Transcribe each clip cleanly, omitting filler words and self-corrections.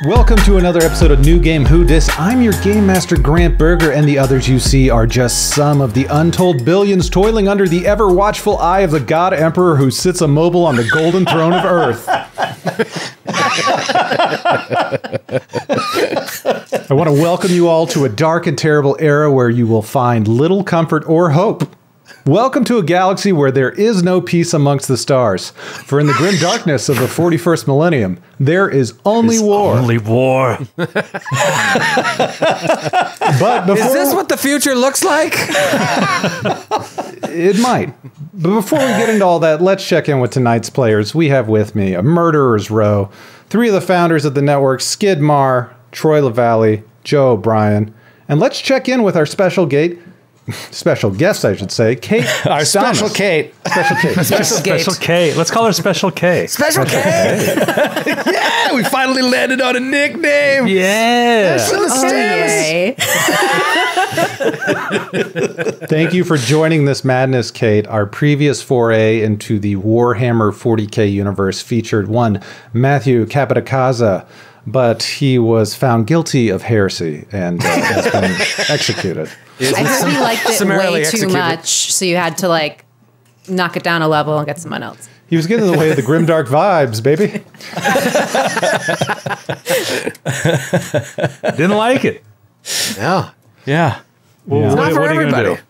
Welcome to another episode of New Game Who Dis. I'm your Game Master Grant Berger, and the others you see are just some of the untold billions toiling under the ever-watchful eye of the God Emperor who sits immobile on the golden throne of Earth. I want to welcome you all to a dark and terrible era where you will find little comfort or hope. Welcome to a galaxy where there is no peace amongst the stars. For in the grim darkness of the 41st millennium, there is only war. Only war. But before, is this what the future looks like? It might. But before we get into all that, let's check in with tonight's players. We have with me a murderer's row, three of the founders of the network, Skid Maher, Troy Lavallee, Joe O'Brien. And let's check in with our special guest, I should say, Kate. Our Stamas. special Kate. Special Kate. Special K. Let's call her Special K. Special K. Yeah, we finally landed on a nickname. Yeah. Thank you for joining this madness, Kate. Our previous foray into the Warhammer 40K universe featured one Matthew Capitacasa, but he was found guilty of heresy and has been executed. I heard you liked it Summarily way too executed. much, so you had to like knock it down a level and get someone else. He was getting in the way of the grimdark vibes, baby. Didn't like it. No. Yeah. Well, It's not for what are you gonna everybody. do?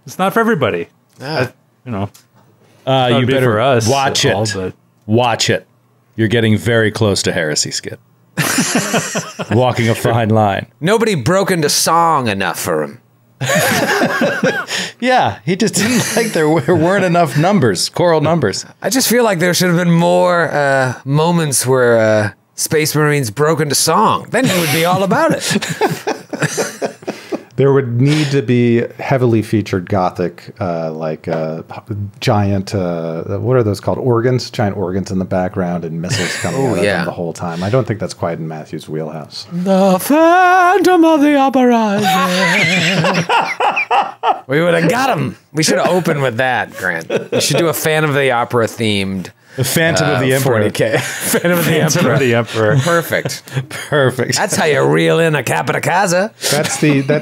It's not for everybody. No. You know. You be better for us watch all, it. but- Watch it. You're getting very close to heresy, Skid. Walking a fine line. Nobody broke into song enough for him. Yeah, he just didn't like there weren't enough numbers, choral numbers. I just feel like there should have been more moments where Space Marines broke into song. Then he would be all about it. There would need to be heavily featured gothic, giant, what are those called? Organs? Giant organs in the background and missiles coming out of them the whole time. I don't think that's quite in Matthew's wheelhouse. The Phantom of the Uprising. We would have got him. We should have opened with that, Grant. We should do a Phantom of the Opera themed The Phantom of the Emperor. 40K. Phantom of the Phantom Emperor. of the Emperor. Perfect. Perfect. That's how you reel in a Capitacasa. That's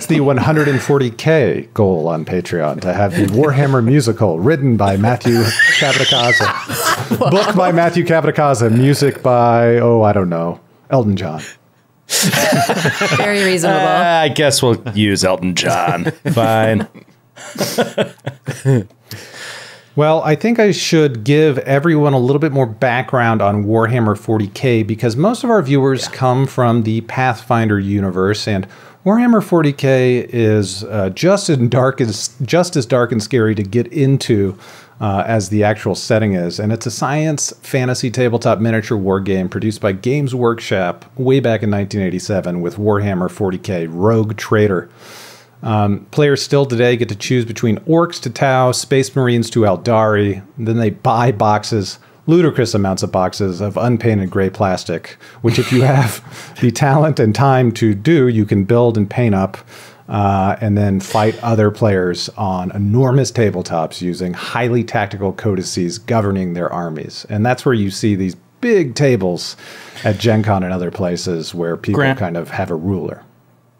the 140K goal on Patreon, to have the Warhammer musical written by Matthew Capitacasa, book by Matthew Capitacasa, music by, I don't know, Elton John. Very reasonable. I guess we'll use Elton John. Fine. Well, I think I should give everyone a little bit more background on Warhammer 40K, because most of our viewers come from the Pathfinder universe, and Warhammer 40K is just as dark and scary to get into as the actual setting is. And it's a science fantasy tabletop miniature war game produced by Games Workshop way back in 1987 with Warhammer 40K Rogue Trader. Players still today get to choose between orcs to Tau, space marines to Eldari. Then they buy boxes, ludicrous amounts of boxes of unpainted gray plastic, which if you have the talent and time to do, you can build and paint up, and then fight other players on enormous tabletops using highly tactical codices governing their armies. And that's where you see these big tables at Gen Con and other places where people Grant, kind of have a ruler.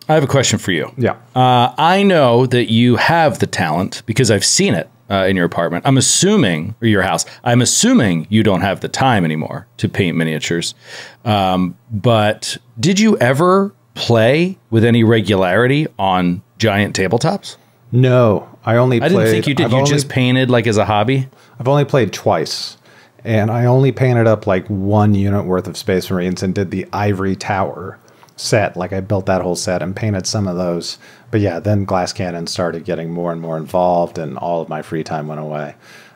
I have a question for you. Yeah. I know that you have the talent because I've seen it in your apartment. I'm assuming, or your house, I'm assuming you don't have the time anymore to paint miniatures. But did you ever play with any regularity on giant tabletops? No, I didn't didn't think you did. You just painted like as a hobby? I've only played twice, and I only painted up like 1 unit worth of Space Marines and did the Ivory Tower set. Like I built that whole set and painted some of those. But yeah, then Glass Cannon started getting more and more involved, and all of my free time went away.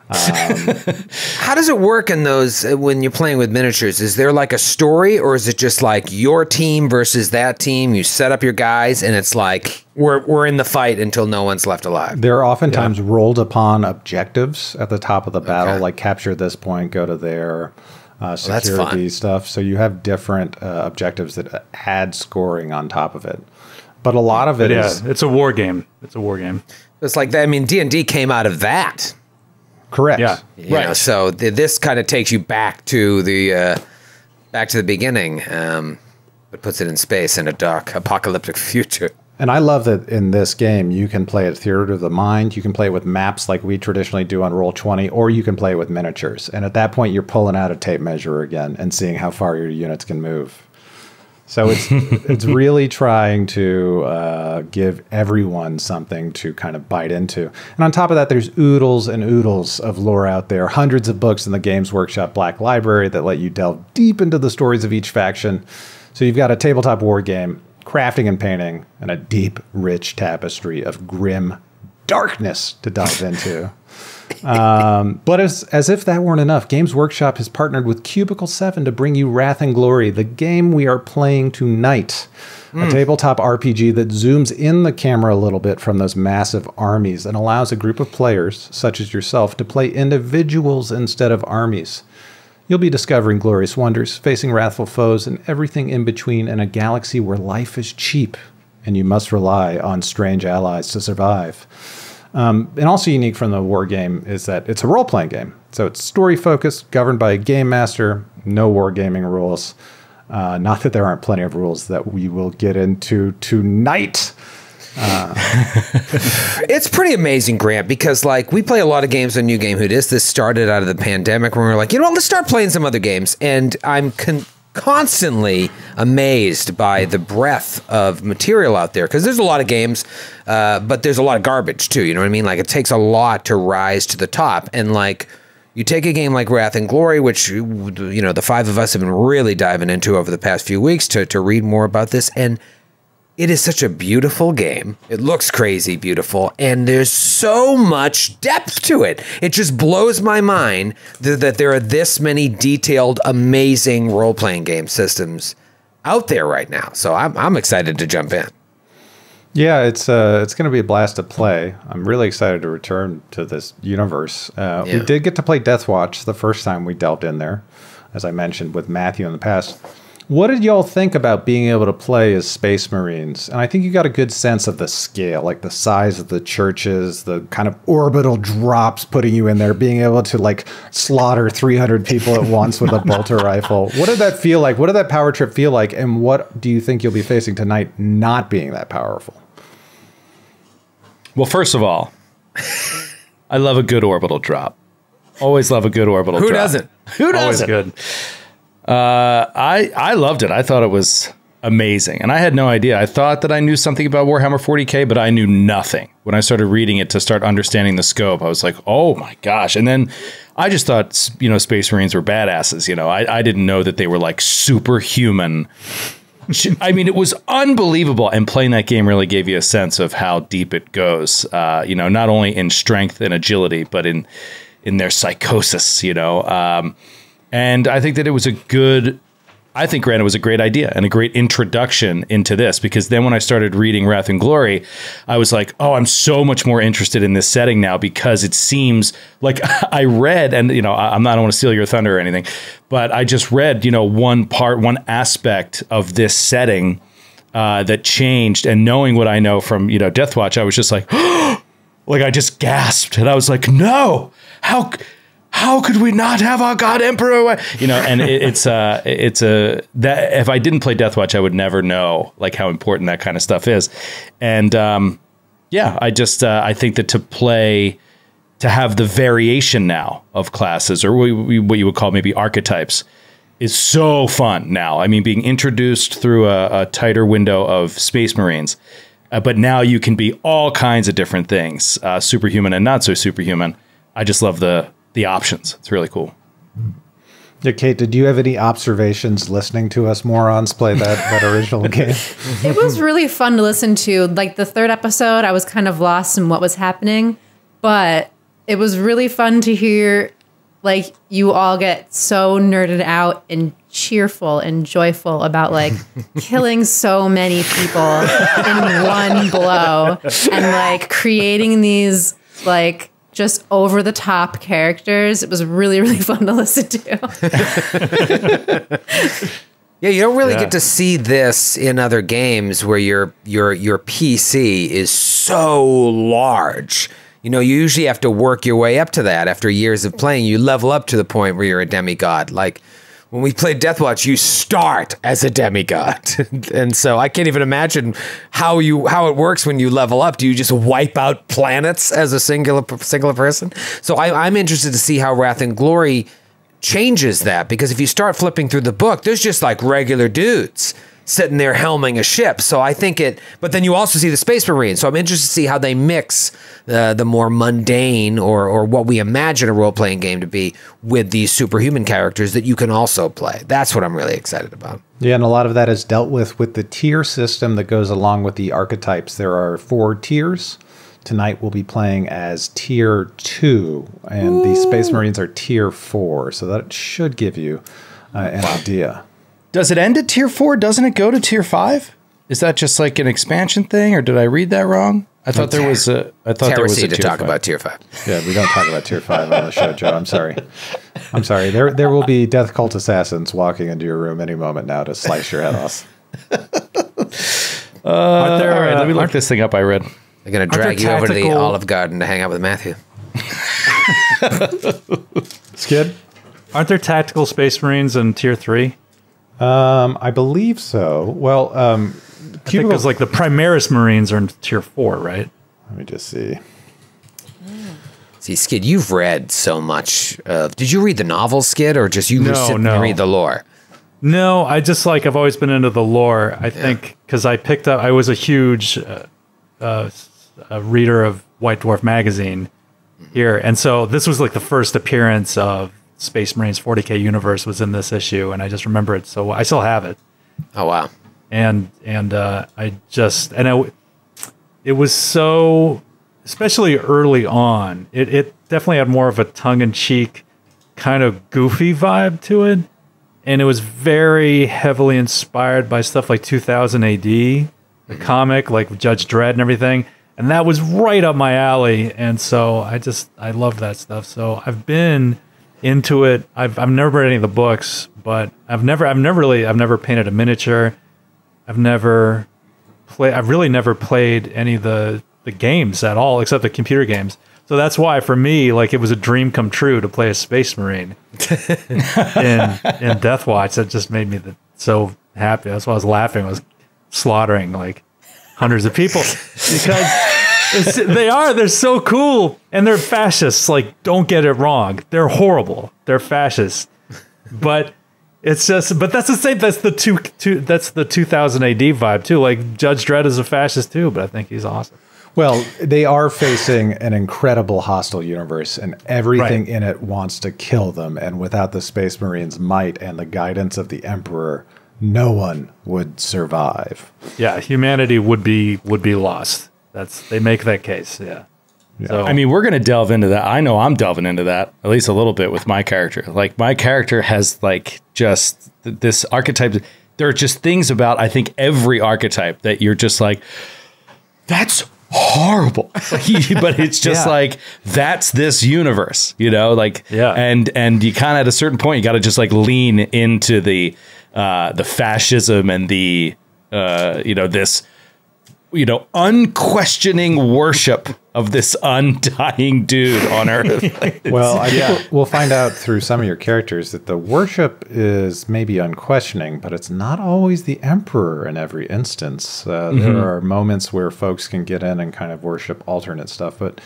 How does it work in those when you're playing with miniatures? Is there like a story, or is it just like your team versus that team? You set up your guys, and it's like we're in the fight until no one's left alive. There are oftentimes rolled upon objectives at the top of the battle, like capture this point, go to there. Security stuff. So you have different objectives that add scoring on top of it. But a lot of it is... it's a war game. It's a war game. It's like that. I mean, D&D came out of that. Correct. Yeah. You know, so this kind of takes you back to the beginning. but puts it in space in a dark, apocalyptic future. And I love that in this game, you can play at Theater of the Mind. You can play with maps like we traditionally do on Roll20, or you can play with miniatures. And at that point, you're pulling out a tape measure again and seeing how far your units can move. So it's really trying to give everyone something to kind of bite into. And on top of that, there's oodles and oodles of lore out there. Hundreds of books in the Games Workshop Black Library that let you delve deep into the stories of each faction. So you've got a tabletop war game, crafting and painting, and a deep, rich tapestry of grim darkness to dive into. But as if that weren't enough, Games Workshop has partnered with Cubicle 7 to bring you Wrath and Glory, the game we are playing tonight. A tabletop RPG that zooms in the camera a little bit from those massive armies and allows a group of players, such as yourself, to play individuals instead of armies. You'll be discovering glorious wonders, facing wrathful foes, and everything in between in a galaxy where life is cheap, and you must rely on strange allies to survive. And also unique from the war game is that it's a role-playing game. So it's story-focused, governed by a game master, no wargaming rules. Not that there aren't plenty of rules that we will get into tonight. It's pretty amazing, Grant, because like we play a lot of games on New Game Who Dis. This started out of the pandemic when we were like, you know what, let's start playing some other games. And I'm constantly amazed by the breadth of material out there, because there's a lot of games, but there's a lot of garbage too. You know what I mean? Like it takes a lot to rise to the top. And like you take a game like Wrath and Glory, which, you know, the five of us have been really diving into over the past few weeks to read more about this. And it is such a beautiful game. It looks crazy beautiful, and there's so much depth to it. It just blows my mind that there are this many detailed, amazing role-playing game systems out there right now. So I'm excited to jump in. Yeah, it's going to be a blast to play. I'm really excited to return to this universe. We did get to play Death Watch the first time we delved in there, as I mentioned with Matthew in the past. What did y'all think about being able to play as Space Marines? And I think you got a good sense of the scale, like the size of the churches, the kind of orbital drops putting you in there, being able to like slaughter 300 people at once with a bolter rifle. What did that feel like? What did that power trip feel like? And what do you think you'll be facing tonight not being that powerful? Well, first of all, I love a good orbital drop. Always love a good orbital drop. Who doesn't? Who doesn't? Always good. I loved it. I thought it was amazing. And I had no idea. I thought that I knew something about Warhammer 40K, but I knew nothing. When I started reading it to start understanding the scope, I was like, oh my gosh. And then I just thought, you know, Space Marines were badasses. You know, I didn't know that they were like superhuman. I mean, it was unbelievable. And playing that game really gave you a sense of how deep it goes, you know, not only in strength and agility, but in their psychosis, you know. And I think that it was I think, Grant, it was a great idea and a great introduction into this, because then when I started reading Wrath and Glory, I was like, oh, I'm so much more interested in this setting now, because it seems like I read, and, you know, I don't want to steal your thunder or anything, but I just read, you know, one aspect of this setting that changed, and knowing what I know from, you know, Death Watch, I was just like, like I just gasped, and I was like, no, how could we not have our God Emperor? You know, and that if I didn't play Death Watch, I would never know like how important that kind of stuff is. And yeah, I think that to have the variation now of classes, or what you would call maybe archetypes, is so fun now. I mean, being introduced through a tighter window of Space Marines, but now you can be all kinds of different things, superhuman and not so superhuman. I just love the options. It's really cool. Yeah, Kate, did you have any observations listening to us morons play that original game? It was really fun to listen to. Like the third episode, I was kind of lost in what was happening, but it was really fun to hear like you all get so nerded out and cheerful and joyful about like killing so many people in one blow and like creating these like just over the top characters. It was really, really fun to listen to. Yeah, you don't really get to see this in other games where your PC is so large. You know, you usually have to work your way up to that. After years of playing, you level up to the point where you're a demigod. Like when we played Deathwatch, you start as a demigod. And so I can't even imagine how it works when you level up. Do you just wipe out planets as a singular person? So I'm interested to see how Wrath and Glory changes that, because if you start flipping through the book, there's just like regular dudes sitting there helming a ship. So I think but then you also see the Space Marines. So I'm interested to see how they mix the more mundane or what we imagine a role-playing game to be with these superhuman characters that you can also play. That's what I'm really excited about. Yeah, and a lot of that is dealt with the tier system that goes along with the archetypes. There are 4 tiers. Tonight we'll be playing as tier 2, and the Space Marines are tier 4. So that should give you an idea. Does it end at tier 4? Doesn't it go to tier 5? Is that just like an expansion thing, or did I read that wrong? I thought there was a. I thought there was a to tier talk 5. about tier 5. Yeah, we don't talk about tier 5 on the show, Joe. I'm sorry. I'm sorry. There will be Death Cult assassins walking into your room any moment now to slice your head off. All right, let me look this thing up I read. They're going to drag you over to the Olive Garden to hang out with Matthew. Skid? Aren't there tactical Space Marines in tier 3? I believe so. Well, I think it was like the Primaris Marines are in tier 4, right? Let me just see. See, Skid, you've read so much. Did you read the novels, Skid, or just sit and read the lore? No, I've always been into the lore. I think because I was a huge reader of White Dwarf magazine here, and so this was like the first appearance of Space Marines 40K universe was in this issue, and I just remember it, so I still have it. Oh wow! And it was so, especially early on, it definitely had more of a tongue-in-cheek kind of goofy vibe to it, and it was very heavily inspired by stuff like 2000 AD, the comic, like Judge Dredd and everything, and that was right up my alley, and so I love that stuff. So I've been into it. I've never read any of the books, but I've never painted a miniature. I've really never played any of the games at all, except the computer games. So that's why for me, like, it was a dream come true to play a Space Marine in Deathwatch. That just made me so happy. That's why I was laughing. I was slaughtering like hundreds of people because they're so cool, and they're fascists. Like, don't get it wrong. They're horrible. They're fascists. But that's the same. That's the 2000 AD vibe too. Like, Judge Dredd is a fascist too, but I think he's awesome. Well, they are facing an incredible hostile universe, and everything in it wants to kill them. And without the Space Marines' might and the guidance of the Emperor, no one would survive. Yeah, humanity would be lost. They make that case. Yeah. So, I mean, we're going to delve into that. I know I'm delving into that at least a little bit with my character. Like, my character has like just this archetype. There are just things about, I think, every archetype that you're just like, that's horrible. But it's just like, that's this universe, like, and you kind of at a certain point, you got to just like lean into the fascism and the, this, unquestioning worship of this undying dude on Earth. Well, I think we'll find out through some of your characters that the worship is maybe unquestioning, but it's not always the Emperor in every instance. There are moments where folks can get in and kind of worship alternate stuff. But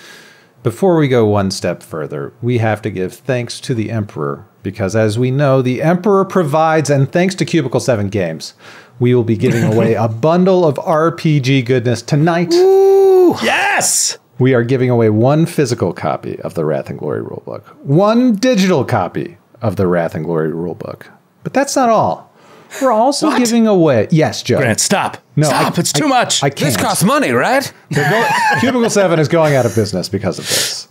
before we go one step further, we have to give thanks to the Emperor, because as we know, the Emperor provides, and thanks to Cubicle 7 Games, we will be giving away a bundle of RPG goodness tonight. Ooh, yes! We are giving away one physical copy of the Wrath and Glory rulebook, one digital copy of the Wrath and Glory rulebook. But that's not all. We're also giving away... Yes, Joe. Grant, stop. No, stop. It's too much. I can't. This costs money, right? Cubicle 7 is going out of business because of this.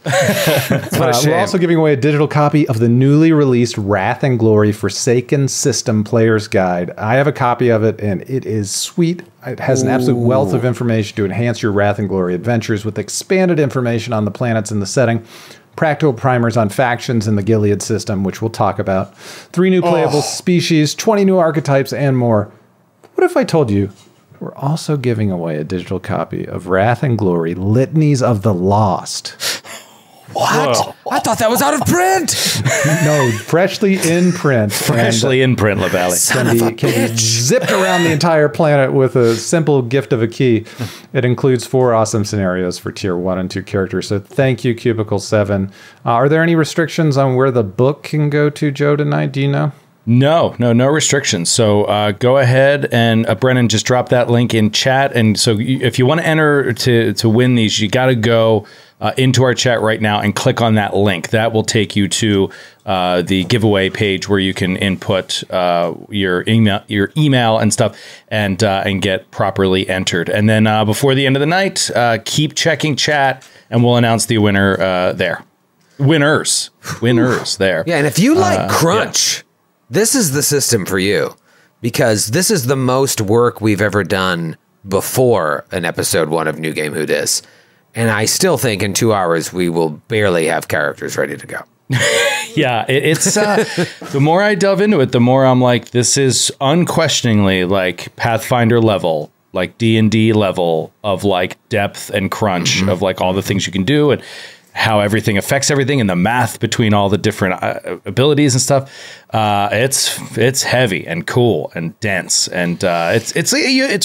We're also giving away a digital copy of the newly released Wrath and Glory Forsaken System Player's Guide. I have a copy of it, and it is sweet. It has an absolute wealth of information to enhance your Wrath and Glory adventures with expanded information on the planets and the setting, practical primers on factions in the Gilead system, which we'll talk about, 3 new playable species, 20 new archetypes, and more. What if I told you we're also giving away a digital copy of Wrath and Glory Litanies of the Lost? What? Whoa. I thought that was out of print. No, freshly in print. Freshly in print, Lavallee. Can be zipped around the entire planet with a simple gift of a key. It includes 4 awesome scenarios for tier 1 and 2 characters. So thank you, Cubicle 7. Are there any restrictions on where the book can go to, Joe, tonight? Do you know? No restrictions. So go ahead and Brennan, just drop that link in chat. And so if you want to enter to win these, you got to go into our chat right now and click on that link. That will take you to the giveaway page where you can input your email and stuff and get properly entered. And then before the end of the night, keep checking chat and we'll announce the winner there. Winners there. Yeah, and if you like crunch, this is the system for you, because this is the most work we've ever done before an episode 1 of New Game Who Dis. And I still think in 2 hours we will barely have characters ready to go. Yeah, it's the more I delve into it, the more I'm like, this is unquestioningly like Pathfinder level, like D&D level of like depth and crunch of like all the things you can do and how everything affects everything and the math between all the different abilities and stuff. It's heavy and cool and dense, and it's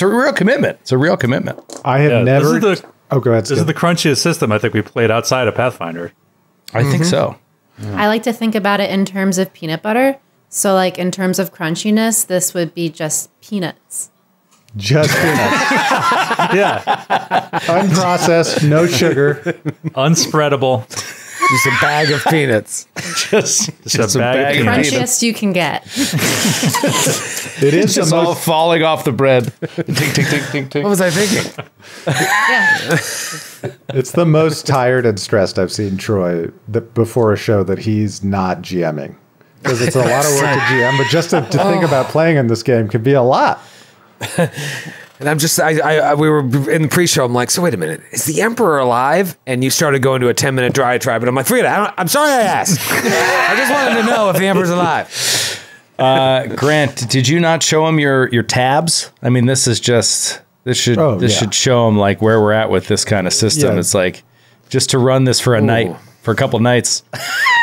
a real commitment. It's a real commitment. I have never. Go ahead. This is the crunchiest system I think we played outside of Pathfinder. I think so. I like to think about it in terms of peanut butter. So, like, in terms of crunchiness, this would be just peanuts. Just peanuts. Yeah. Unprocessed, no sugar. Unspreadable. Just a bag of peanuts. Just a bag of peanuts. Crunchiest you can get. It is Just all falling off the bread. Tink, tink, tink, tink, tink. What was I thinking? Yeah. It's the most tired and stressed I've seen Troy before a show that he's not GMing. Because it's a lot of work to GM, but just to think about playing in this game could be a lot. And I'm just, we were in the pre-show. I'm like, so wait a minute, is the Emperor alive? And you started going to a 10-minute diatribe, and I'm like, forget it. I'm sorry I asked. I just wanted to know if the Emperor's alive. Grant, did you not show him your tabs? I mean, this should show him like where we're at with this kind of system. Yeah. It's like just to run this for a night, for a couple nights.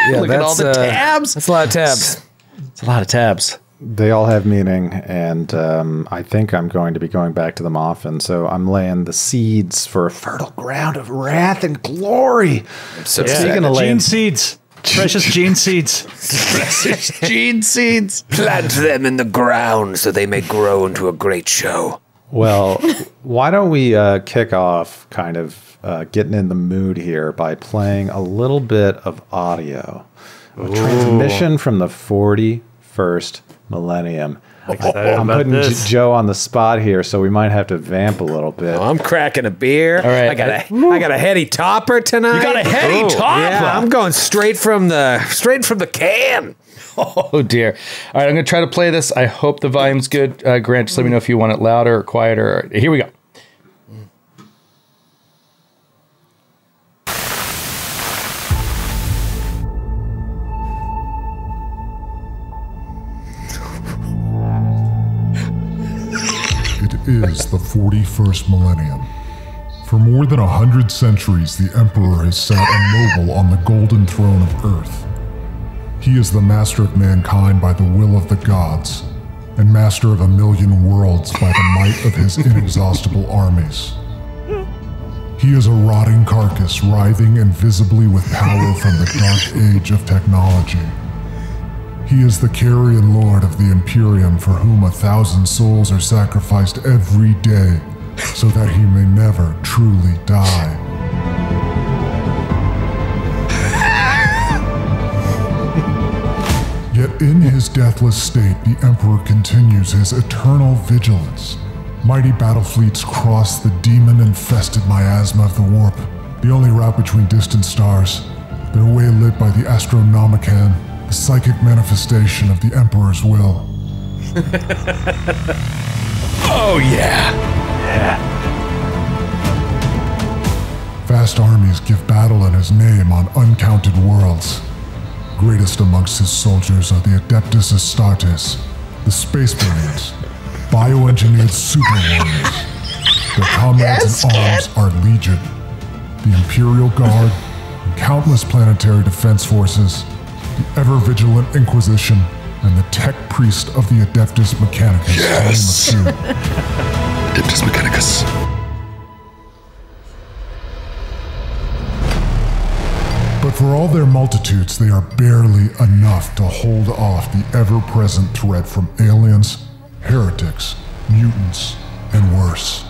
Yeah, look at all the tabs. That's a lot of tabs. It's a lot of tabs. They all have meaning, and I think I'm going to be going back to them often. So I'm laying the seeds for a fertile ground of wrath and glory. So speaking of laying seeds, precious gene seeds, precious gene seeds, plant them in the ground so they may grow into a great show. Well, why don't we kick off kind of getting in the mood here by playing a little bit of audio. A transmission from the 41st millennium. I'm putting Joe on the spot here, so we might have to vamp a little bit. Oh, I'm cracking a beer. All right. I got a heady topper tonight. You got a heady topper? Yeah, I'm going straight from the can. Oh dear. All right, I'm going to try to play this. I hope the volume's good. Grant, just let me know if you want it louder or quieter. Here we go. It is the 41st millennium. For more than 100 centuries, the Emperor has sat immobile on the golden throne of Earth. He is the master of mankind by the will of the gods, and master of 1,000,000 worlds by the might of his inexhaustible armies. He is a rotting carcass, writhing invisibly with power from the dark age of technology. He is the carrion lord of the Imperium, for whom 1,000 souls are sacrificed every day, so that he may never truly die. Yet in his deathless state, the Emperor continues his eternal vigilance. Mighty battle fleets cross the demon-infested miasma of the warp, the only route between distant stars, their way lit by the Astronomicon, the psychic manifestation of the Emperor's will. Oh yeah! Vast armies give battle in his name on uncounted worlds. Greatest amongst his soldiers are the Adeptus Astartes, the Space Marines, bioengineered super warriors. Their comrades in arms are Legion, the Imperial Guard, and countless planetary defense forces, the ever-vigilant Inquisition, and the tech priest of the Adeptus Mechanicus. Yes! To name a few. Adeptus Mechanicus. But for all their multitudes, they are barely enough to hold off the ever-present threat from aliens, heretics, mutants, and worse.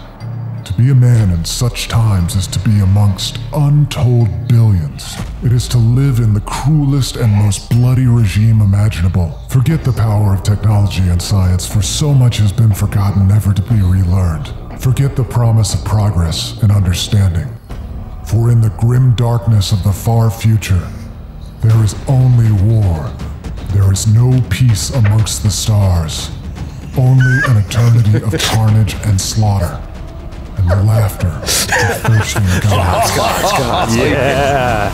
To be a man in such times is to be amongst untold billions. It is to live in the cruelest and most bloody regime imaginable. Forget the power of technology and science, for so much has been forgotten, never to be relearned. Forget the promise of progress and understanding. For in the grim darkness of the far future, there is only war. There is no peace amongst the stars. Only an eternity of carnage and slaughter. And the laughter of thirsting gods. Yeah.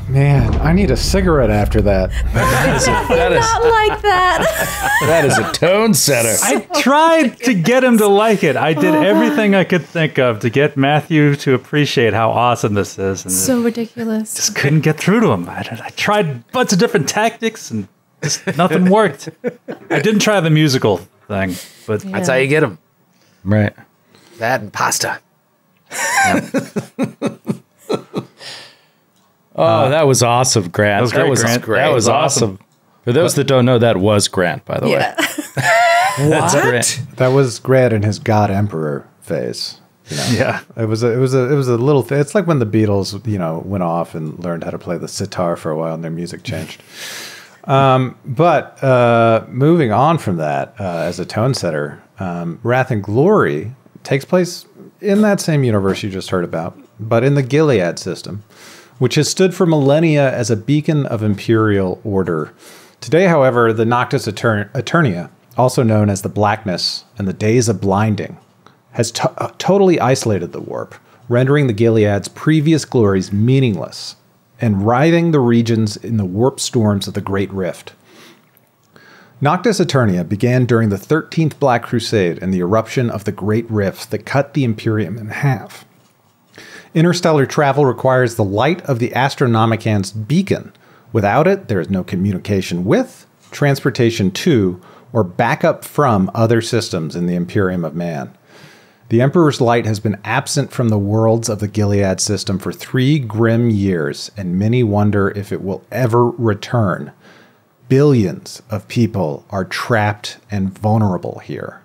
Man, I need a cigarette after that. Not like that. That is a tone setter. I tried to get him to like it. I did everything I could think of to get Matthew to appreciate how awesome this is. And So ridiculous. just couldn't get through to him. I tried a bunch of different tactics and just nothing worked. I didn't try the musical thing, but That's how you get them. Right. That and pasta. Oh, that was awesome, Grant. That was great, Grant. That was awesome. For those that don't know, that was Grant, by the way. Yeah. That's Grant. That was Grant in his God Emperor phase. You know? yeah. It was a little thing. It's like when the Beatles, went off and learned how to play the sitar for a while and their music changed. But moving on from that, as a tone setter, Wrath and Glory takes place in that same universe you just heard about, but in the Gilead system, which has stood for millennia as a beacon of imperial order. Today, however, the Noctis Eternia, also known as the Blackness and the Days of Blinding, has totally isolated the warp, rendering the Gilead's previous glories meaningless and writhing the regions in the warp storms of the Great Rift. Noctis Eternia began during the 13th Black Crusade and the eruption of the Great Rift that cut the Imperium in half. Interstellar travel requires the light of the Astronomican's beacon. Without it, there is no communication with, transportation to, or backup from other systems in the Imperium of Man. The Emperor's light has been absent from the worlds of the Gilead system for 3 grim years, and many wonder if it will ever return. Billions of people are trapped and vulnerable here.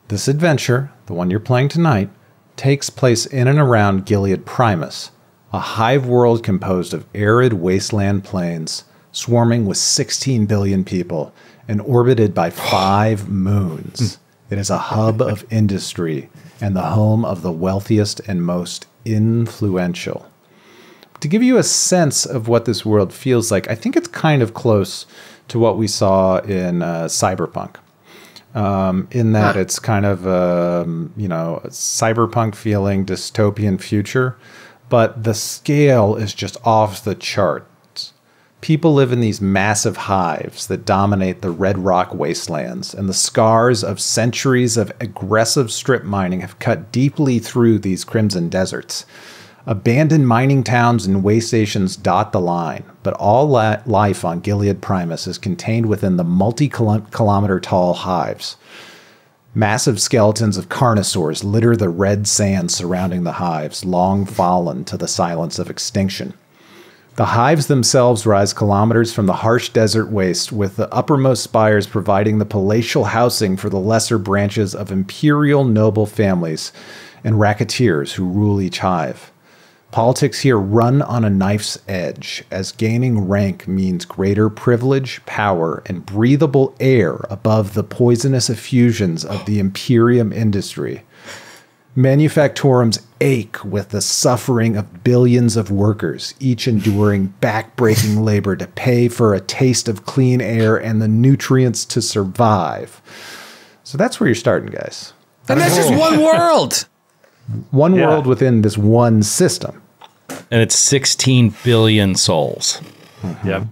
This adventure, the one you're playing tonight, takes place in and around Gilead Primus, a hive world composed of arid wasteland plains, swarming with 16 billion people, and orbited by 5 moons. It is a hub of industry and the home of the wealthiest and most influential. To give you a sense of what this world feels like, I think it's kind of close to what we saw in Cyberpunk. In that it's kind of a cyberpunk feeling dystopian future, but the scale is just off the charts. People live in these massive hives that dominate the red rock wastelands, and the scars of centuries of aggressive strip mining have cut deeply through these crimson deserts. Abandoned mining towns and way stations dot the line, but all life on Gilead Primus is contained within the multi-kilometer tall hives. Massive skeletons of carnosaurs litter the red sand surrounding the hives, long fallen to the silence of extinction. The hives themselves rise kilometers from the harsh desert waste, with the uppermost spires providing the palatial housing for the lesser branches of imperial noble families and racketeers who rule each hive. Politics here run on a knife's edge, as gaining rank means greater privilege, power, and breathable air above the poisonous effusions of the Imperium industry. Manufactorums ache with the suffering of billions of workers, each enduring back-breaking labor to pay for a taste of clean air and the nutrients to survive. So that's where you're starting, guys. And that's just one world. One world within this one system. And it's 16 billion souls. Yep.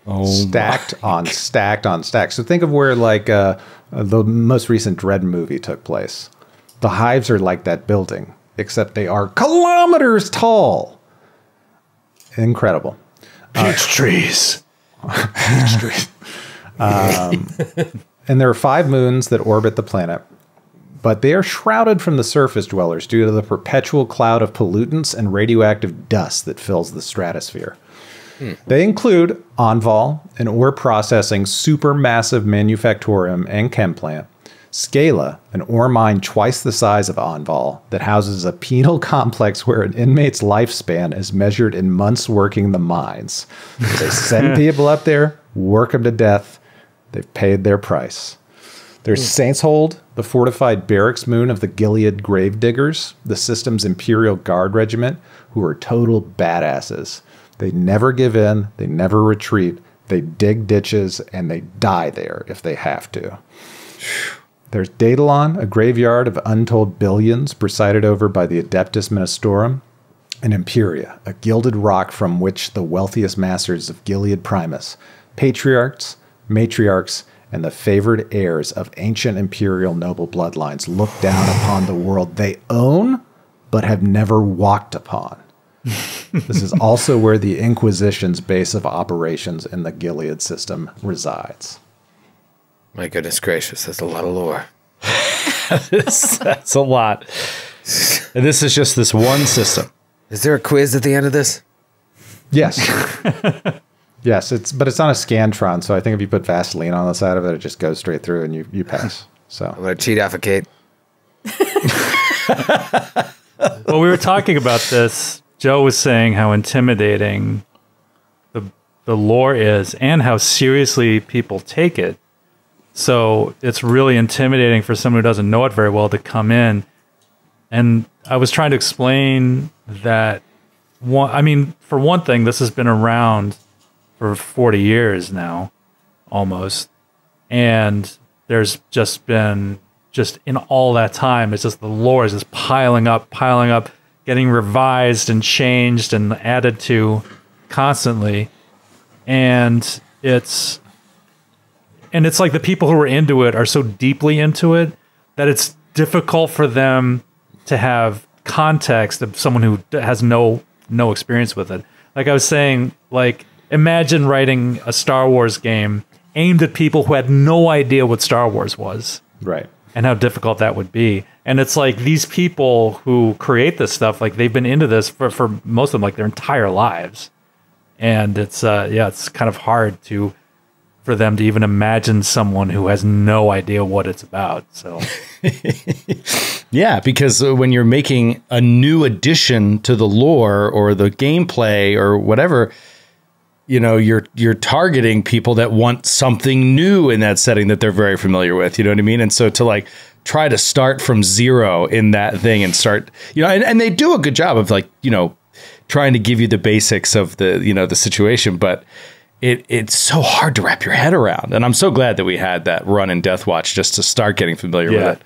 Oh, Stacked on stacked on stacked. So think of where the most recent Dread movie took place. The hives are like that building, except they are kilometers tall. Incredible. Peach trees. Peach trees. And there are 5 moons that orbit the planet, but they are shrouded from the surface dwellers due to the perpetual cloud of pollutants and radioactive dust that fills the stratosphere. They include Enval, an ore processing supermassive manufactorium and chem plant, Scala, an ore mine twice the size of Enval that houses a penal complex where an inmate's lifespan is measured in months working the mines. They send people up there, work them to death. They've paid their price. There's Saints Hold, the fortified barracks moon of the Gilead Gravediggers, the system's Imperial Guard Regiment, who are total badasses. They never give in, they never retreat, they dig ditches, and they die there if they have to. There's Daedalon, a graveyard of untold billions presided over by the Adeptus Ministorum, and Imperia, a gilded rock from which the wealthiest masters of Gilead Primus, patriarchs, matriarchs, and the favored heirs of ancient imperial noble bloodlines look down upon the world they own but have never walked upon. This is also where the Inquisition's base of operations in the Gilead system resides. My goodness gracious, that's a lot of lore. That's a lot. And this is just this one system. Is there a quiz at the end of this? Yes. Yes, but it's on a Scantron, so I think if you put Vaseline on the side of it, it just goes straight through and you pass. So I'm going to cheat off of Kate. Well, we were talking about this. Joe was saying how intimidating the lore is and how seriously people take it. So it's really intimidating for someone who doesn't know it very well to come in. And I was trying to explain that, for one thing, this has been around for 40 years now, almost. And there's just been, in all that time, it's just the lore is just piling up, getting revised and changed and added to constantly. And it's like the people who are into it are so deeply into it that it's difficult for them to have context of someone who has no experience with it. Like I was saying, like, imagine writing a Star Wars game aimed at people who had no idea what Star Wars was. right. And how difficult that would be. And it's like these people who create this stuff, like they've been into this for most of them, like their entire lives. And it's, it's kind of hard for them to even imagine someone who has no idea what it's about. So, yeah, because when you're making a new addition to the lore or the gameplay or whatever, you know, you're targeting people that want something new in that setting that they're very familiar with. You know what I mean? And so to like try to start from zero in that thing and start, you know, and they do a good job of like, you know, trying to give you the basics of the, you know, the situation, but it's so hard to wrap your head around. And I'm so glad that we had that run in Death Watch just to start getting familiar with it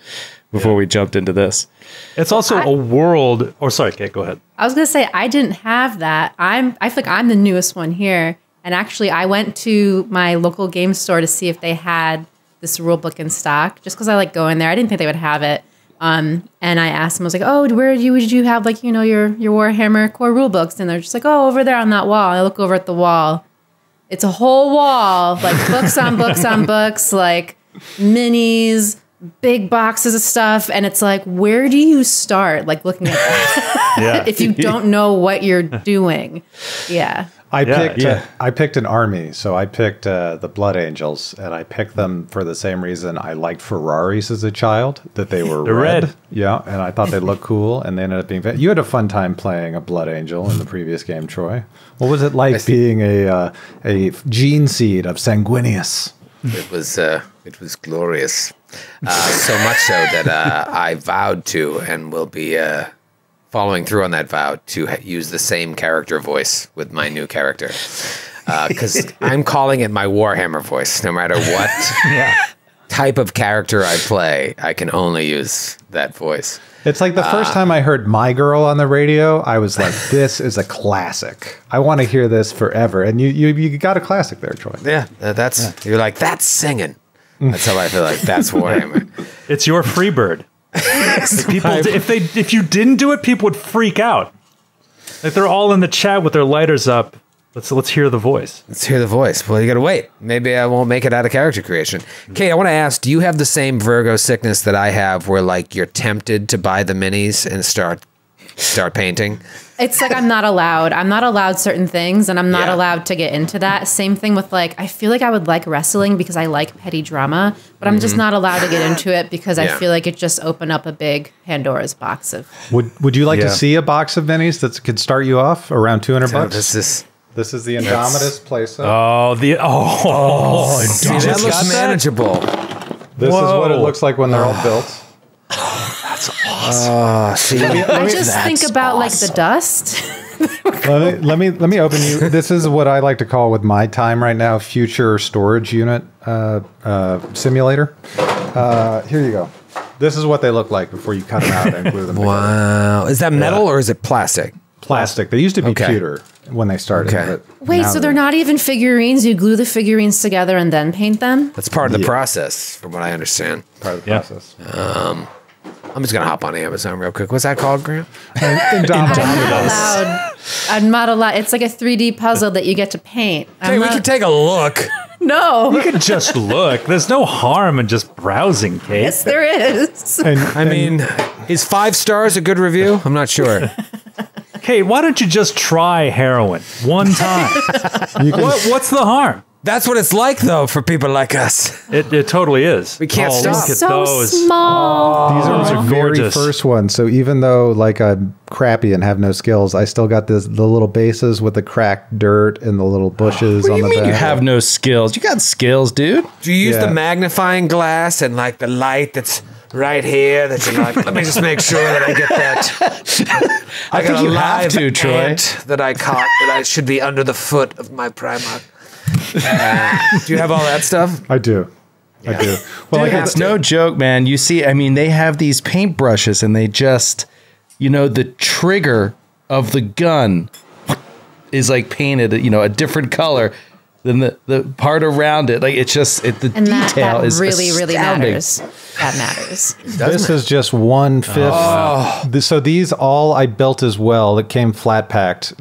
before we jumped into this. It's also a world. Or sorry, Kate, go ahead. I was gonna say I didn't have that. I feel like I'm the newest one here, and actually I went to my local game store to see if they had this rule book in stock, just because I like going there. I didn't think they would have it, and I asked them. I was like, "Oh, would you have like your Warhammer core rule books?" And they're just like, "Oh, over there on that wall." And I look over at the wall. It's a whole wall, like books on books on books, like minis, big boxes of stuff. And it's like, where do you start? Like looking at that if you don't know what you're doing. Yeah. I picked an army. So I picked the Blood Angels, and I picked them for the same reason I liked Ferraris as a child, that they were red. Yeah. And I thought they looked cool, and they ended up being, you had a fun time playing a Blood Angel in the previous game, Troy. What was it like being a gene seed of Sanguinius? It was glorious. So much so that I vowed to, and will be following through on that vow, to use the same character voice with my new character. Because I'm calling it my Warhammer voice. No matter what type of character I play, I can only use that voice. It's like the first time I heard My Girl on the radio, I was like, this is a classic. I want to hear this forever. And you got a classic there, Troy. Yeah, you're like, that's singing. That's how I feel like. That's Warhammer. It's your Freebird. Like people, if you didn't do it, people would freak out. Like they're all in the chat with their lighters up. Let's hear the voice. Let's hear the voice. Well, you gotta wait. Maybe I won't make it out of character creation. Kate, I want to ask, do you have the same Virgo sickness that I have where like you're tempted to buy the minis and start painting? It's like I'm not allowed. I'm not allowed certain things, and I'm not allowed to get into that. Same thing with like, I feel like I would like wrestling because I like petty drama, but I'm just not allowed to get into it because I feel like it just opened up a big Pandora's box of. Would you like to see a box of minis that could start you off around $200? This is the Indomitus playset. See, that looks manageable. This is what it looks like when they're all built. That's awesome. I just think about like the dust. let me open you. This is what I like to call with my time right now, future storage unit simulator. Here you go. This is what they look like before you cut them out and glue them together. Wow. Is that metal or is it plastic? Plastic. They used to be pewter when they started. But wait, so they're not even figurines? You glue the figurines together and then paint them? That's part of the process, from what I understand. Part of the process. I'm just gonna hop on Amazon real quick. What's that called, Graham? I'm not allowed. It's like a 3D puzzle that you get to paint. Hey, we can take a look. No. You can just look. There's no harm in just browsing, Kate. Yes, there is. I mean, is 5 stars a good review? I'm not sure. Kate, why don't you just try heroin one time? What's the harm? That's what it's like, though, for people like us. It totally is. We can't stop. Look at So those. small. These are my very gorgeous. first ones. So even though like I'm crappy and have no skills, I still got the little bases with the cracked dirt and the little bushes on the back. You have no skills. You got skills, dude. Do you use the magnifying glass and like the light that's right here that you're like, let me just make sure that I get that. I got a live ant that I caught that I should be under the foot of my Primarch. Do you have all that stuff? I do. I do. Well, Dude, it's no joke, man. You see, I mean, they have these paintbrushes and they just, the trigger of the gun is like painted, a different color than the part around it. Like it's just, the detail is really astounding. matters. That matters. This is just 1/5. So these all I built as well. That came flat packed.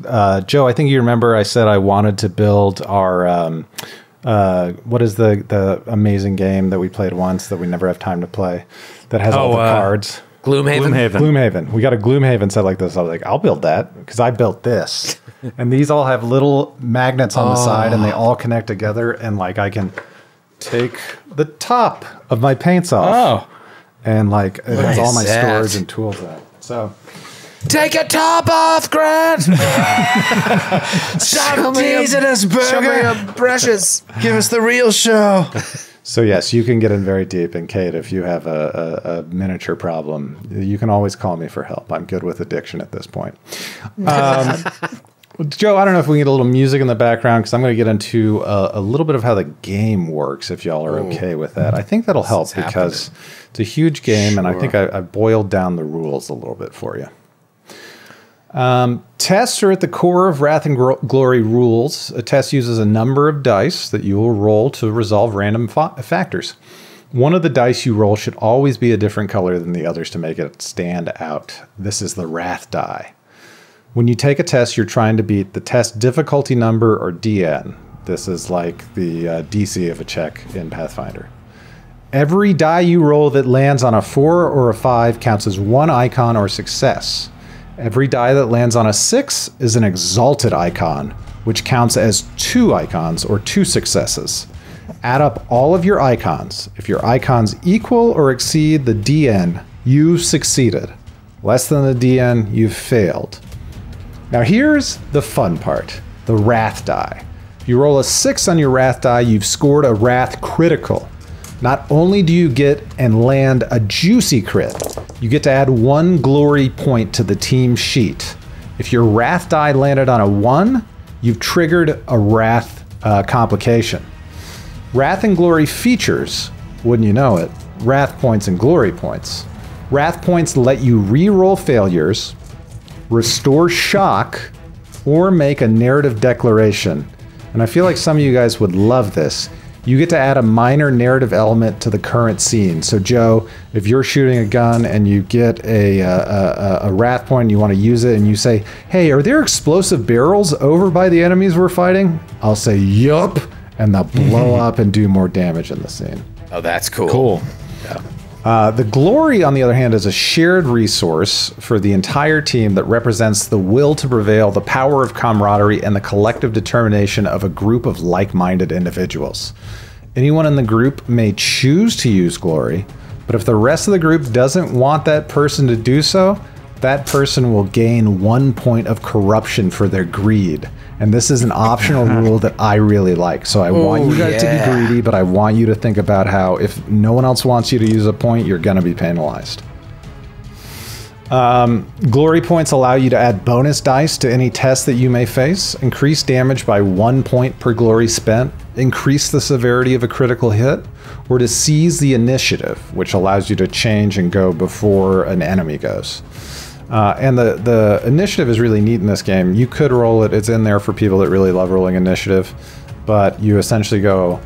Joe, I think you remember I said I wanted to build our what is the amazing game that we played once that we never have time to play that has all the cards. Gloomhaven. We got a Gloomhaven set like this. I was like, I'll build that because I built this. And these all have little magnets on the side and they all connect together. And like I can take the top of my paints off. And like it has all my storage and tools in it. So take your top off, Grant. Stop teasing us, Berger. Show me your brushes. Give us the real show. So yes, you can get in very deep. And Kate, if you have a miniature problem, you can always call me for help. I'm good with addiction at this point. Joe, I don't know if we can get a little music in the background because I'm going to get into a little bit of how the game works, if y'all are okay with that. I think that'll help because it's a huge game, and I think I boiled down the rules a little bit for you. Tests are at the core of Wrath and Glory rules. A test uses a number of dice that you will roll to resolve random factors. One of the dice you roll should always be a different color than the others to make it stand out. This is the Wrath die. When you take a test, you're trying to beat the test difficulty number, or DN. This is like the DC of a check in Pathfinder. Every die you roll that lands on a 4 or a 5 counts as 1 icon or success. Every die that lands on a 6 is an exalted icon, which counts as 2 icons or 2 successes. Add up all of your icons. If your icons equal or exceed the DN, you've succeeded. Less than the DN, you've failed. Now here's the fun part, the Wrath die. If you roll a 6 on your Wrath die, you've scored a Wrath critical. Not only do you get and land a juicy crit, you get to add 1 glory point to the team sheet. If your Wrath die landed on a 1, you've triggered a Wrath complication. Wrath and Glory features, wouldn't you know it, Wrath points and Glory points. Wrath points let you re-roll failures, restore shock, or make a narrative declaration. And I feel like some of you guys would love this. You get to add a minor narrative element to the current scene. So, Joe, if you're shooting a gun and you get a wrath point and you want to use it and you say, hey, are there explosive barrels over by the enemies we're fighting? I'll say, yup, and they'll blow up and do more damage in the scene. Oh, that's cool. Cool. The glory, on the other hand, is a shared resource for the entire team that represents the will to prevail, the power of camaraderie, and the collective determination of a group of like-minded individuals. Anyone in the group may choose to use glory, but if the rest of the group doesn't want that person to do so, that person will gain 1 point of corruption for their greed. And this is an optional rule that I really like. So I want you guys to be greedy, but I want you to think about how if no one else wants you to use a point, you're going to be penalized. Glory points allow you to add bonus dice to any test that you may face, increase damage by 1 point per glory spent, increase the severity of a critical hit, or to seize the initiative, which allows you to change and go before an enemy goes. And the initiative is really neat in this game. You could roll it. It's in there for people that really love rolling initiative. But you essentially go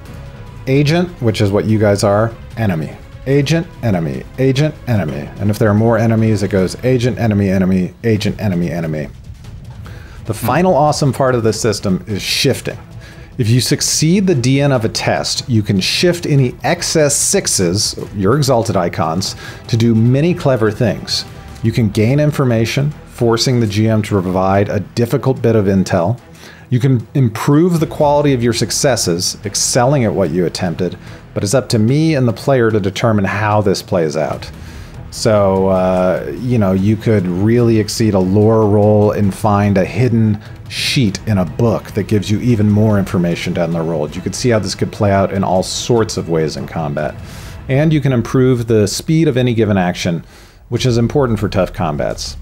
agent, which is what you guys are, enemy. Agent, enemy. Agent, enemy. And if there are more enemies, it goes agent, enemy, enemy, agent, enemy, enemy. The final awesome part of this system is shifting. If you succeed the DN of a test, you can shift any excess 6s, your exalted icons, to do many clever things. You can gain information, forcing the GM to provide a difficult bit of intel. You can improve the quality of your successes, excelling at what you attempted, but it's up to me and the player to determine how this plays out. So, you could really exceed a lore roll and find a hidden sheet in a book that gives you even more information down the road. You could see how this could play out in all sorts of ways in combat. And you can improve the speed of any given action, which is important for tough combats.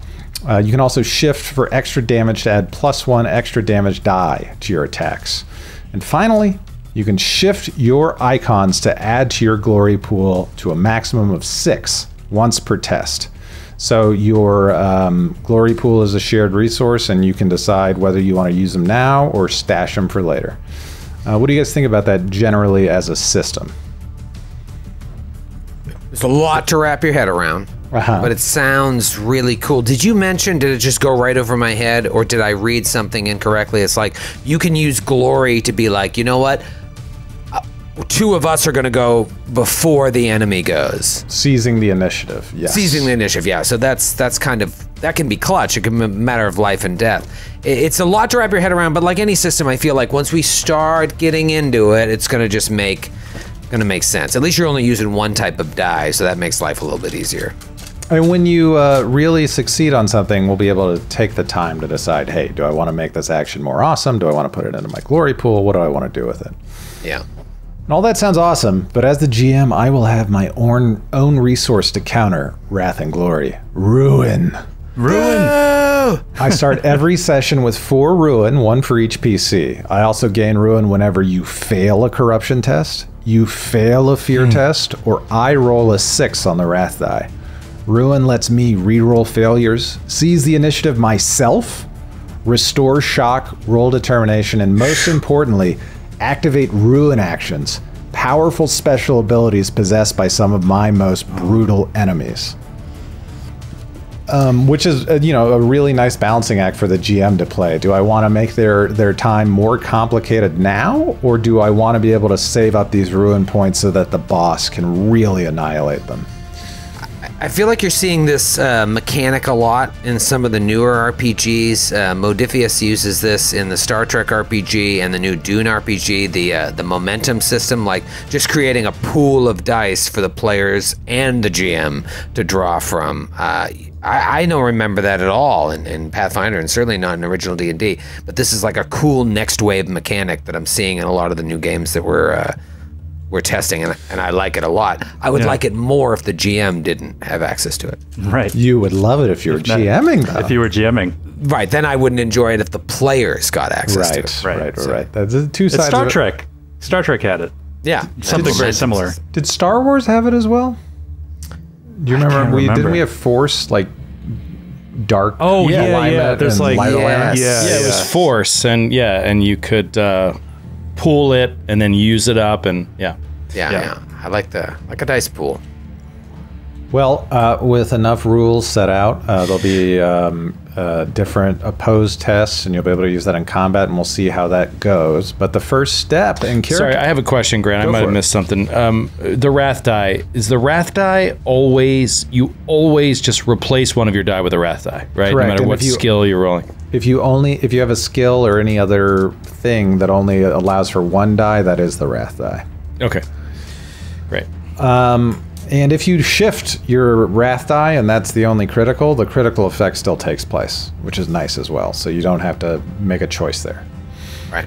You can also shift for extra damage to add +1 extra damage die to your attacks. And finally, you can shift your icons to add to your glory pool to a maximum of 6 once per test. So your glory pool is a shared resource, and you can decide whether you want to use them now or stash them for later. What do you guys think about that generally as a system? There's a lot to wrap your head around. But it sounds really cool. Did you mention, did it just go right over my head, or did I read something incorrectly? It's like, you can use glory to be like, you know what? 2 of us are going to go before the enemy goes. Seizing the initiative, yes. Seizing the initiative, yeah. So that's kind of, that can be clutch. It can be a matter of life and death. It's a lot to wrap your head around, but like any system, I feel like once we start getting into it, it's going to just make sense. At least you're only using one type of die, so that makes life a little bit easier. And when you really succeed on something, we'll be able to take the time to decide, hey, do I want to make this action more awesome? Do I want to put it into my glory pool? What do I want to do with it? Yeah. And all that sounds awesome, but as the GM, I will have my own resource to counter wrath and glory. Ruin. Ruin! I start every session with 4 ruin, 1 for each PC. I also gain ruin whenever you fail a corruption test, you fail a fear test, or I roll a 6 on the wrath die. Ruin lets me reroll failures, seize the initiative myself, restore shock, roll determination, and most importantly, activate ruin actions, powerful special abilities possessed by some of my most brutal enemies. Which is, a really nice balancing act for the GM to play. Do I want to make their time more complicated now, or do I want to be able to save up these ruin points so that the boss can really annihilate them? I feel like you're seeing this mechanic a lot in some of the newer RPGs. Modiphius uses this in the Star Trek RPG and the new Dune RPG, the momentum system, like just creating a pool of dice for the players and the GM to draw from. I don't remember that at all in Pathfinder, and certainly not in original D&D, but this is like a cool next wave mechanic that I'm seeing in a lot of the new games that we're testing, and I like it a lot. I would like it more if the GM didn't have access to it. Right. You would love it if you were GMing, though. If you were GMing. Right, then I wouldn't enjoy it if the players got access to it. Right. That's the two sides. It's Star Trek. Star Trek had it. Yeah. Something very similar. Did Star Wars have it as well? Do you remember? Didn't we have Force, like dark? Oh yeah. There's like it was Force, and you could pool it and then use it up, and yeah. I like a dice pool. Well, with enough rules set out, there'll be different opposed tests, and you'll be able to use that in combat, and we'll see how that goes. But the first step in character... Sorry, I have a question, Grant. I might have missed something. The Wrath die, is the Wrath die always... You always just replace one of your die with a Wrath die, right? Correct. No matter what skill you're rolling. If you have a skill or any other thing that only allows for one die, that is the Wrath die. Okay. Great. And if you shift your Wrath die, and that's the only critical, the critical effect still takes place, which is nice as well. So you don't have to make a choice there. Right.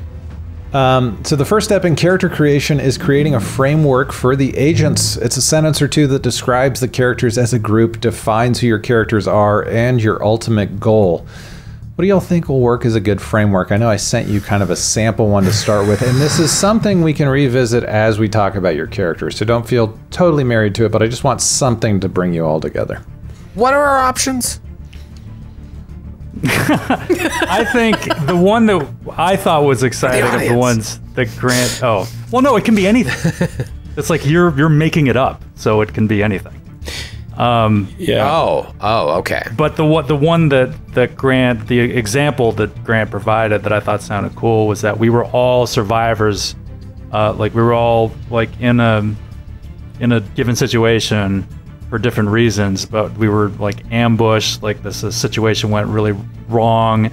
So the first step in character creation is creating a framework for the agents. It's a sentence or two that describes the characters as a group, defines who your characters are, and your ultimate goal. What do y'all think will work as a good framework? I know I sent you kind of a sample one to start with, and this is something we can revisit as we talk about your characters, so don't feel totally married to it, but I just want something to bring you all together. What are our options? I think the one that I thought was exciting of the ones that Grant... Oh, well, no, it can be anything. It's like you're making it up, so it can be anything. Yeah. Oh, okay. But the one that Grant, the example that Grant provided that I thought sounded cool was that we were all survivors. Like we were all like in a given situation for different reasons, but we were like ambushed. Like this situation went really wrong,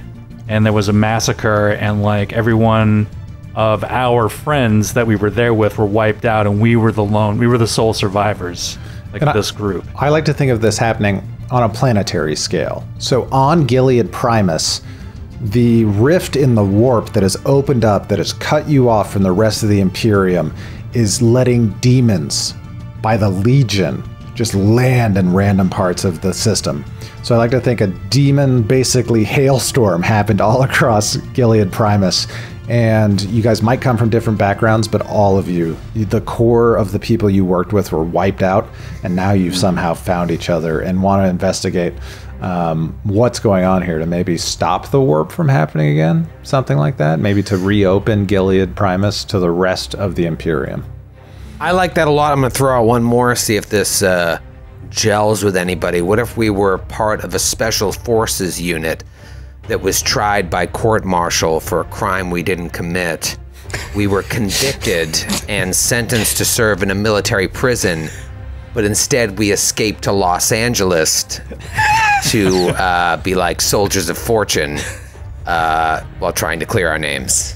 and there was a massacre, and like everyone of our friends that we were there with were wiped out, and we were the sole survivors. Like this group. I like to think of this happening on a planetary scale. So on Gilead Primus, the rift in the warp that has opened up, that has cut you off from the rest of the Imperium, is letting demons by the Legion just land in random parts of the system. So I like to think a demon, basically hailstorm, happened all across Gilead Primus. And you guys might come from different backgrounds, but all of you, the core of the people you worked with were wiped out, and now you've somehow found each other and want to investigate what's going on here to maybe stop the warp from happening again, something like that. Maybe to reopen Gilead Primus to the rest of the Imperium. I like that a lot. I'm going to throw out one more, see if this gels with anybody. What if we were part of a special forces unit that was tried by court-martial for a crime we didn't commit? We were convicted and sentenced to serve in a military prison, but instead we escaped to Los Angeles to be like soldiers of fortune while trying to clear our names.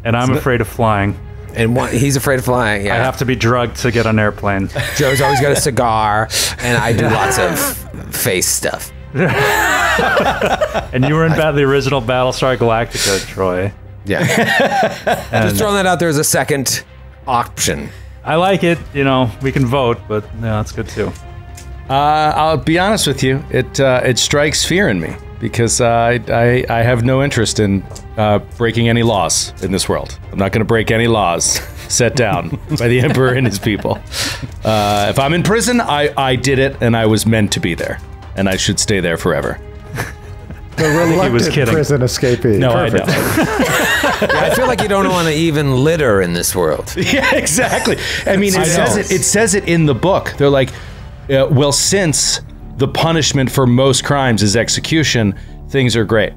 And I'm afraid of flying. And he's afraid of flying, yeah. I have to be drugged to get on an airplane. Joe's always got a cigar, and I do lots of face stuff. And you were in the original Battlestar Galactica, Troy. Yeah. Just throwing that out there as a second option. I like it. You know, we can vote, but no, it's good too. I'll be honest with you. It strikes fear in me because I have no interest in breaking any laws in this world. I'm not going to break any laws set down by the Emperor and his people. If I'm in prison, I did it, and I was meant to be there. And I should stay there forever. The reluctant prison escapee. No, Perfect. I know. I feel like you don't want to even litter in this world. Yeah, exactly. I mean, it says it in the book. They're like, well, since the punishment for most crimes is execution, things are great.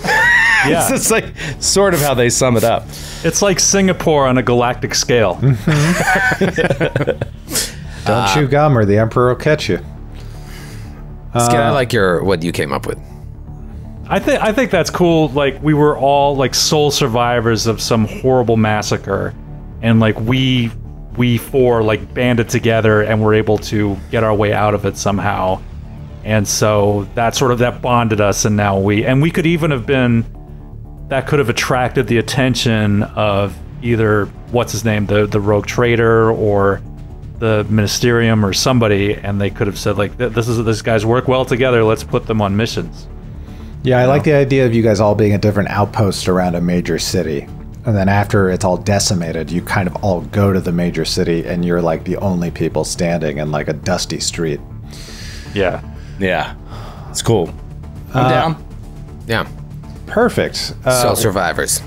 Yeah. It's like sort of how they sum it up. It's like Singapore on a galactic scale. Don't chew gum or the Emperor will catch you. Skid, I like what you came up with. I think that's cool. Like we were all like sole survivors of some horrible massacre, and like we four like banded together and were able to get our way out of it somehow. And so that bonded us, and now we could even have been, that could have attracted the attention of either what's his name, the rogue trader, or the ministerium or somebody, and they could have said like, these guys work well together, let's put them on missions. Yeah, I like the idea of you guys all being at different outposts around a major city, and then after it's all decimated, you kind of all go to the major city, and you're like the only people standing in like a dusty street. Yeah, it's cool. I'm down. Yeah, perfect. so survivors.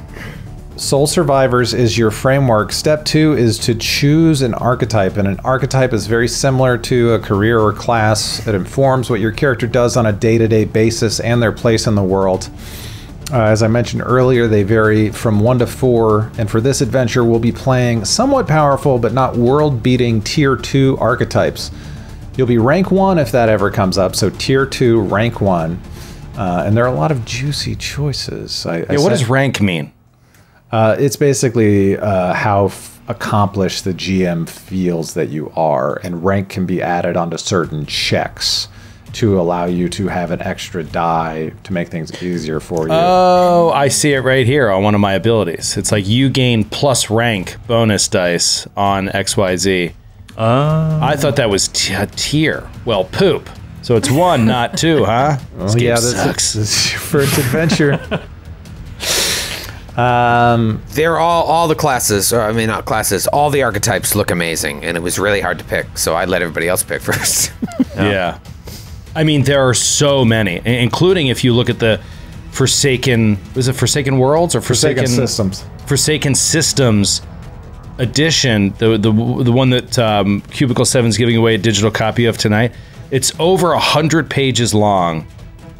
Soul Survivors is your framework. Step 2 is to choose an archetype, and an archetype is very similar to a career or class. It informs what your character does on a day-to-day basis and their place in the world. As I mentioned earlier, they vary from 1 to 4, and for this adventure we'll be playing somewhat powerful but not world-beating Tier 2 archetypes. You'll be rank 1 if that ever comes up, so Tier 2, rank 1. And there are a lot of juicy choices. What does rank mean? It's basically how accomplished the GM feels that you are, and rank can be added onto certain checks to allow you to have an extra die to make things easier for you. Oh, I see it right here on one of my abilities. It's like you gain plus rank bonus dice on XYZ. I thought that was a tier. Well, poop. So it's 1, not 2, huh? Well, yeah, this is your first adventure. They're all the classes, or I mean not classes, all the archetypes look amazing, and it was really hard to pick, so I let everybody else pick first. Yeah. I mean, there are so many, including if you look at the Forsaken, was it Forsaken Worlds or Forsaken Systems? Forsaken Systems edition, the one that Cubicle 7 is giving away a digital copy of tonight. It's over 100 pages long,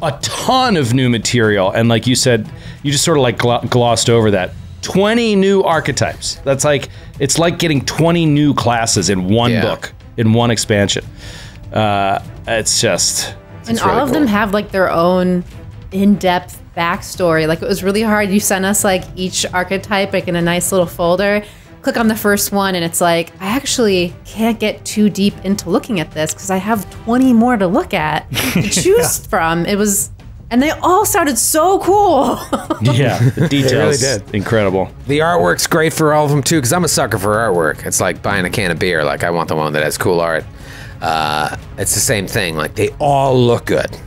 a ton of new material, and like you said, you just sort of like glossed over that. 20 new archetypes. That's like, it's like getting 20 new classes in one book, in one expansion. It's just, and all really of them have like their own in-depth backstory. Like, it was really hard. You sent us like each archetype like in a nice little folder. Click on the first one and it's like, I actually can't get too deep into looking at this because I have 20 more to look at to choose from. It was, and they all sounded so cool. Yeah, the details, really did. Incredible. The artwork's great for all of them too, because I'm a sucker for artwork. It's like buying a can of beer. Like, I want the one that has cool art. It's the same thing. Like, they all look good.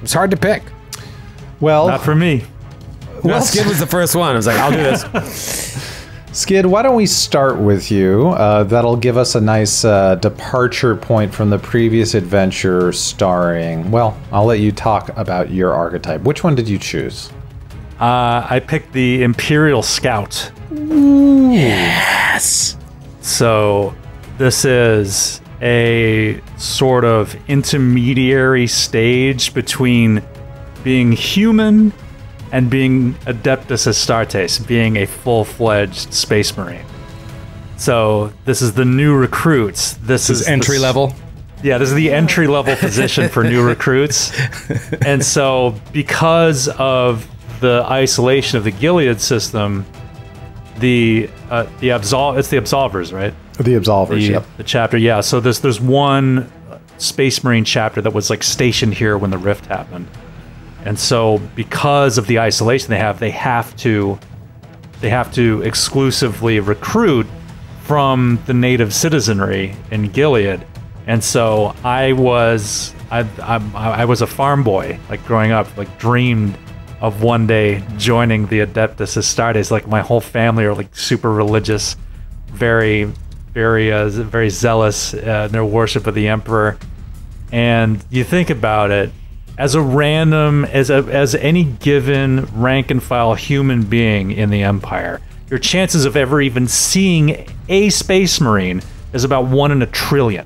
It's hard to pick. Well, not for me. Well, Skid was the first one. I was like, I'll do this. Skid, why don't we start with you? That'll give us a nice departure point from the previous adventure starring... Well, I'll let you talk about your archetype. Which one did you choose? I picked the Imperial Scout. Ooh. Yes! So, this is a sort of intermediary stage between being human and being Adeptus Astartes, being a full-fledged Space Marine. So this is the new recruits. This is entry level? Yeah, this is the entry-level position for new recruits. And so because of the isolation of the Gilead system, it's the Absolvers, right? The Absolvers, yep. The chapter, yeah. So there's one Space Marine chapter that was like stationed here when the rift happened. And so, because of the isolation they have to exclusively recruit from the native citizenry in Gilead. And so, I was a farm boy, like growing up, like dreamed of one day joining the Adeptus Astartes. Like, my whole family are like super religious, very, very zealous in their worship of the Emperor. And you think about it. As any given rank and file human being in the Empire, your chances of ever even seeing a Space Marine is about 1 in a trillion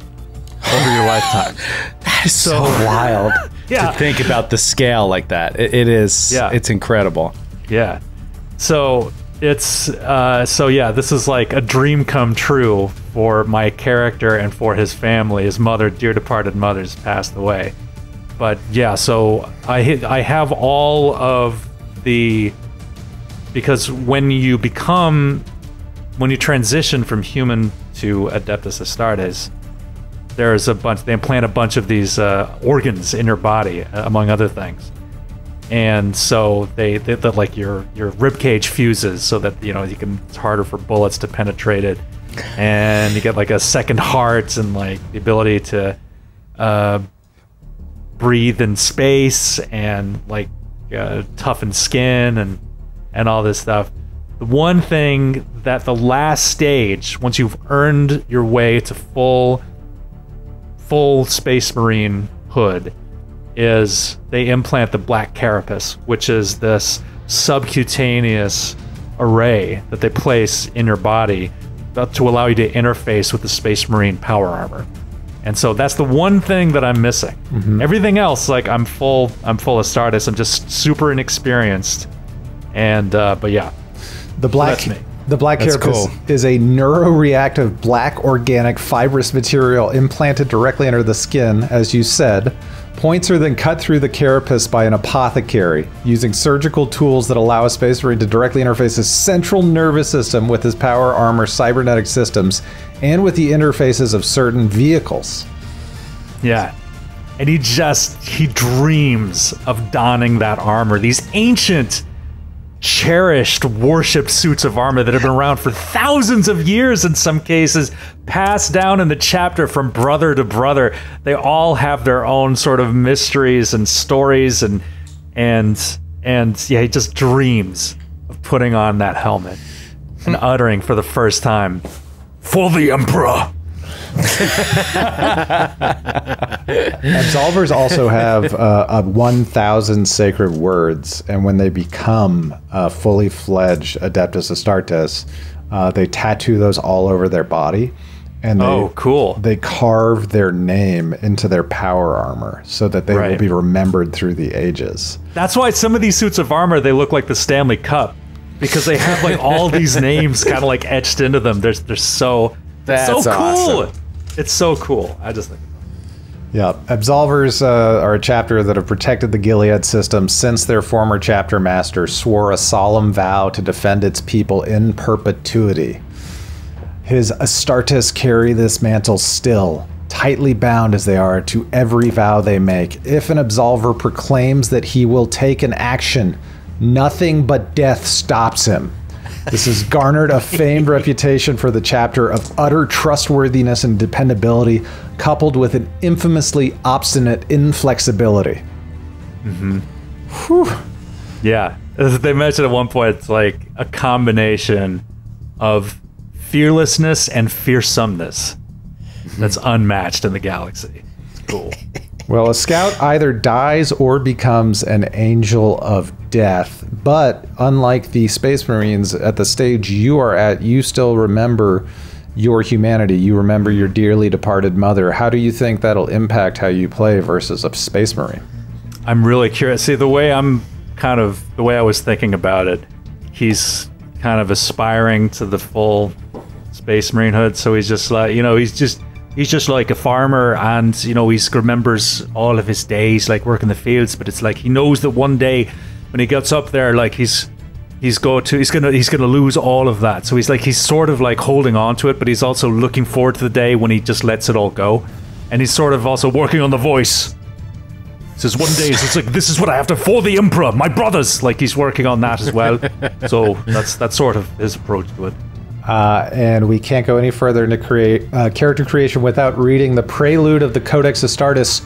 over your lifetime. That is so wild to think about the scale like that. It is. Yeah. It's incredible. Yeah. So this is like a dream come true for my character and for his family. His mother, dear departed mother's passed away. But yeah, so I have all of the, because when you transition from human to Adeptus Astartes, they implant a bunch of these organs in your body, among other things. And so they like your rib cage fuses so that it's harder for bullets to penetrate it, and you get like a second heart and like the ability to breathe in space and like toughen skin and all this stuff. The one thing that the last stage, once you've earned your way to full Space Marine hood, is they implant the Black Carapace, which is this subcutaneous array that they place in your body to allow you to interface with the Space Marine power armor. And so that's the one thing that I'm missing. Everything else, like I'm full of Stardust. I'm just super inexperienced. And but yeah, the black so that's me. The black carapace is a neuroreactive black organic fibrous material implanted directly under the skin, as you said. Points are then cut through the carapace by an apothecary, using surgical tools that allow a Space Marine to directly interface his central nervous system with his power armor cybernetic systems and with the interfaces of certain vehicles. Yeah. And he dreams of donning that armor. These ancient, cherished, worshipped suits of armor that have been around for thousands of years in some cases, passed down in the chapter from brother to brother. They all have their own sort of mysteries and stories, and yeah, he just dreams of putting on that helmet and uttering for the first time, "For the Emperor." Absolvers also have 1,000 sacred words, and when they become fully fledged Adeptus Astartes, they tattoo those all over their body. And they carve their name into their power armor so that they will be remembered through the ages. That's why some of these suits of armor, they look like the Stanley Cup, because they have like all these names kind of like etched into them. They're so cool. Awesome. It's so cool. I just think. Yeah, Absolvers are a chapter that have protected the Gilead system since their former chapter master swore a solemn vow to defend its people in perpetuity. His Astartes carry this mantle still, tightly bound as they are to every vow they make. If an Absolver proclaims that he will take an action, nothing but death stops him. This has garnered a famed reputation for the chapter of utter trustworthiness and dependability, coupled with an infamously obstinate inflexibility. Whew. Yeah, they mentioned at one point it's like a combination of fearlessness and fearsomeness that's unmatched in the galaxy. It's cool. Well, a scout either dies or becomes an angel of death, but unlike the Space Marines, at the stage you are at, you still remember your humanity. You remember your dearly departed mother. How do you think that'll impact how you play versus a Space Marine? I'm really curious. See, the way I was thinking about it, he's kind of aspiring to the full Space Marine hood, so he's just like, he's just like a farmer, and he remembers all of his days like working the fields, but it's like he knows that one day when he gets up there, like he's gonna lose all of that. So he's sort of like holding on to it, but he's also looking forward to the day when he just lets it all go. And he's sort of also working on the voice. He says one day it's like, this is what I have to for the Emperor, my brothers. Like he's working on that as well. So that's sort of his approach to it. And we can't go any further into character creation without reading the prelude of the Codex Astartes.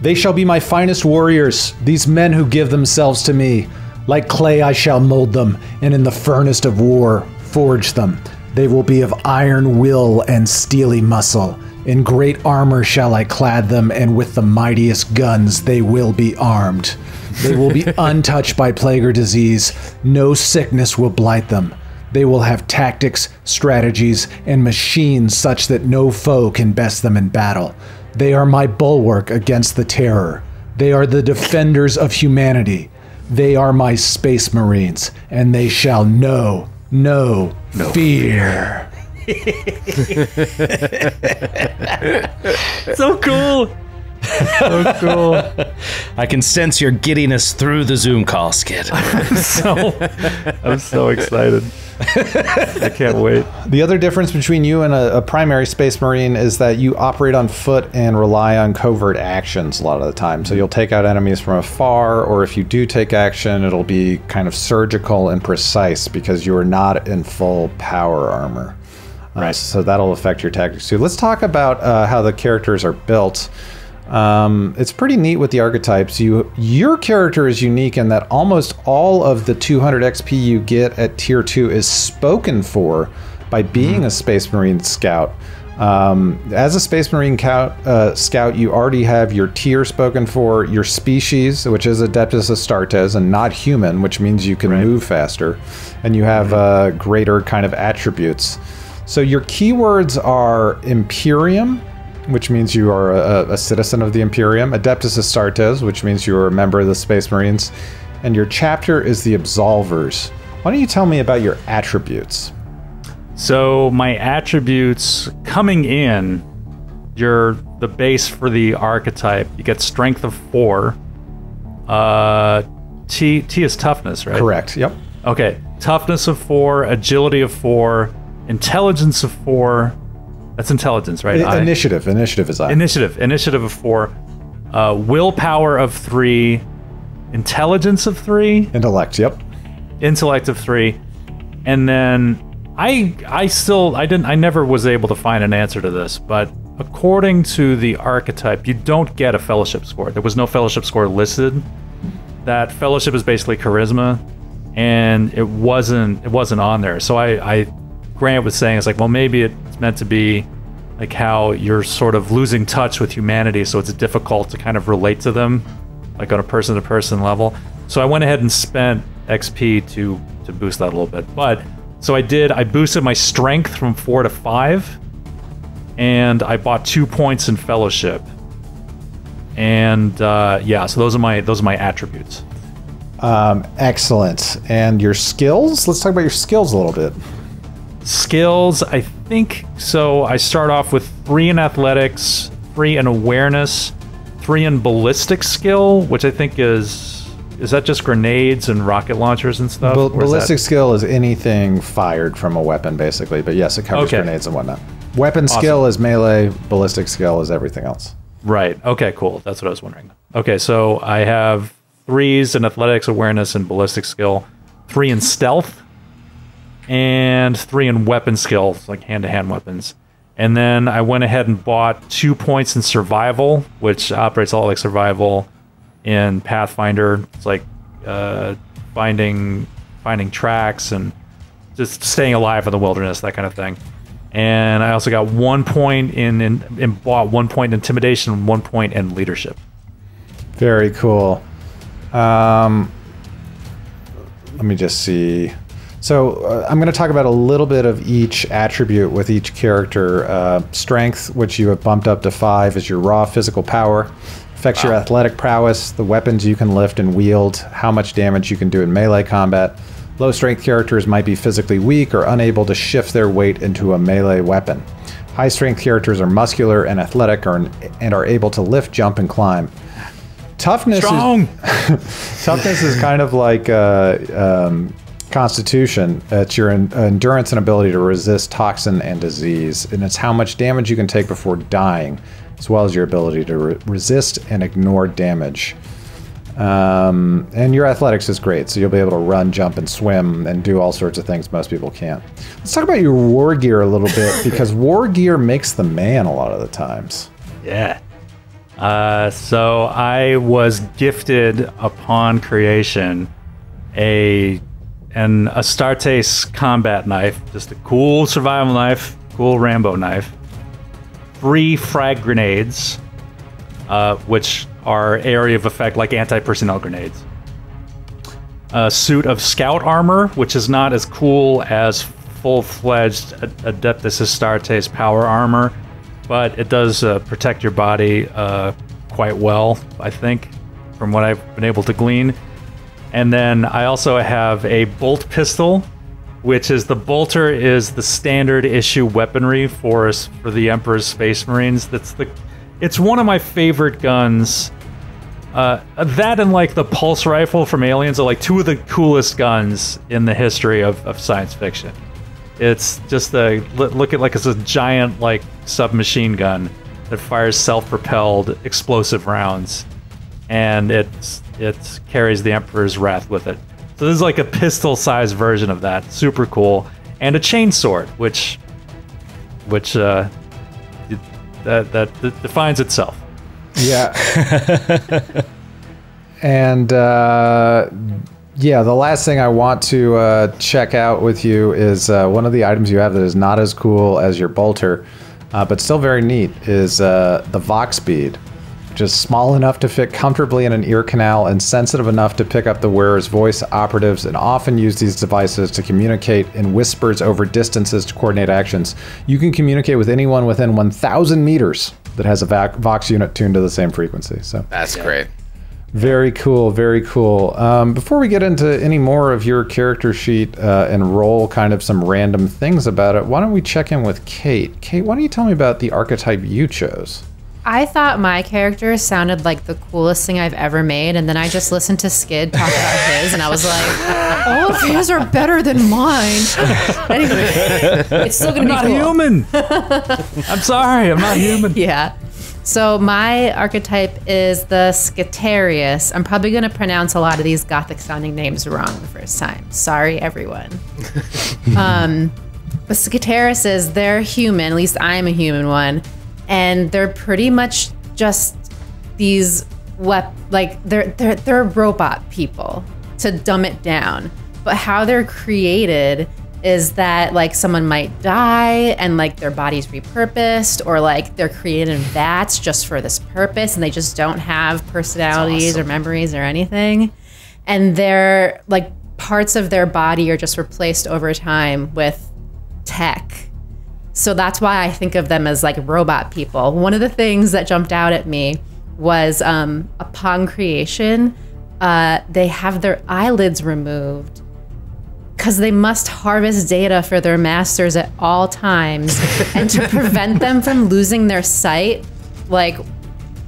They shall be my finest warriors, these men who give themselves to me. Like clay I shall mold them, and in the furnace of war forge them. They will be of iron will and steely muscle. In great armor shall I clad them, and with the mightiest guns they will be armed. They will be untouched by plague or disease. No sickness will blight them. They will have tactics, strategies, and machines such that no foe can best them in battle. They are my bulwark against the terror. They are the defenders of humanity. They are my Space Marines, and they shall know no fear. So cool. So cool. I can sense your giddiness through the Zoom call, Skid. I'm so excited. I can't wait. The other difference between you and a primary Space Marine is that you operate on foot and rely on covert actions a lot of the time. So you'll take out enemies from afar, or if you do take action, it'll be kind of surgical and precise because you are not in full power armor. Right. So that'll affect your tactics too. Let's talk about how the characters are built. It's pretty neat with the archetypes. Your character is unique in that almost all of the 200 XP you get at tier 2 is spoken for by being a Space Marine scout. As a Space Marine scout, you already have your tier spoken for, your species, which is Adeptus Astartes, and not human, which means you can move faster, and you have greater kind of attributes. So your keywords are Imperium, which means you are a citizen of the Imperium, Adeptus Astartes, which means you are a member of the Space Marines, and your chapter is the Absolvers. Why don't you tell me about your attributes? So my attributes coming in, you're the base for the archetype. You get strength of 4. T is toughness, right? Correct. Yep. Okay. Toughness of 4, agility of 4, intelligence of 4. That's intelligence, right? Initiative. Initiative is I. Initiative of 4. Willpower of 3. Intelligence of 3. Intellect. Yep. Intellect of 3. And then I never was able to find an answer to this, but according to the archetype, you don't get a fellowship score. There was no fellowship score listed. That fellowship is basically charisma, and it wasn't on there. So Grant was saying, it's like, well, maybe it's meant to be like how you're sort of losing touch with humanity, so it's difficult to kind of relate to them, like on a person-to-person level. So I went ahead and spent XP to boost that a little bit, but. So I boosted my strength from 4 to 5, and I bought 2 points in fellowship. And yeah, so those are my attributes. Excellent. And your skills? Let's talk about your skills a little bit. Skills, I think so. I start off with 3 in athletics, 3 in awareness, 3 in ballistic skill, which I think is that just grenades and rocket launchers and stuff? Ballistic skill is anything fired from a weapon, basically. But yes, it covers grenades and whatnot. Weapon skill is melee. Ballistic skill is everything else. Right. Okay, cool. That's what I was wondering. Okay, so I have 3s in athletics, awareness, and ballistic skill, 3 in stealth, and 3 in weapon skills, like hand-to-hand weapons. And then I went ahead and bought 2 points in survival, which operates a lot like survival in Pathfinder. It's like finding tracks and just staying alive in the wilderness, that kind of thing. And I also got 1 point in bought 1 point in intimidation and 1 point in leadership. Very cool. Let me just see. So I'm going to talk about a little bit of each attribute with each character. Strength, which you have bumped up to 5, is your raw physical power. Affects your athletic prowess, the weapons you can lift and wield, how much damage you can do in melee combat. Low strength characters might be physically weak or unable to shift their weight into a melee weapon. High strength characters are muscular and athletic and are able to lift, jump, and climb. Toughness toughness is kind of like Constitution. It's your endurance and ability to resist toxin and disease, and it's how much damage you can take before dying, as well as your ability to resist and ignore damage. And your athletics is great, so you'll be able to run, jump, and swim, and do all sorts of things most people can't. Let's talk about your war gear a little bit, because war gear makes the man a lot of the times. Yeah. So I was gifted upon creation an Astartes combat knife, just a cool survival knife, cool Rambo knife. 3 frag grenades, which are area of effect like anti-personnel grenades. A suit of scout armor, which is not as cool as full-fledged Adeptus Astartes power armor, but it does protect your body quite well, I think, from what I've been able to glean. And then I also have a bolt pistol, which is the bolter is the standard issue weaponry for the Emperor's Space Marines. It's one of my favorite guns. That and like the pulse rifle from Aliens are like 2 of the coolest guns in the history of science fiction. It's just look at like it's a giant like submachine gun that fires self-propelled explosive rounds, and it carries the Emperor's wrath with it. So this is like a pistol-sized version of that. Super cool, and a chainsword, which that defines itself. Yeah. And yeah, the last thing I want to check out with you is one of the items you have that is not as cool as your bolter. but still very neat, is the Vox bead. Just small enough to fit comfortably in an ear canal and sensitive enough to pick up the wearer's voice. Operatives and often use these devices to communicate in whispers over distances to coordinate actions. You can communicate with anyone within 1,000 meters that has a Vox unit tuned to the same frequency. So That's great. very cool, very cool. Before we get into any more of your character sheet and roll kind of some random things about it, why don't we check in with Kate? Kate, why don't you tell me about the archetype you chose? I thought my character sounded like the coolest thing I've ever made, and then I just listened to Skid talk about his, and I was like, all of his are better than mine. Anyway, it's still going to be I'm not cool. human. I'm sorry, I'm not human. Yeah. So my archetype is the Scitarius. I'm probably going to pronounce a lot of these gothic-sounding names wrong the first time. Sorry, everyone. But Scitariuses, they're human. At least I'm a human one. And they're pretty much just these, they're robot people, to dumb it down. But how they're created is that like someone might die and like their body's repurposed, or like they're created in vats just for this purpose and they just don't have personalities or memories or anything. And they're like parts of their body are just replaced over time with tech. So that's why I think of them as like robot people. One of the things that jumped out at me was upon creation, they have their eyelids removed because they must harvest data for their masters at all times. And to prevent them from losing their sight, like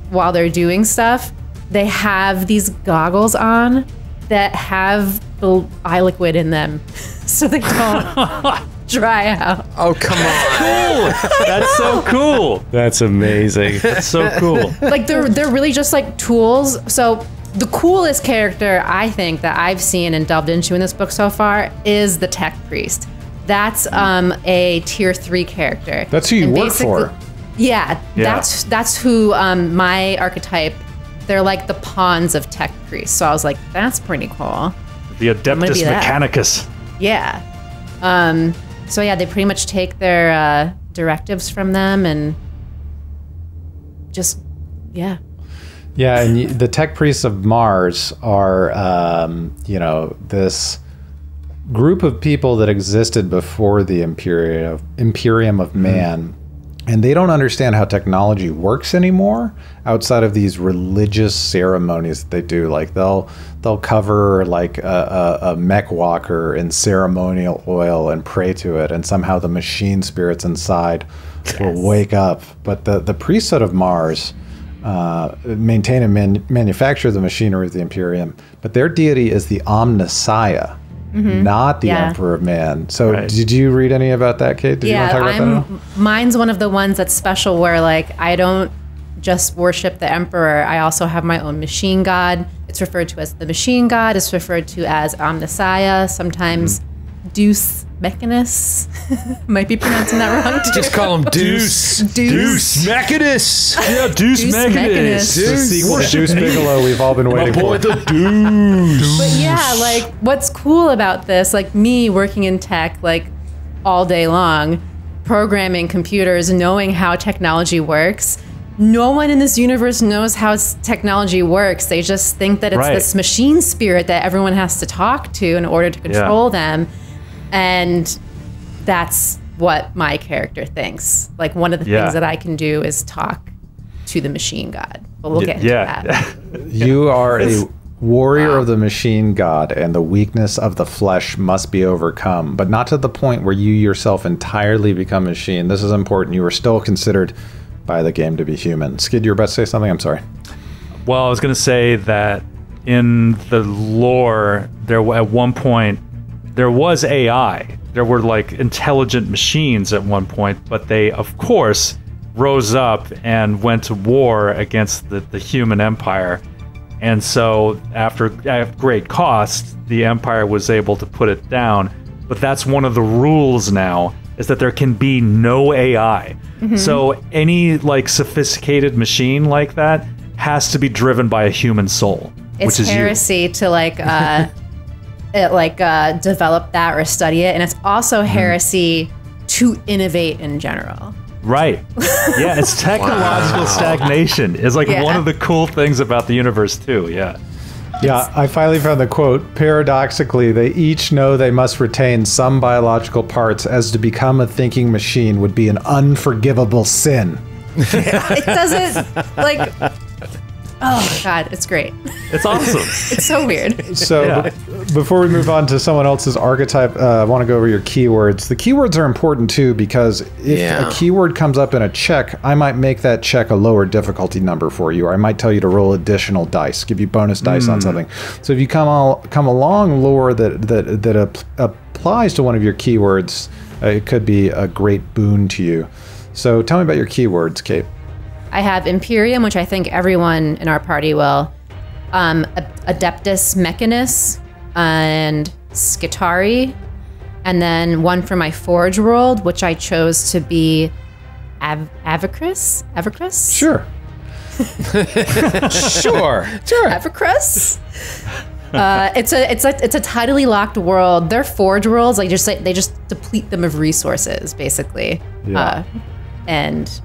while they're doing stuff, they have these goggles on that have the eye liquid in them so they don't dry out. Oh, come on. Cool. That's so cool. That's amazing. That's so cool. Like they're really just like tools. So the coolest character I think that I've seen and delved into in this book so far is the Tech Priest. That's a tier 3 character. That's who you work for. Yeah, that's who my archetype. They're like the pawns of Tech Priests. So I was like, that's pretty cool. The Adeptus Mechanicus. Yeah. So yeah, they pretty much take their directives from them and just, yeah. Yeah, and the Tech Priests of Mars are, this group of people that existed before the Imperium of Man, and they don't understand how technology works anymore outside of these religious ceremonies that they do. Like they'll cover like a mech walker in ceremonial oil and pray to it, and somehow the machine spirits inside will wake up. But the priesthood of Mars maintain and manufacture the machinery of the Imperium, but their deity is the Omnissiah, not the Emperor of Man. So did you read any about that, Kate? Did you want to talk about that? Mine's one of the ones that's special where like I don't just worship the Emperor. I also have my own machine god. It's referred to as the machine god. It's referred to as Omnissiah, sometimes Deus Mechanus. Might be pronouncing that wrong too. Just call him Deuce. Deus Mechanus. Yeah, Deuce Mechanus. The sequel to Deuce Bigelow we've all been waiting for. the Deuce. But yeah, like what's cool about this, like me working in tech like all day long, programming computers, knowing how technology works. No one in this universe knows how technology works. They just think that it's this machine spirit that everyone has to talk to in order to control them. And that's what my character thinks. Like one of the things that I can do is talk to the machine god. But we'll get into that. You are a warrior of the machine god, and the weakness of the flesh must be overcome, but not to the point where you yourself entirely become machine. This is important. You are still considered by the game to be human. Skid, you were about to say something? I'm sorry. Well, I was going to say that in the lore, at one point, there was AI. There were like intelligent machines at one point, but they, of course, rose up and went to war against the human empire. And so at great cost, the empire was able to put it down. But that's one of the rules now, is that there can be no AI. So any like sophisticated machine like that has to be driven by a human soul. It's which is heresy to like develop that or study it, and it's also heresy to innovate in general. Right. Yeah, it's technological stagnation. It's like one of the cool things about the universe too. Yeah. Yeah, I finally found the quote. Paradoxically, they each know they must retain some biological parts, as to become a thinking machine would be an unforgivable sin. It doesn't, like... Oh, God, it's great. It's awesome. It's so weird. So before we move on to someone else's archetype, I want to go over your keywords. The keywords are important, too, because if a keyword comes up in a check, I might make that check a lower difficulty number for you, or I might tell you to roll additional dice, give you bonus dice on something. So if you come along lore that applies to one of your keywords, it could be a great boon to you. So tell me about your keywords, Kate. I have Imperium, which I think everyone in our party will. Adeptus Mechanus and Skitari. And then one for my Forge world, which I chose to be Avacris? Avacris? Sure. Sure. Avacris? It's a tidally locked world. They're Forge worlds. Like they just deplete them of resources, basically. Yeah. And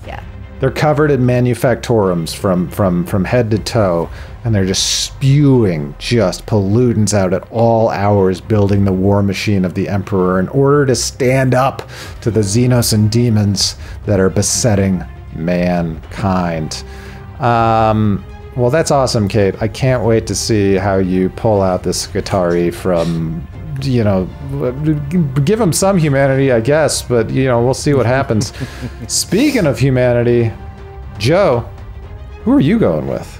yeah. They're covered in manufactorums from head to toe, and they're just spewing just pollutants out at all hours, building the war machine of the Emperor in order to stand up to the Xenos and demons that are besetting mankind. Well, that's awesome, Kate. I can't wait to see how you pull out this Skitari from... You know, give them some humanity, I guess, but, you know, we'll see what happens. Speaking of humanity, Joe, who are you going with?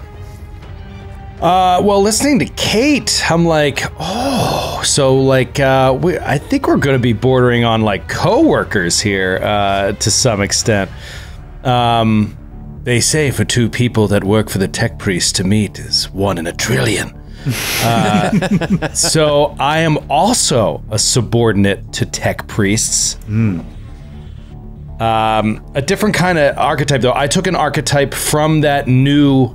Well, listening to Kate, I'm like, oh, so like, I think we're going to be bordering on like co-workers here, to some extent. They say for two people that work for the tech priest to meet is 1 in a trillion. So I am also a subordinate to tech priests. A different kind of archetype, though. I took an archetype from that new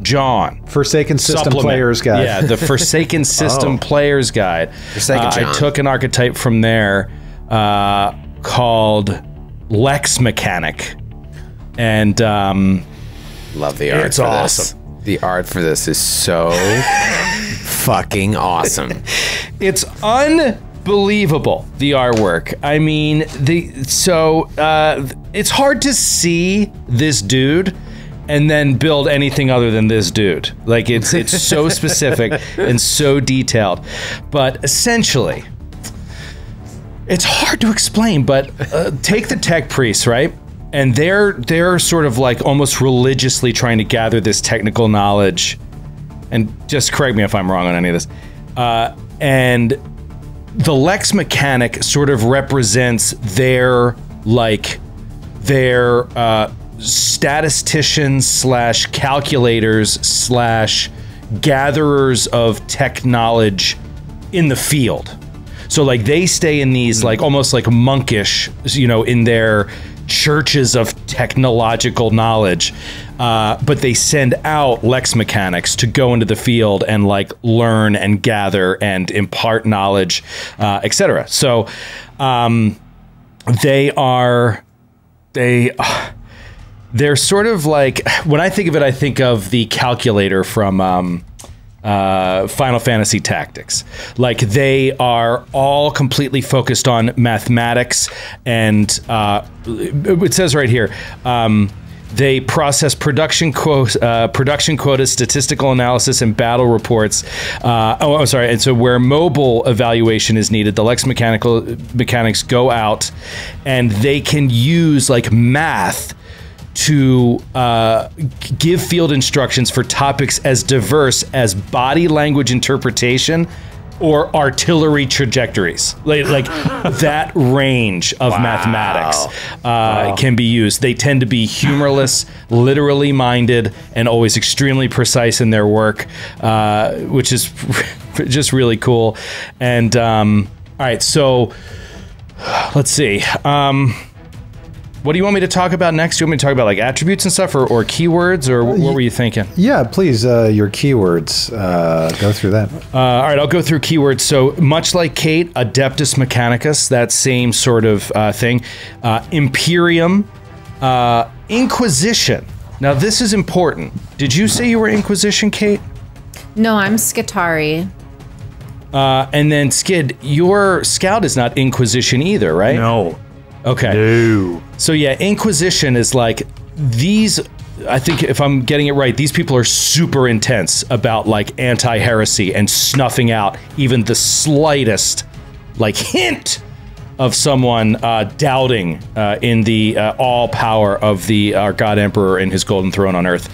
John. Forsaken System supplement. Player's Guide. Yeah, the Forsaken System Player's Guide. I took an archetype from there called Lex Mechanic. And love the art. It's for awesome. This. The art for this is so fucking awesome. It's unbelievable, the artwork. I mean, it's hard to see this dude and then build anything other than this dude. Like, it's so specific and so detailed. But essentially, it's hard to explain, but take the tech priests, right? And they're sort of like almost religiously trying to gather this technical knowledge. And just correct me if I'm wrong on any of this. And the Lex Mechanic sort of represents their statisticians slash calculators slash gatherers of tech knowledge in the field. So like they stay in these like almost like monkish, you know, in their churches of technological knowledge, but they send out Lex Mechanics to go into the field and like learn and gather and impart knowledge, etc. So they're sort of like, when I think of it, I think of the calculator from Final Fantasy Tactics. Like they are all completely focused on mathematics, and it says right here, they process production quotas, statistical analysis, and battle reports. I'm sorry. And so where mobile evaluation is needed, the Lex Mechanics go out, and they can use like math to give field instructions for topics as diverse as body language interpretation or artillery trajectories. Like that range of mathematics can be used. They tend to be humorless, literally minded, and always extremely precise in their work, which is just really cool. And all right, so let's see. What do you want me to talk about next? Do you want me to talk about like attributes and stuff, or keywords, or what were you thinking? Yeah, please, your keywords. Go through that. All right, I'll go through keywords. So much like Kate, Adeptus Mechanicus, that same sort of thing. Imperium, Inquisition. Now this is important. Did you say you were Inquisition, Kate? No, I'm Skitari. And then Skid, your scout is not Inquisition either, right? No. Okay. No. So yeah, Inquisition is like these. I think if I'm getting it right, these people are super intense about like anti-heresy and snuffing out even the slightest like hint of someone doubting in the all power of our God Emperor and his golden throne on Earth.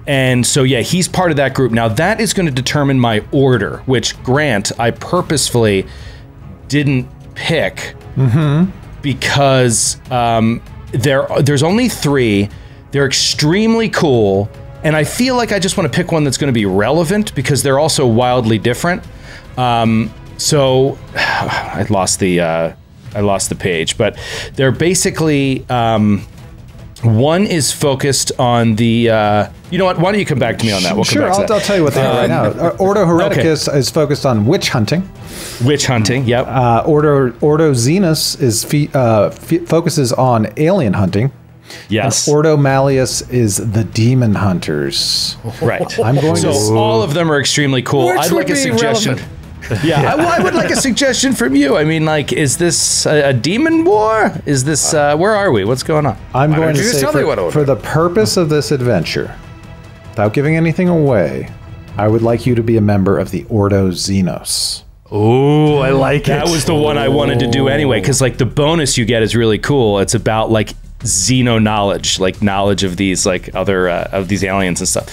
And so, yeah, he's part of that group. Now, that is going to determine my order, which, Grant, I purposefully didn't pick because there's only 3. They're extremely cool, and I feel like I just want to pick one that's going to be relevant because they're also wildly different. So I lost the page, but they're basically one is focused on the. You know what? Why don't you come back to me on that? We'll come back to that. I'll tell you what they are right now. Ordo Hereticus is focused on witch hunting. Witch hunting, yep. Ordo Xenus is focuses on alien hunting. Yes. And Ordo Malleus is the demon hunters. Right. I'm going so to. all of them are extremely cool. Which I'd would like a be suggestion. relevant? Yeah, I would like a suggestion from you. I mean, like, is this a demon war? Is this where are we? What's going on? I'm going to you just say tell me what order? for the purpose of this adventure, without giving anything away, I would like you to be a member of the Ordo Xenos. Oh, I like it. That was the one I wanted to do anyway, because like the bonus you get is really cool. It's about like Xeno knowledge, like knowledge of these like other of these aliens and stuff.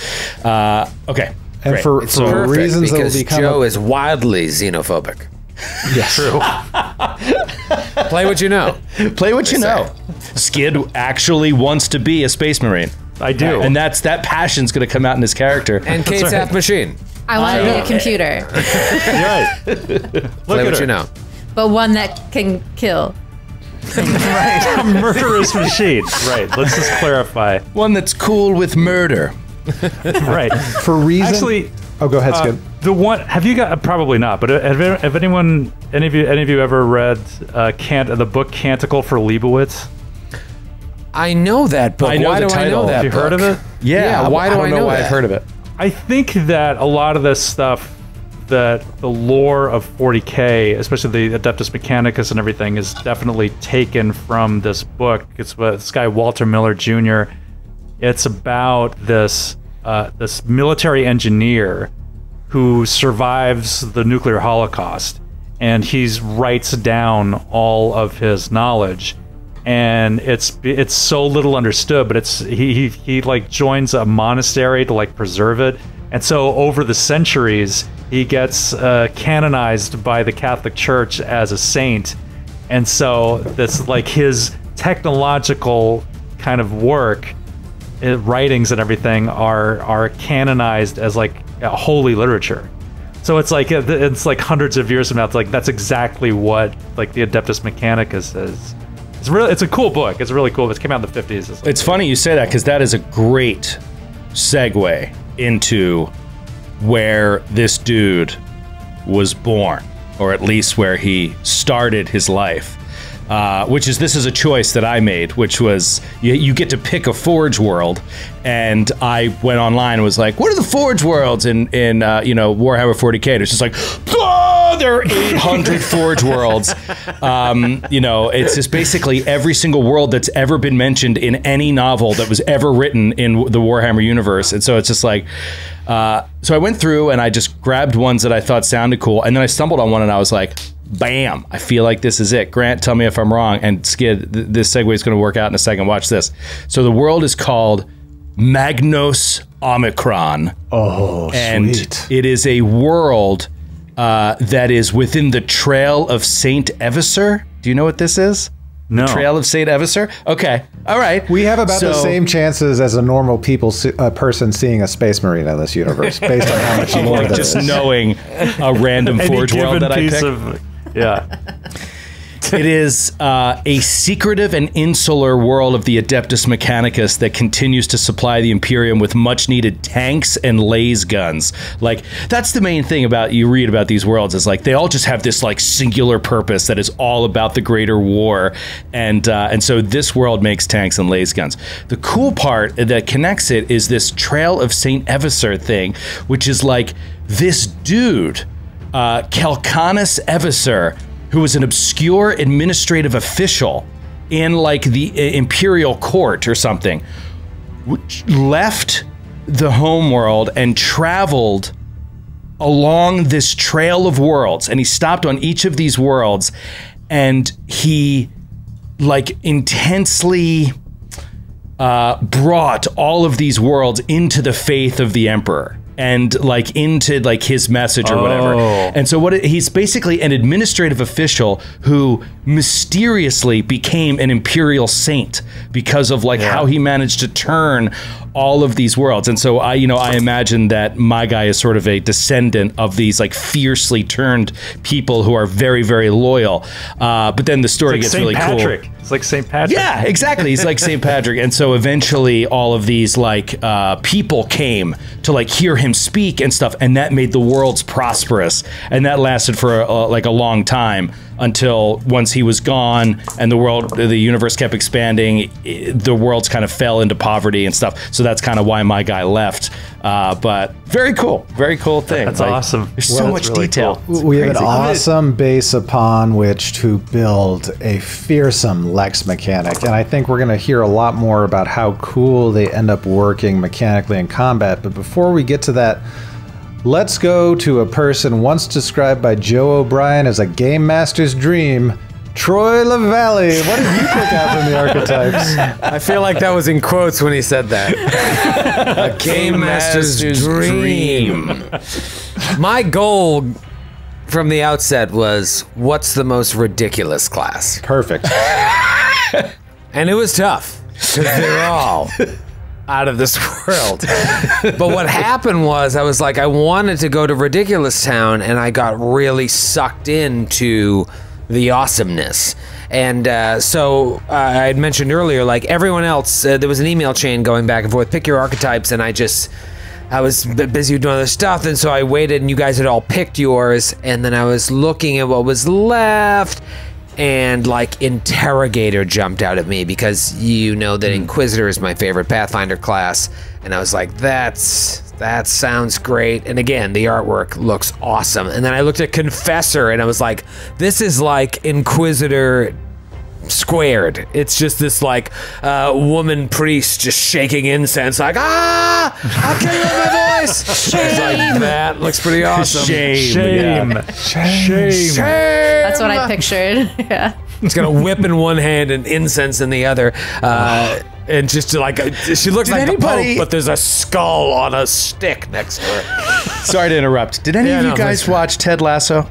Okay. And great. for Perfect, reasons that will because become Joe is wildly xenophobic. yes. True. Play what you know. Play what you know. Skid actually wants to be a space marine. I do. And that passion's going to come out in his character. And Kate's half machine. I want to be a computer, You're right. Play what you know. but one that can kill. Right. A murderous machine. Right. Let's just clarify. One that's cool with murder. Right. For reasons. Actually, oh, go ahead, Skid. the one have you got probably not, but have any of you ever read the book Canticle for Leibowitz? I know that book. I know why the do I title. know that Have you heard book? of it? Yeah, why do I know why that? I've heard of it. I think that a lot of this stuff, that the lore of 40K, especially the Adeptus Mechanicus and everything, is definitely taken from this book. It's this guy Walter Miller Jr. It's about this this military engineer who survives the nuclear holocaust, and he writes down all of his knowledge. And it's so little understood, but he like joins a monastery to like preserve it, and so over the centuries he gets canonized by the Catholic Church as a saint, and so this like his technological kind of work, writings and everything are canonized as like a holy literature. So it's like hundreds of years from now, it's like that's exactly what like the Adeptus Mechanicus is. It's a cool book. It's really cool. It came out in the 50s. It's funny you say that because that is a great segue into where this dude was born, or at least where he started his life. This is a choice that I made, which was you get to pick a Forge world, and I went online and was like, what are the Forge worlds in Warhammer 40K? And it's just like, there are 800 Forge worlds. It's just basically every single world that's ever been mentioned in any novel that was ever written in the Warhammer universe. And so it's just like, so I went through and I just grabbed ones that I thought sounded cool, and then I stumbled on one and I was like, bam, I feel like this is it. Grant, tell me if I'm wrong. And Skid, this segue is going to work out in a second. Watch this. So the world is called Magnos Omicron. Oh, and sweet. It is a world that is within the Trail of Saint Evisser. Do you know what this is? No. Trail of Saint Evisser? Okay. All right. We have about the same chances as a normal person seeing a space marine in this universe, based on how much lore there just is. knowing a random Forge world that I picked. Yeah. It is a secretive and insular world of the Adeptus Mechanicus that continues to supply the Imperium with much-needed tanks and laser guns. Like, that's the main thing about you read about these worlds is like they all just have this like singular purpose that is all about the greater war, and so this world makes tanks and laser guns. The cool part that connects it is this Trail of Saint Evisser thing, which is like this dude, Kelcanus Evisser, who was an obscure administrative official in like the imperial court or something, which left the homeworld and traveled along this trail of worlds, and he stopped on each of these worlds, and he like intensely brought all of these worlds into the faith of the Emperor and like into like his message or whatever. And so he's basically an administrative official who mysteriously became an imperial saint because of like how he managed to turn all of these worlds. And so I imagine that my guy is sort of a descendant of these like fiercely turned people who are very, very loyal. But then the story gets really cool. It's like St. Patrick. Yeah, exactly. He's like St. Patrick. And so eventually all of these like people came to like hear him speak and stuff, and that made the worlds prosperous. And that lasted for like a long time until once he was gone and the universe kept expanding, the worlds kind of fell into poverty and stuff. So that's kind of why my guy left. But very cool thing. That's like, awesome. There's so much really detail. Cool. We have an awesome base upon which to build a fearsome Lex mechanic, and I think we're going to hear a lot more about how cool they end up working mechanically in combat. But before we get to that, let's go to a person once described by Joe O'Brien as a game master's dream, Troy Lavallee. What did you pick out from the archetypes? I feel like that was in quotes when he said that. A game master's dream. My goal from the outset was, what's the most ridiculous class? Perfect. And it was tough, because they're all out of this world. But what happened was, I was like, I wanted to go to Ridiculous Town, and I got really sucked into the awesomeness. And so I had mentioned earlier, like everyone else, there was an email chain going back and forth, pick your archetypes, and I was busy doing other stuff, and so I waited, and you guys had all picked yours, and then I was looking at what was left, and like Interrogator jumped out at me, because you know that Inquisitor is my favorite Pathfinder class, and I was like, that sounds great. And again, the artwork looks awesome. And then I looked at Confessor, and I was like, this is like Inquisitor squared. It's just this like woman priest just shaking incense, like, I'll kill you with my voice. Shame. Like, that looks pretty awesome. Shame. That's what I pictured. Yeah. It's got a whip in one hand and incense in the other. And just like, she looks like the Pope, but there's a skull on a stick next to her. Sorry to interrupt. Did any of you guys watch Ted Lasso?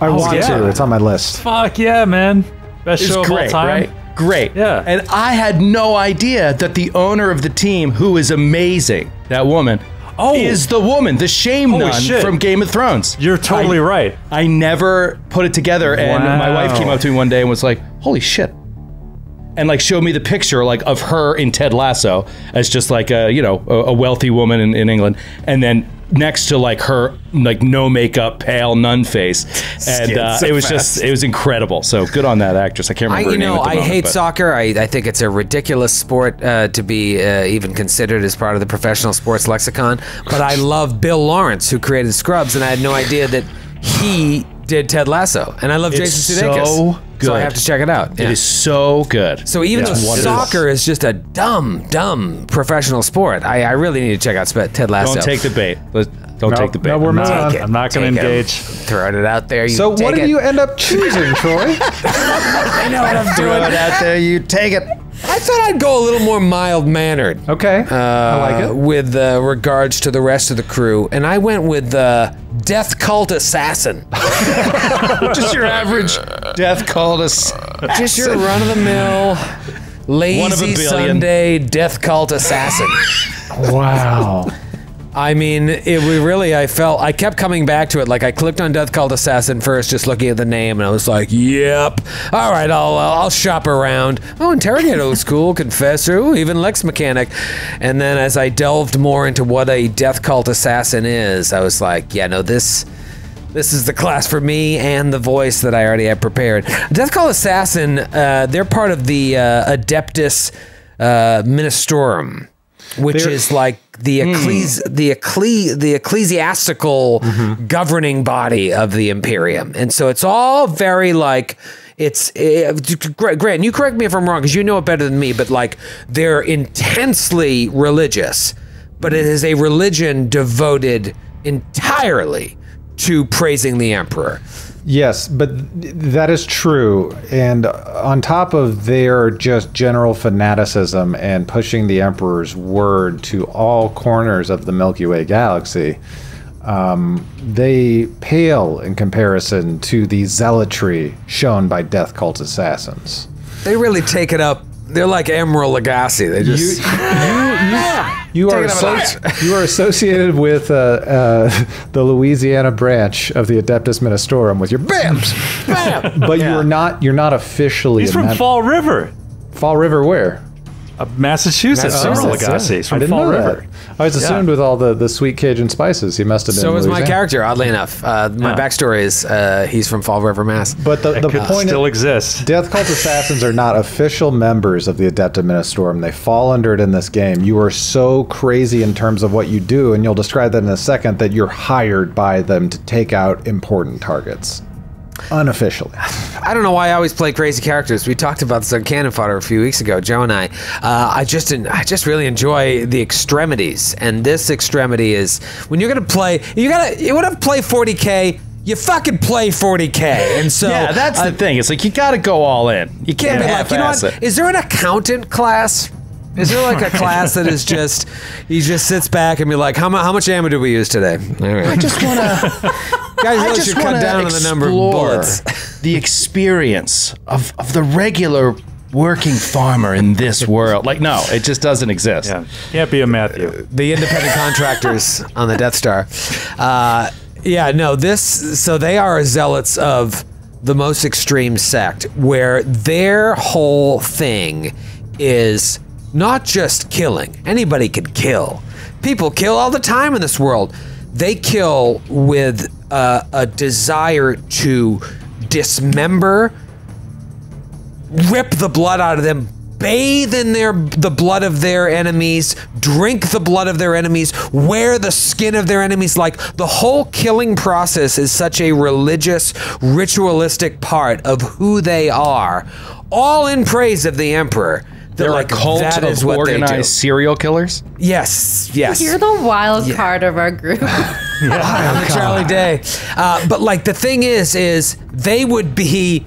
I want to. It's on my list. Fuck yeah, man. Best show of all time. Right? Great. Yeah. And I had no idea that the owner of the team, who is amazing, that woman, is the woman, the shame nun from Game of Thrones. You're totally right. I never put it together, and my wife came up to me one day and was like, holy shit. And like showed me the picture like of her in Ted Lasso as just like a wealthy woman in England, and then next to like her like no makeup pale nun face, and it was incredible. So good on that actress. I can't remember her name at the moment, I hate soccer. I think it's a ridiculous sport to be even considered as part of the professional sports lexicon. But I love Bill Lawrence, who created Scrubs, and I had no idea that he did Ted Lasso. And I love Jason Sudeikis. So good. So I have to check it out. It is so good. So even though soccer is just a dumb professional sport, I really need to check out Ted Lasso. Don't take the bait. Don't take the bait. No, we're not. I'm not going to engage. Throwing it out there. So what did you end up choosing, Troy? I know what I'm doing. Throw it out there. You take it. I thought I'd go a little more mild-mannered. Okay, I like it. With regards to the rest of the crew. And I went with Death Cult Assassin. Just your average Death Cult Assassin. Just your run-of-the-mill, lazy Sunday Death Cult Assassin. Wow. I mean, I kept coming back to it. Like, I clicked on Death Cult Assassin first, just looking at the name, and I was like, yep. All right, I'll shop around. Oh, Interrogator looks cool. Confessor. Ooh, even Lex Mechanic. And then as I delved more into what a Death Cult Assassin is, I was like, yeah, no, this is the class for me and the voice that I already had prepared. Death Cult Assassin, they're part of the Adeptus Ministorum, which is like the ecclesiastical governing body of the Imperium. And so it's all very like, Grant, you correct me if I'm wrong, because you know it better than me, but like they're intensely religious, but it is a religion devoted entirely to praising the Emperor. Yes, but that is true. And on top of their just general fanaticism and pushing the Emperor's word to all corners of the Milky Way galaxy, they pale in comparison to the zealotry shown by Death Cult Assassins. They really take it up. They're like Emerald Lagasse. They just you are associated with the Louisiana branch of the Adeptus Ministorum with your bams, bam. But you're not officially. He's from Fall River. Fall River, where? Massachusetts. Emerald Lagasse. He's from Fall River. I was assumed with all the sweet Cajun spices, he must have been. So is my character, oddly enough. My backstory is he's from Fall River, Mass. But the point still exists. Death Cult Assassins are not official members of the Adeptus Ministorum. They fall under it in this game. You are so crazy in terms of what you do, and you'll describe that in a second, that you're hired by them to take out important targets. Unofficially. I don't know why I always play crazy characters. We talked about this on Cannon Fodder a few weeks ago, Joe and I. I just really enjoy the extremities, and this extremity is when you're gonna play. You want to play 40K. You fucking play 40K, and so yeah, that's the thing. It's like you got to go all in. You can't be like, you know what? Is there an accountant class? Is there like a class that is just, he just sits back and be like, how much ammo did we use today? All right. I just want to, guys, really should cut down on the number of bullets. The experience of the regular working farmer in this world. Like, no, it just doesn't exist. Yeah. Can't be a Matthew. The independent contractors on the Death Star. Yeah, no, so they are zealots of the most extreme sect, where their whole thing is not just killing. Anybody can kill. People kill all the time in this world. They kill with a desire to dismember, rip the blood out of them, bathe in the blood of their enemies, drink the blood of their enemies, wear the skin of their enemies. Like, the whole killing process is such a religious, ritualistic part of who they are, all in praise of the Emperor. They're like a cult of organized serial killers? Yes, yes. You're the wild card of our group. I'm Charlie Day. But like, the thing is they would be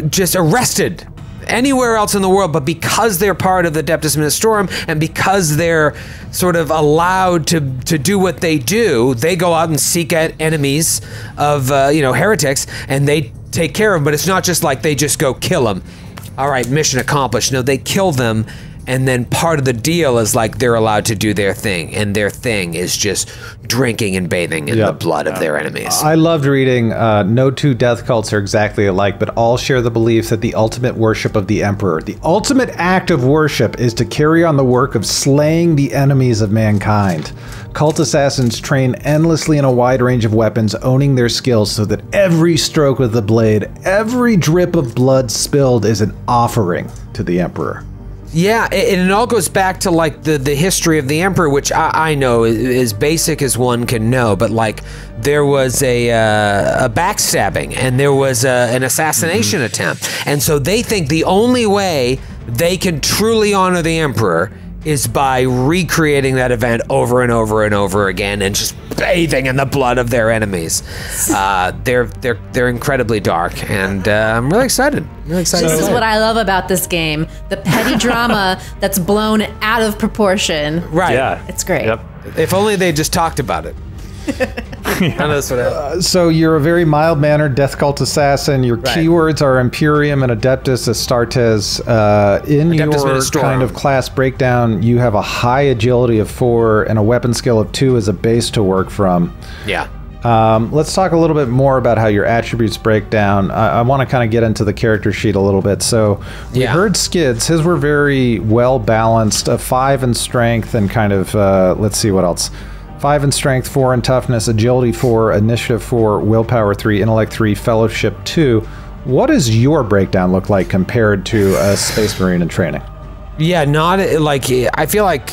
just arrested anywhere else in the world, but because they're part of the Adeptus Ministorum and because they're sort of allowed to do what they do, they go out and seek out enemies of heretics, and they take care of them. But it's not just like they just go kill them. All right, mission accomplished. No, they kill them, and then part of the deal is like they're allowed to do their thing, and their thing is just drinking and bathing in the blood of their enemies. I loved reading, no two death cults are exactly alike, but all share the belief that the ultimate worship of the Emperor, the ultimate act of worship, is to carry on the work of slaying the enemies of mankind. Cult assassins train endlessly in a wide range of weapons, owning their skills so that every stroke with the blade, every drip of blood spilled is an offering to the Emperor. Yeah, and it all goes back to like the history of the Emperor, which I know is basic as one can know, but like there was a backstabbing and there was an assassination attempt. And so they think the only way they can truly honor the Emperor is by recreating that event over and over and over again and just bathing in the blood of their enemies. They're incredibly dark, and I'm really excited. This is what I love about this game: the petty drama that's blown out of proportion. Right. Yeah. It's great. Yep. If only they just talked about it. None of this would happen. So you're a very mild-mannered Death Cult assassin. Your keywords are Imperium and Adeptus Astartes. In Adeptus your Ministorum. kind of class breakdown, you have a high agility of 4 and a weapon skill of 2 as a base to work from. Yeah. Let's talk a little bit more about how your attributes break down. I want to kind of get into the character sheet a little bit. So we heard Skid's. His were very well balanced. A 5 in strength and kind of, let's see what else. 5 in strength, 4 in toughness, agility 4, initiative 4, willpower 3, intellect 3, fellowship 2. What does your breakdown look like compared to a Space Marine in training? Yeah, not like I feel like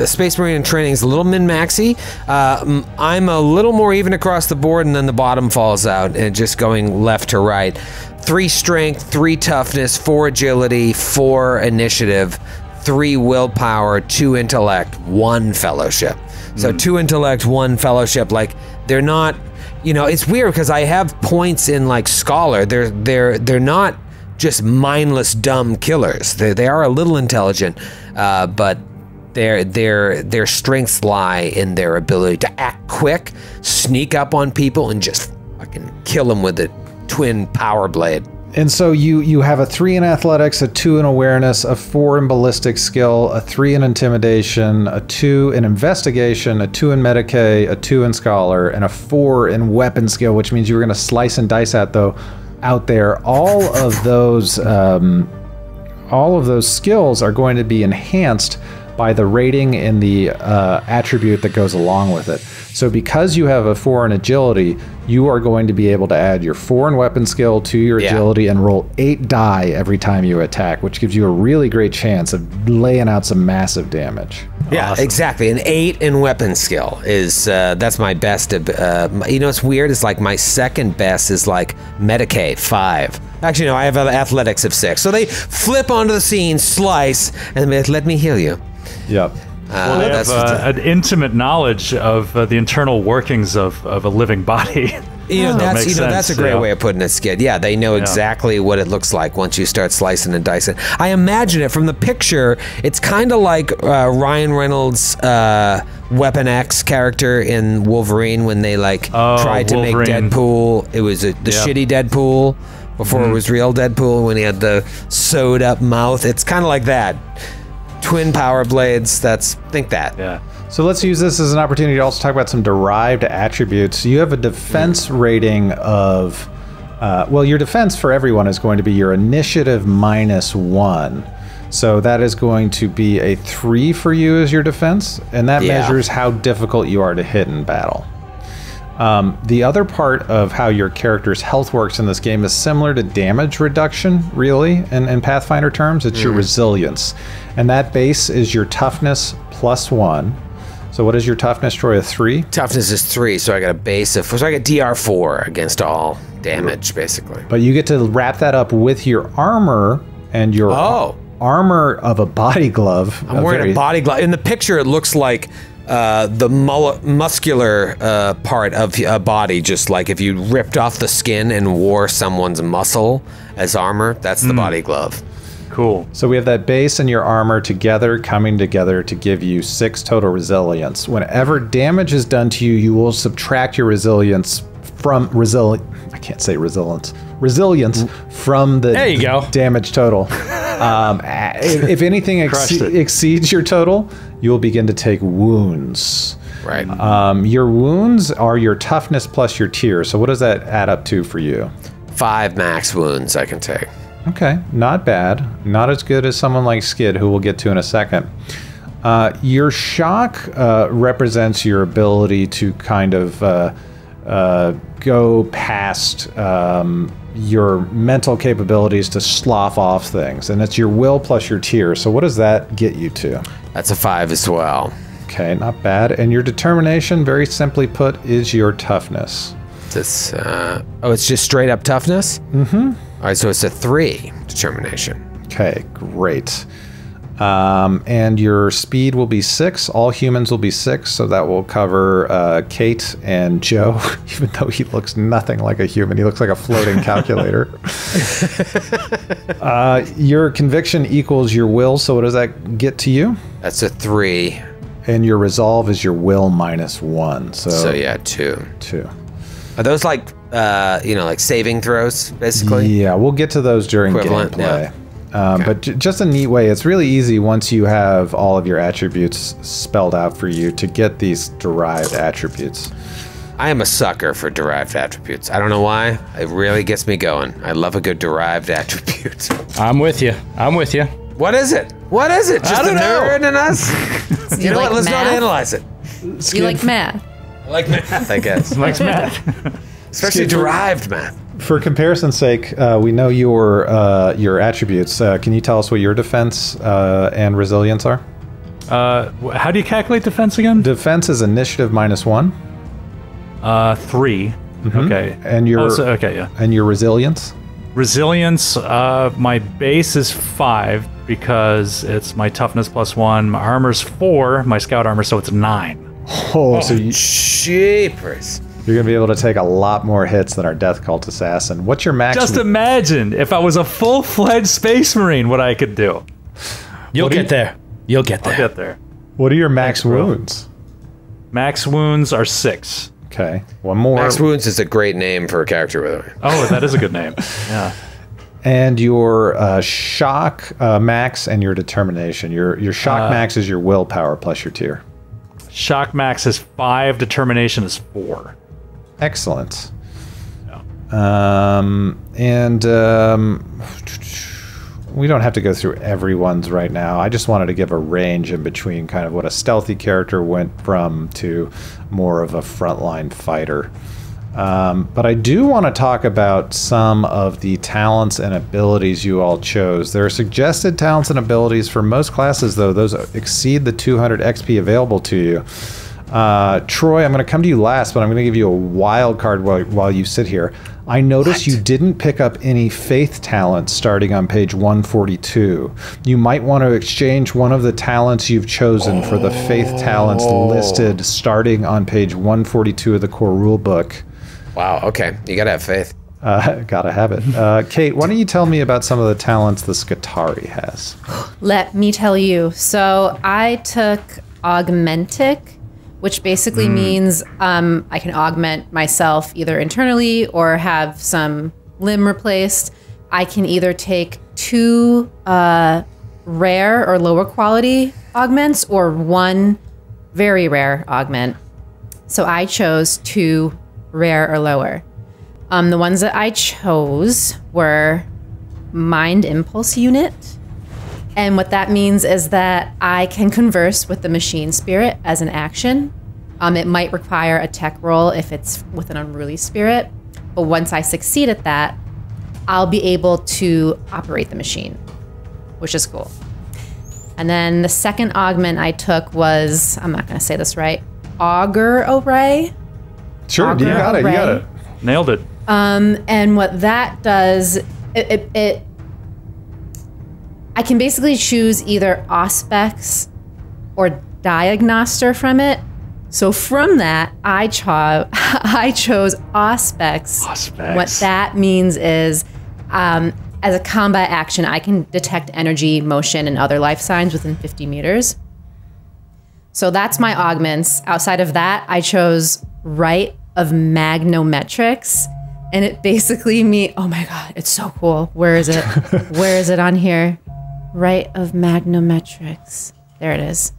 Space Marine in training is a little min-maxy. I'm a little more even across the board, and then the bottom falls out, and just going left to right. 3 strength, 3 toughness, 4 agility, 4 initiative, 3 willpower, 2 intellect, 1 fellowship. So 2 intellect, 1 fellowship. Like they're not, it's weird because I have points in like Scholar. They're not just mindless dumb killers. They are a little intelligent, but their strengths lie in their ability to act quick, sneak up on people, and just fucking kill them with a twin power blade. And so you have a 3 in athletics, a 2 in awareness, a 4 in ballistic skill, a 3 in intimidation, a 2 in investigation, a 2 in medicae, a 2 in scholar, and a 4 in weapon skill, which means you were going to slice and dice out there. All of those skills are going to be enhanced by the rating and the attribute that goes along with it. So because you have a 4 in agility, you are going to be able to add your 4 in weapon skill to your agility and roll 8 die every time you attack, which gives you a really great chance of laying out some massive damage. Yeah, awesome. Exactly. An 8 in weapon skill is that's my best. What's weird is like my second best is like medicae 5. Actually, no, I have athletics of 6. So they flip onto the scene, slice, and let me heal you. Yep. Well, they have an intimate knowledge of the internal workings of a living body. That's a great way of putting it, Skid. Yeah, they know exactly what it looks like once you start slicing and dicing. I imagine it from the picture. It's kind of like Ryan Reynolds' Weapon X character in Wolverine when they tried to make Deadpool. It was the shitty Deadpool before it was real Deadpool when he had the sewed up mouth. It's kind of like that. Twin power blades. Think that. Yeah. So let's use this as an opportunity to also talk about some derived attributes. You have a defense rating of, your defense for everyone is going to be your initiative -1. So that is going to be a 3 for you as your defense, and that measures how difficult you are to hit in battle. The other part of how your character's health works in this game is similar to damage reduction, really, in Pathfinder terms. It's your resilience. And that base is your toughness +1. So what is your toughness, Troy? A 3? Toughness is 3, so I got a base of 4. So I got DR4 against all damage, basically. But you get to wrap that up with your armor and your armor of a body glove. I'm wearing a body glove. In the picture, it looks like the muscular part of a body, just like if you ripped off the skin and wore someone's muscle as armor, that's the body glove. Cool. So we have that base and your armor coming together to give you 6 total resilience. Whenever damage is done to you, you will subtract your resilience from I can't say resilience from the there you go. Damage total. If anything exceeds your total, you will begin to take wounds. Right. Your wounds are your toughness plus your tier. So what does that add up to for you? 5 max wounds I can take. Okay, not bad. Not as good as someone like Skid, who we'll get to in a second. Your shock represents your ability to kind of go past your mental capabilities to slough off things. And it's your will plus your tier. So what does that get you to? That's a 5 as well. Okay, not bad. And your determination, very simply put, is your toughness. It's just straight up toughness? Mm-hmm. All right, so it's a 3 determination. Okay, great. And your speed will be 6. All humans will be 6, so that will cover Kate and Joe, even though he looks nothing like a human. He looks like a floating calculator. Your conviction equals your will, so what does that get to you? That's a 3. And your resolve is your will -1. So yeah, 2. 2. Are those like, like saving throws, basically? Yeah, we'll get to those during Equivalent, gameplay. yeah. But just a neat way. It's really easy once you have all of your attributes spelled out for you to get these derived attributes. I am a sucker for derived attributes. I don't know why. It really gets me going. I love a good derived attribute. I'm with you. I'm with you. What is it? What is it? Just I don't a nerd know. in us? You know like what? Let's not math? analyze it. You like math? I like math, I guess. Likes math. Especially derived math. For comparison's sake, we know your attributes. Can you tell us what your defense and resilience are? How do you calculate defense again? Defense is initiative -1. 3. Okay. And your okay, yeah. and your resilience? Resilience, my base is 5 because it's my toughness +1. My armor's 4, my scout armor, so it's 9. Oh, so Jeepers. you're going to be able to take a lot more hits than our Death Cult Assassin. What's your max? Just imagine if I was a full-fledged Space Marine, what I could do. You'll get there. You'll get there. I'll get there. What are your max bro. wounds? Max wounds are 6. Okay, one more. Max Wounds is a great name for a character, by the way. Oh, that is a good name. Yeah. And your shock max and your determination. Your shock max is your willpower plus your tier. Shock max is 5, determination is 4. Excellent. Yeah. We don't have to go through everyone's right now. I just wanted to give a range in between kind of what a stealthy character went from to more of a frontline fighter. But I do want to talk about some of the talents and abilities you all chose. There are suggested talents and abilities for most classes, though. Those exceed the 200 XP available to you. Troy, I'm going to come to you last, but I'm going to give you a wild card while you sit here. I noticed you didn't pick up any faith talents starting on page 142. You might want to exchange one of the talents you've chosen for the faith talents listed starting on page 142 of the core rulebook. Wow, okay. You gotta have faith. Gotta have it. Kate, why don't you tell me about some of the talents the Skitari has? Let me tell you. So I took Augmentic, which basically means I can augment myself either internally or have some limb replaced. I can either take 2 rare or lower quality augments or 1 very rare augment. So I chose 2 rare or lower. The ones that I chose were Mind Impulse Unit. And what that means is that I can converse with the machine spirit as an action. It might require a tech roll if it's with an unruly spirit. But once I succeed at that, I'll be able to operate the machine, which is cool. And then the second augment I took was, I'm not going to say this right, Augur Array. Sure, Augur you got it. You got Array. it. Nailed it. And what that does, I can basically choose either Auspex or Diagnoster from it. So from that, I chose Auspex. Auspex. What that means is, as a combat action, I can detect energy, motion, and other life signs within 50 meters. So that's my augments. Outside of that, I chose Rite of Magnometrics. And it basically oh my God, it's so cool. Where is it? Where is it on here? Rite of Magnometrics. There it is.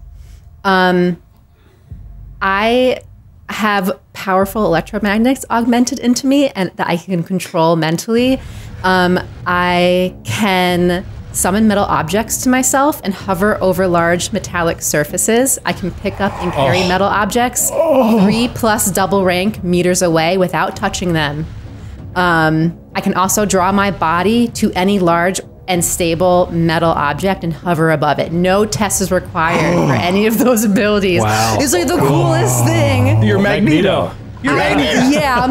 I have powerful electromagnets augmented into me and that I can control mentally. I can summon metal objects to myself and hover over large metallic surfaces. I can pick up and carry metal objects 3+ double rank meters away without touching them. I can also draw my body to any large and stable metal object and hover above it. No test is required for any of those abilities. Wow. It's like the coolest thing. You're Magneto. Yeah,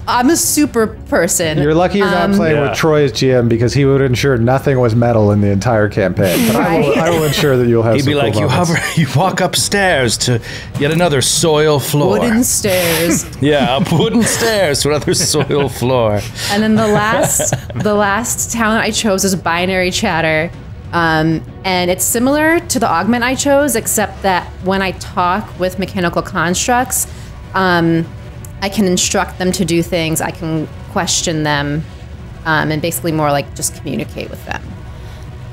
I'm a super person. You're lucky you're not playing with Troy as GM because he would ensure nothing was metal in the entire campaign. But I will ensure that you'll have He'd some be like, cool moments. you walk upstairs to yet another soil floor. Wooden stairs. Yeah, up wooden stairs to another soil floor. And then the last talent I chose is Binary Chatter. And it's similar to the augment I chose, except that when I talk with mechanical constructs, I can instruct them to do things, I can question them, and basically more like just communicate with them.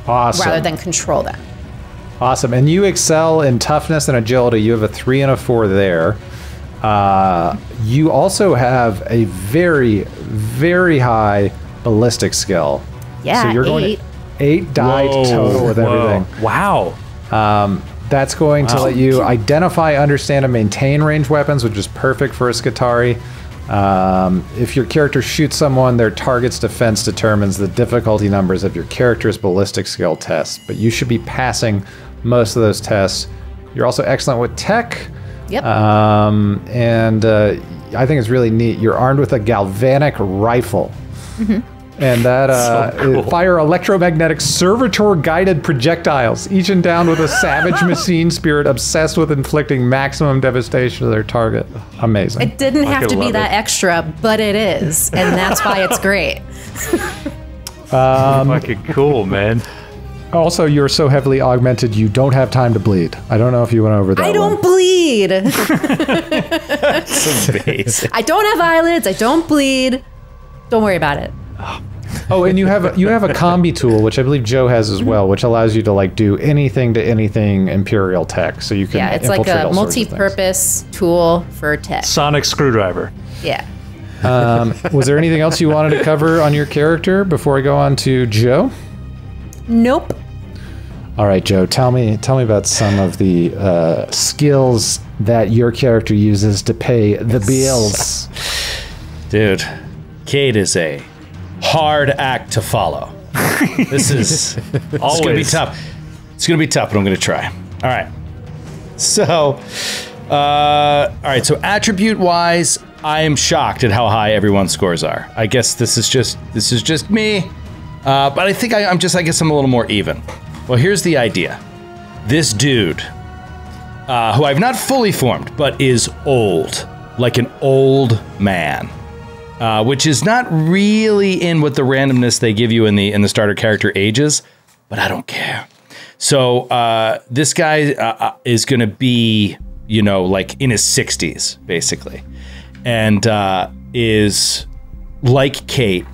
Awesome. Rather than control them. Awesome. And you excel in toughness and agility. You have a 3 and a 4 there. You also have a very, very high ballistic skill. Yeah, so you're 8. going to 8 die total with everything. Wow. That's going to let you identify, understand, and maintain ranged weapons, which is perfect for a Skitarii. If your character shoots someone, their target's defense determines the difficulty numbers of your character's ballistic skill tests, but you should be passing most of those tests. You're also excellent with tech. Yep. And I think it's really neat. You're armed with a galvanic rifle. And that So cool. fire electromagnetic servitor-guided projectiles, each endowed with a savage machine spirit obsessed with inflicting maximum devastation to their target. Amazing. It didn't have to be love that it. extra, but it is, and that's why it's great. Fucking cool, man. Also, you're so heavily augmented, you don't have time to bleed. I don't know if you went over that I don't one. bleed. That's amazing. I don't have eyelids. I don't bleed. Don't worry about it. Oh, and you have a combi tool, which I believe Joe has as well, which allows you to like do anything to anything Imperial tech. So you can Yeah, it's like infiltrate a all sorts of things. multi-purpose tool for tech. Sonic screwdriver. Yeah. Was there anything else you wanted to cover on your character before I go on to Joe? Nope. All right, Joe, tell me about some of the skills that your character uses to pay the bills. Dude, Kate is a hard act to follow. This is it's gonna be tough. It's gonna be tough, but I'm gonna try. All right. So, all right. So attribute-wise, I am shocked at how high everyone's scores are. I guess this is just me, but I think I guess I'm a little more even. Well, here's the idea. This dude, who I've not fully formed, but is old, like an old man. Which is not really in what the randomness they give you in the starter character ages, but I don't care. So this guy is going to be, you know, like in his 60s, basically, and is like Kate,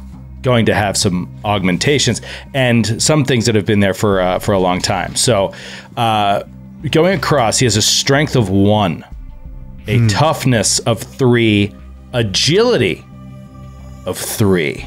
going to have some augmentations and some things that have been there for a long time. So going across, he has a strength of 1, a toughness of 3, agility of 3,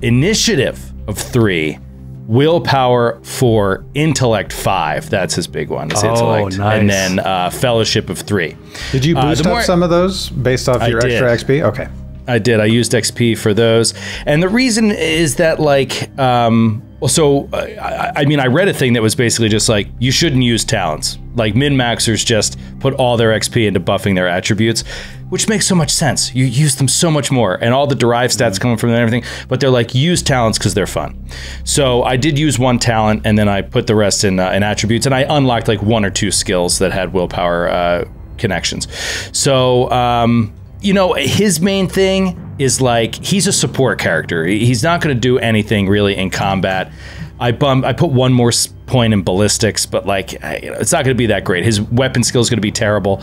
initiative of 3, willpower 4, intellect 5. That's his big one. His intellect, nice. and then fellowship of 3. Did you boost up some of those based off your extra XP? Okay. I did. I used XP for those, and the reason is that like, I mean, I read a thing that was basically just like you shouldn't use talents. Like min-maxers just put all their XP into buffing their attributes, which makes so much sense. You use them so much more, and all the derived stats coming from them and everything. But they're like use talents because they're fun. So I did use 1 talent, and then I put the rest in attributes, and I unlocked like 1 or 2 skills that had willpower connections. So. You know, his main thing is like he's a support character. He's not going to do anything really in combat. I put 1 more point in ballistics, but like it's not going to be that great. His weapon skill is going to be terrible.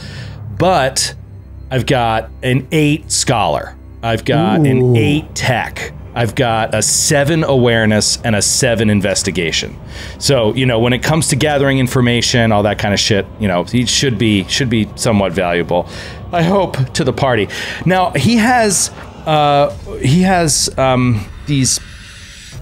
But I've got an 8 scholar. I've got an 8 tech. I've got a 7 awareness and a 7 investigation. So, you know, when it comes to gathering information, all that kind of shit, you know, he should be somewhat valuable, I hope, to the party. Now, he has these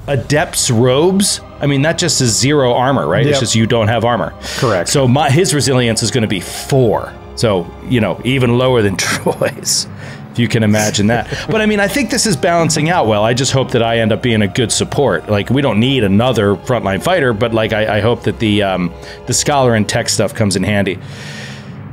adept's robes. I mean, that just is 0 armor, right? It's just you don't have armor. Correct. So his resilience is going to be 4. So, you know, even lower than Troy's. If you can imagine that. But I mean, I think this is balancing out well. I just hope that I end up being a good support. Like, we don't need another frontline fighter, but like, I hope that the scholar and tech stuff comes in handy.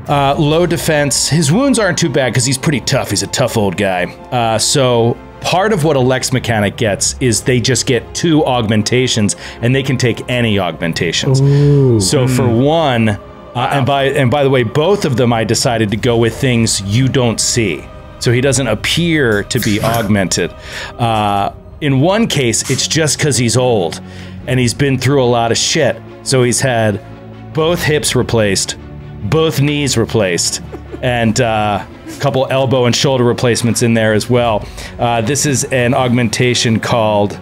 Low defense. His wounds aren't too bad because he's pretty tough. He's a tough old guy. So part of what a Lex mechanic gets is they just get 2 augmentations, and they can take any augmentations. So for 1, and by the way, both of them I decided to go with things you don't see. So he doesn't appear to be augmented. In one case, it's just because he's old. and he's been through a lot of shit. So he's had both hips replaced, both knees replaced, and a couple elbow and shoulder replacements in there as well. This is an augmentation called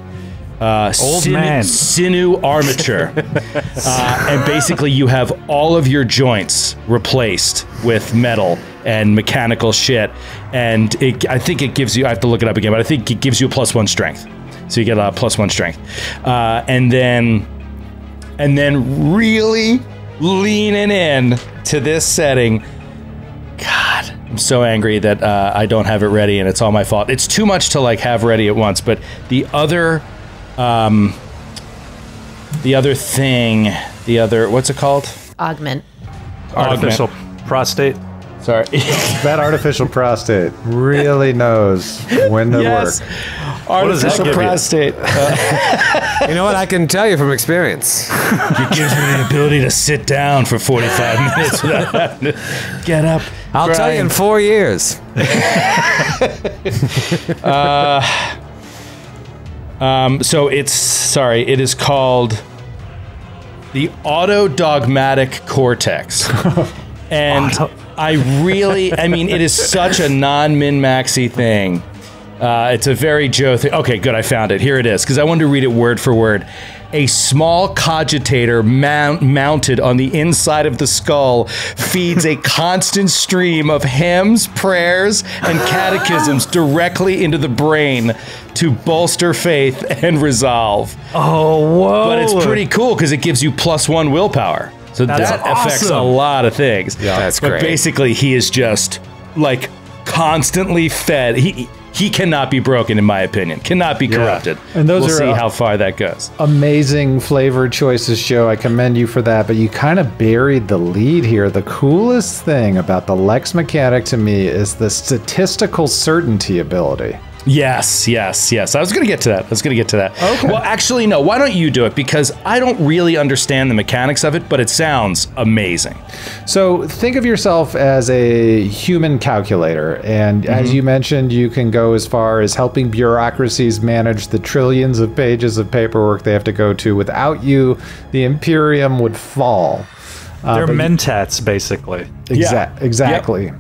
sinew armature. And basically you have all of your joints replaced with metal and mechanical shit. And I think it gives you, I have to look it up again, but I think it gives you a +1 strength. So you get a +1 strength. And then really leaning in to this setting. God, I'm so angry that I don't have it ready and it's all my fault. It's too much to like have ready at once, but the other thing, what's it called? Augment. Artificial prostate. Sorry. That artificial prostate really knows when to work. Artificial prostate. You know what? I can tell you from experience. It gives me the ability to sit down for 45 minutes without having to get up. I'll tell you in 4 years. So it is called the Autodogmatic Cortex. And I mean, it is such a non-min-maxy thing. It's a very Joe thing. Okay, good, I found it. Here it is, because I wanted to read it word for word. A small cogitator mounted on the inside of the skull feeds a constant stream of hymns, prayers, and catechisms directly into the brain to bolster faith and resolve. Oh, whoa. But it's pretty cool because it gives you +1 willpower. So that affects a lot of things. Yeah, that's great. But basically, he is just like constantly fed. He cannot be broken, in my opinion. Cannot be corrupted. And those we'll are see how far that goes. Amazing flavor choices, Joe. I commend you for that. But you kind of buried the lead here. The coolest thing about the Lex mechanic to me is the statistical certainty ability. Yes. I was going to get to that. Okay. Well, actually, no. Why don't you do it? Because I don't really understand the mechanics of it, but it sounds amazing. So think of yourself as a human calculator. And as you mentioned, you can go as far as helping bureaucracies manage the trillions of pages of paperwork they have to go to. Without you, the Imperium would fall. They're mentats, basically. Exactly. Yep.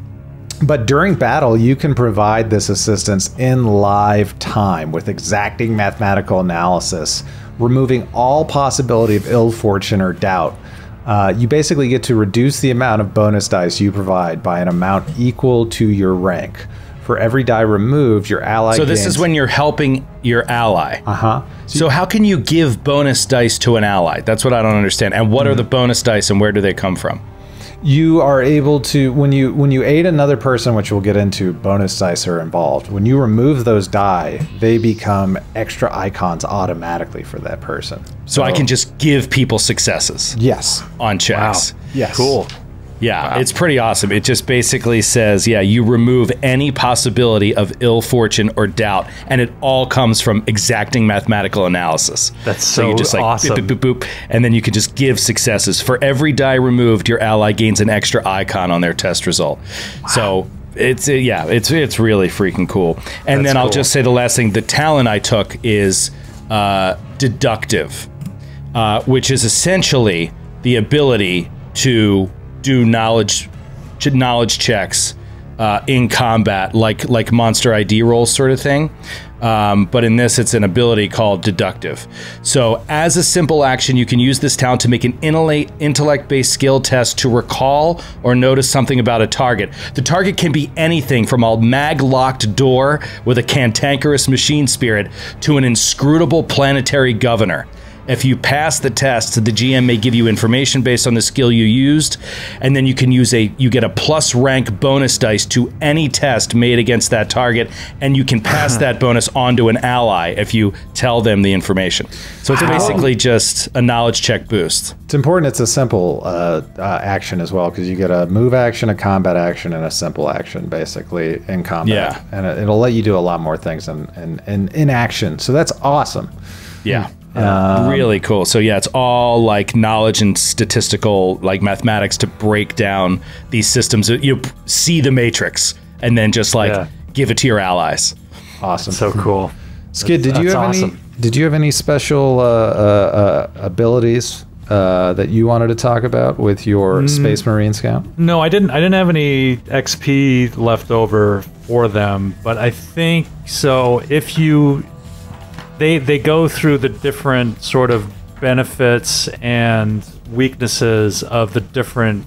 But during battle, you can provide this assistance in live time with exacting mathematical analysis, removing all possibility of ill fortune or doubt. You basically get to reduce the amount of bonus dice you provide by an amount equal to your rank. For every die removed, your ally So this is when you're helping your ally. So how can you give bonus dice to an ally? That's what I don't understand. And what are the bonus dice and where do they come from? You are able to, when you aid another person, which we'll get into, bonus dice are involved. When you remove those die, they become extra icons automatically for that person. So I can just give people successes. Yes. On checks. Wow. Yes. Cool. Yeah, it's pretty awesome. It just basically says, you remove any possibility of ill fortune or doubt, and it all comes from exacting mathematical analysis. That's so you just like awesome. Boop, boop, boop, boop, and then you can just give successes. For every die removed, your ally gains an extra icon on their test result. Wow. So it's really freaking cool. And then I'll just say the last thing. The talent I took is deductive, which is essentially the ability to do knowledge checks in combat, like monster ID rolls sort of thing. But in this, it's an ability called deductive. So as a simple action, you can use this talent to make an intellect-based skill test to recall or notice something about a target. The target can be anything from a mag-locked door with a cantankerous machine spirit to an inscrutable planetary governor. If you pass the test, the GM may give you information based on the skill you used, and then you can use you get a plus rank bonus dice to any test made against that target, and you can pass that bonus on to an ally if you tell them the information. So it's basically just a knowledge check boost. It's important it's a simple action as well, because you get a move action, a combat action, and a simple action basically in combat. Yeah. And it'll let you do a lot more things in action. So that's awesome. Yeah. Really cool. So yeah, it's all like knowledge and statistical, like mathematics to break down these systems. You see the matrix and then just like give it to your allies. Awesome. So cool. Skid, did you have did you have any special abilities that you wanted to talk about with your Space Marine Scout? No, I didn't have any XP left over for them, but I think so. If you, they go through the different sort of benefits and weaknesses of the different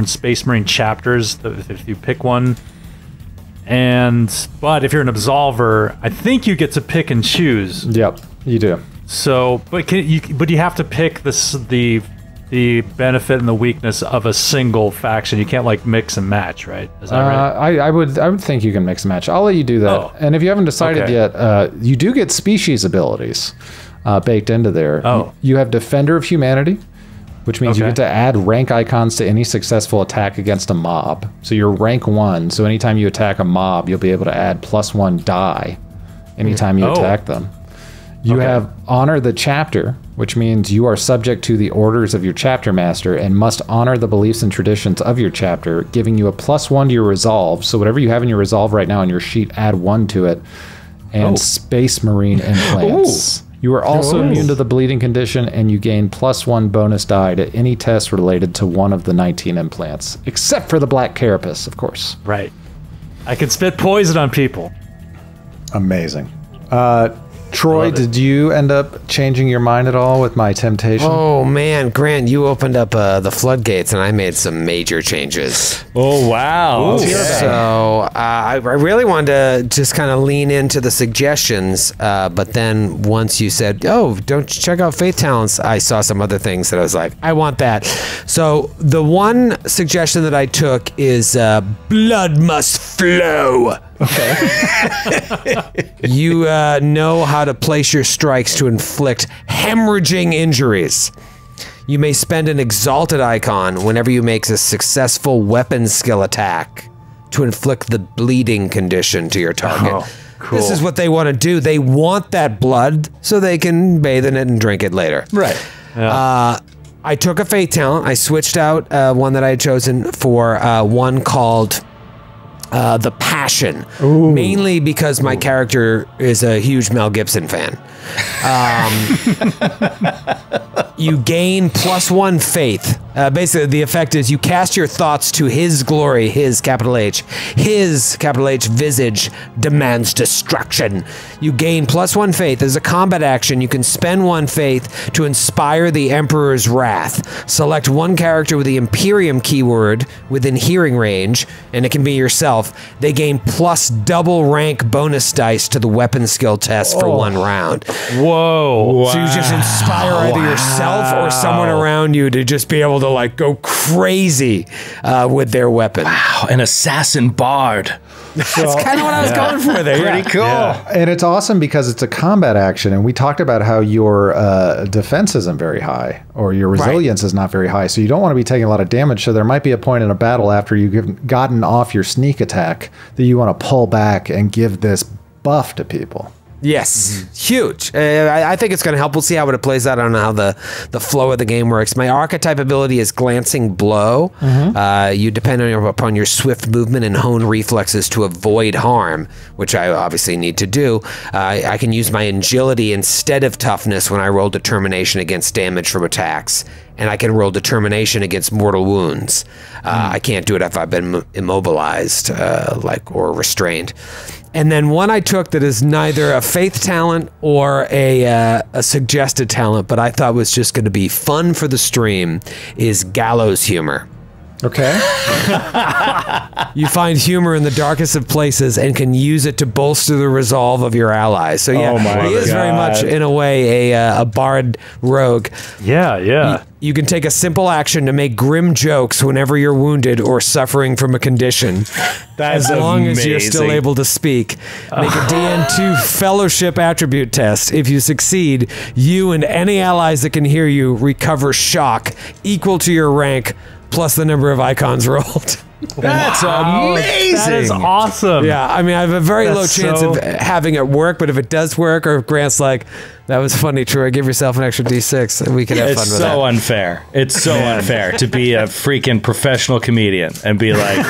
Space Marine chapters. If you pick one, but if you're an Absolver, I think you get to pick and choose. Yep, you do. So, but you have to pick the benefit and the weakness of a single faction. You can't like mix and match, right? Is that right? I would think you can mix and match. I'll let you do that. Oh, and if you haven't decided yet, you do get species abilities baked into there. Oh. You have Defender of Humanity, which means you get to add rank icons to any successful attack against a mob. So you're rank 1, so anytime you attack a mob, you'll be able to add +1 die anytime you attack them. You have Honor the Chapter, which means you are subject to the orders of your chapter master and must honor the beliefs and traditions of your chapter, giving you a +1 to your resolve. So whatever you have in your resolve right now on your sheet, add 1 to it. And Space Marine implants. You are also immune to the bleeding condition, and you gain +1 bonus die to any test related to one of the 19 implants, except for the Black Carapace, of course. Right. I can spit poison on people. Amazing. Troy, did you end up changing your mind at all with my temptation? Oh man, Grant, you opened up the floodgates, and I made some major changes. Oh wow! Okay. So I really wanted to just kind of lean into the suggestions, but then once you said, "Oh, don't check out Faith Talents," I saw some other things that I was like, "I want that." So the one suggestion that I took is blood must flow. Okay. You know how to place your strikes to inflict hemorrhaging injuries. You may spend an exalted icon whenever you make a successful weapon skill attack to inflict the bleeding condition to your target. Oh, cool. This is what they want to do. They want that blood so they can bathe in it and drink it later. Right. Yeah. I took a Faith talent. I switched out one that I had chosen for one called The Passion. Ooh. Mainly because my character is a huge Mel Gibson fan. You gain +1 faith. Basically, the effect is you cast your thoughts to his glory, his capital H visage demands destruction. You gain +1 faith. As a combat action, you can spend 1 faith to inspire the Emperor's wrath. Select one character with the Imperium keyword within hearing range, and it can be yourself. They gain +double rank bonus dice to the weapon skill test for 1 round. Whoa. Wow. So you just inspire either yourself or someone around you to just be able to like go crazy with their weapon. Wow, an assassin bard. That's kind of what I was going for there. Pretty cool. Yeah. And it's awesome because it's a combat action, and we talked about how your defense isn't very high or your resilience is not very high, so you don't want to be taking a lot of damage. So there might be a point in a battle after you've gotten off your sneak attack that you want to pull back and give this buff to people. Yes, huge. I think it's going to help. We'll see how it plays out on how the flow of the game works. My archetype ability is Glancing Blow. You depend upon your swift movement and honed reflexes to avoid harm, which I obviously need to do. I can use my agility instead of toughness when I roll determination against damage from attacks. And I can roll determination against mortal wounds. I can't do it if I've been immobilized or restrained. And then one I took that is neither a faith talent or a suggested talent, but I thought was just going to be fun for the stream, is Gallows Humor. Okay. You find humor in the darkest of places and can use it to bolster the resolve of your allies. So yeah, he is very much, in a way, a bard rogue. Yeah, yeah. You can take a simple action to make grim jokes whenever you're wounded or suffering from a condition. That's as long amazing. as you're still able to speak. Make a DN2 fellowship attribute test. If you succeed, you and any allies that can hear you recover shock equal to your rank plus the number of icons rolled. That's amazing. That is awesome. Yeah, I mean, I have a very low That's chance of having it work, but if it does work, or if Grant's like, that was funny, Troy, give yourself an extra D6, and we can have fun with that. It's so unfair. It's so unfair to be a freaking professional comedian and be like,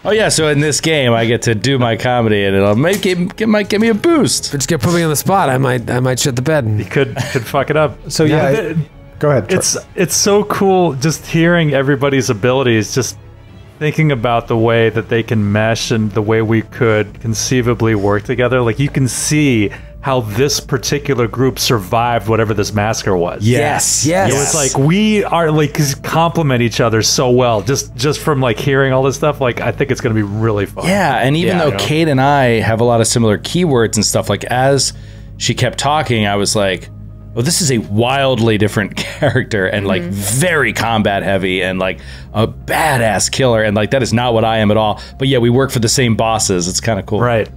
oh yeah, so in this game I get to do my comedy and it'll might give me a boost. But just get put me on the spot, I might shit the bed. You could fuck it up. So yeah, go ahead. Troy. It's so cool just hearing everybody's abilities, just thinking about the way that they can mesh and the way we could conceivably work together. Like, you can see how this particular group survived whatever this massacre was. Yes. It was like, we are like complement each other so well just from like hearing all this stuff. Like, I think it's going to be really fun. Yeah, and even though Kate and I have a lot of similar keywords and stuff, like as she kept talking, I was like, well, this is a wildly different character and like very combat heavy and like a badass killer. And like, that is not what I am at all. But yeah, we work for the same bosses. It's kind of cool. Right.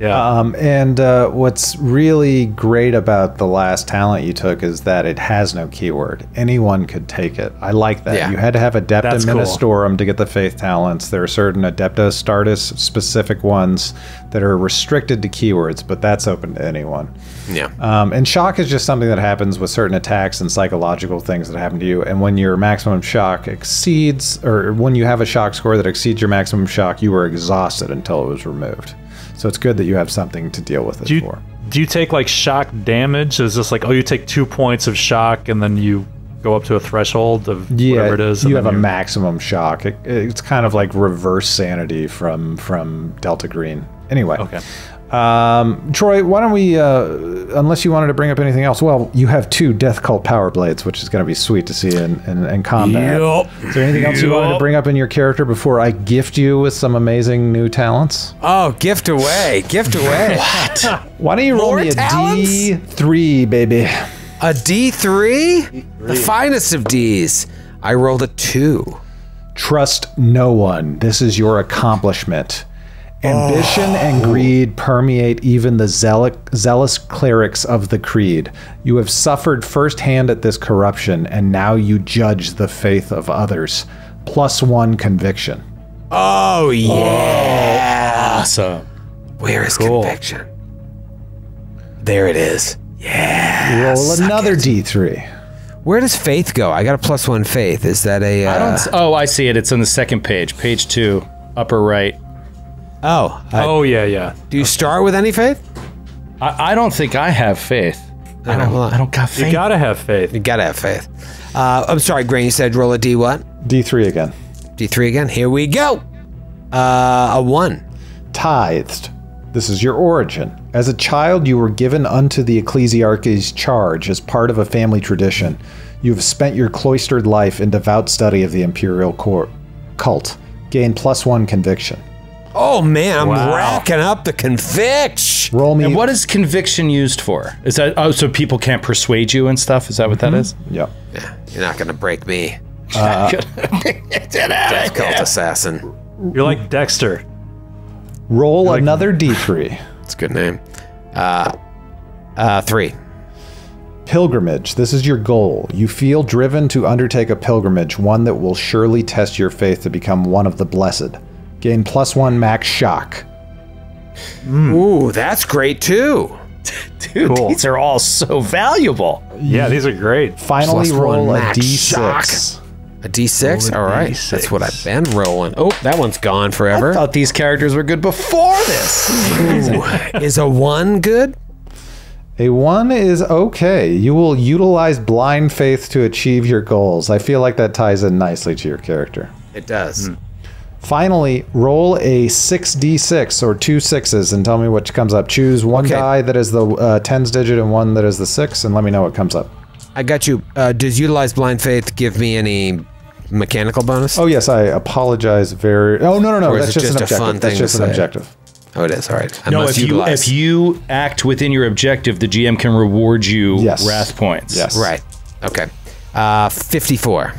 Yeah. And what's really great about the last talent you took is that it has no keyword. Anyone could take it. I like that. Yeah. You had to have Adepta That's cool. Ministorum to get the Faith talents. There are certain Adepta Astartes specific ones that are restricted to keywords, but that's open to anyone. Yeah. And shock is just something that happens with certain attacks and psychological things that happen to you. And when your maximum shock exceeds, or when you have a shock score that exceeds your maximum shock, you are exhausted until it was removed. So it's good that you have something to deal with it for. Do you take like shock damage? Is this like, oh, you take 2 points of shock and then you go up to a threshold of whatever it is? You have a maximum shock. It's kind of like reverse sanity from Delta Green. Anyway. Okay. Troy, why don't we, unless you wanted to bring up anything else, well, you have 2 Death Cult Power Blades, which is going to be sweet to see in combat. Yep. Is there anything else you wanted to bring up in your character before I gift you with some amazing new talents? Oh, gift away. Gift away. What? Why don't you roll More me a talents? D3, baby? A D3? The finest of Ds. I rolled a 2. Trust no one. This is your accomplishment. Ambition and greed permeate even the zealous clerics of the creed. You have suffered firsthand at this corruption, and now you judge the faith of others. +1 conviction. Oh, yeah. Awesome. Where is conviction? There it is. Yeah. Roll another D3. Where does faith go? I got a +1 faith. Is that a... Oh, I see it. It's on the second page. Page 2, upper right. Oh, yeah. Do you start with any faith? I don't think I have faith. I don't got faith. You gotta have faith. You gotta have faith. I'm sorry, Grant, you said roll a D what? D3 again. D3 again. Here we go. A 1. Tithed. This is your origin. As a child, you were given unto the ecclesiarchy's charge as part of a family tradition. You have spent your cloistered life in devout study of the imperial cult. Gain +1 conviction. Oh, man, I'm racking up the conviction. Roll me. And what is conviction used for? Is that so people can't persuade you and stuff? Is that what that is? Yep. Yeah, you're not gonna break me. Death cult assassin. You're like Dexter. Roll another D3. That's a good name. 3. Pilgrimage. This is your goal. You feel driven to undertake a pilgrimage, one that will surely test your faith to become one of the blessed. Gain +1 max shock. Ooh, that's great too. Dude, these are all so valuable. Yeah, these are great. Finally, +1 roll a max D6. A D6? All right. D6. That's what I've been rolling. Oh, that one's gone forever. I thought these characters were good before this. Ooh, is a 1 good? A 1 is okay. You will utilize blind faith to achieve your goals. I feel like that ties in nicely to your character. It does. Finally, roll a 6d6 or 2 6s and tell me what comes up. Choose one die that is the tens digit and one that is the 6, and let me know what comes up. I got you. Does utilize blind faith give me any mechanical bonus? Oh yes, I apologize. Oh no. Or is That's it just an just a objective. fun That's thing just to an say? objective. Oh, it is. All right. I No, must if utilize. you act within your objective, the GM can reward you wrath points. Yes. Right. Okay. 54.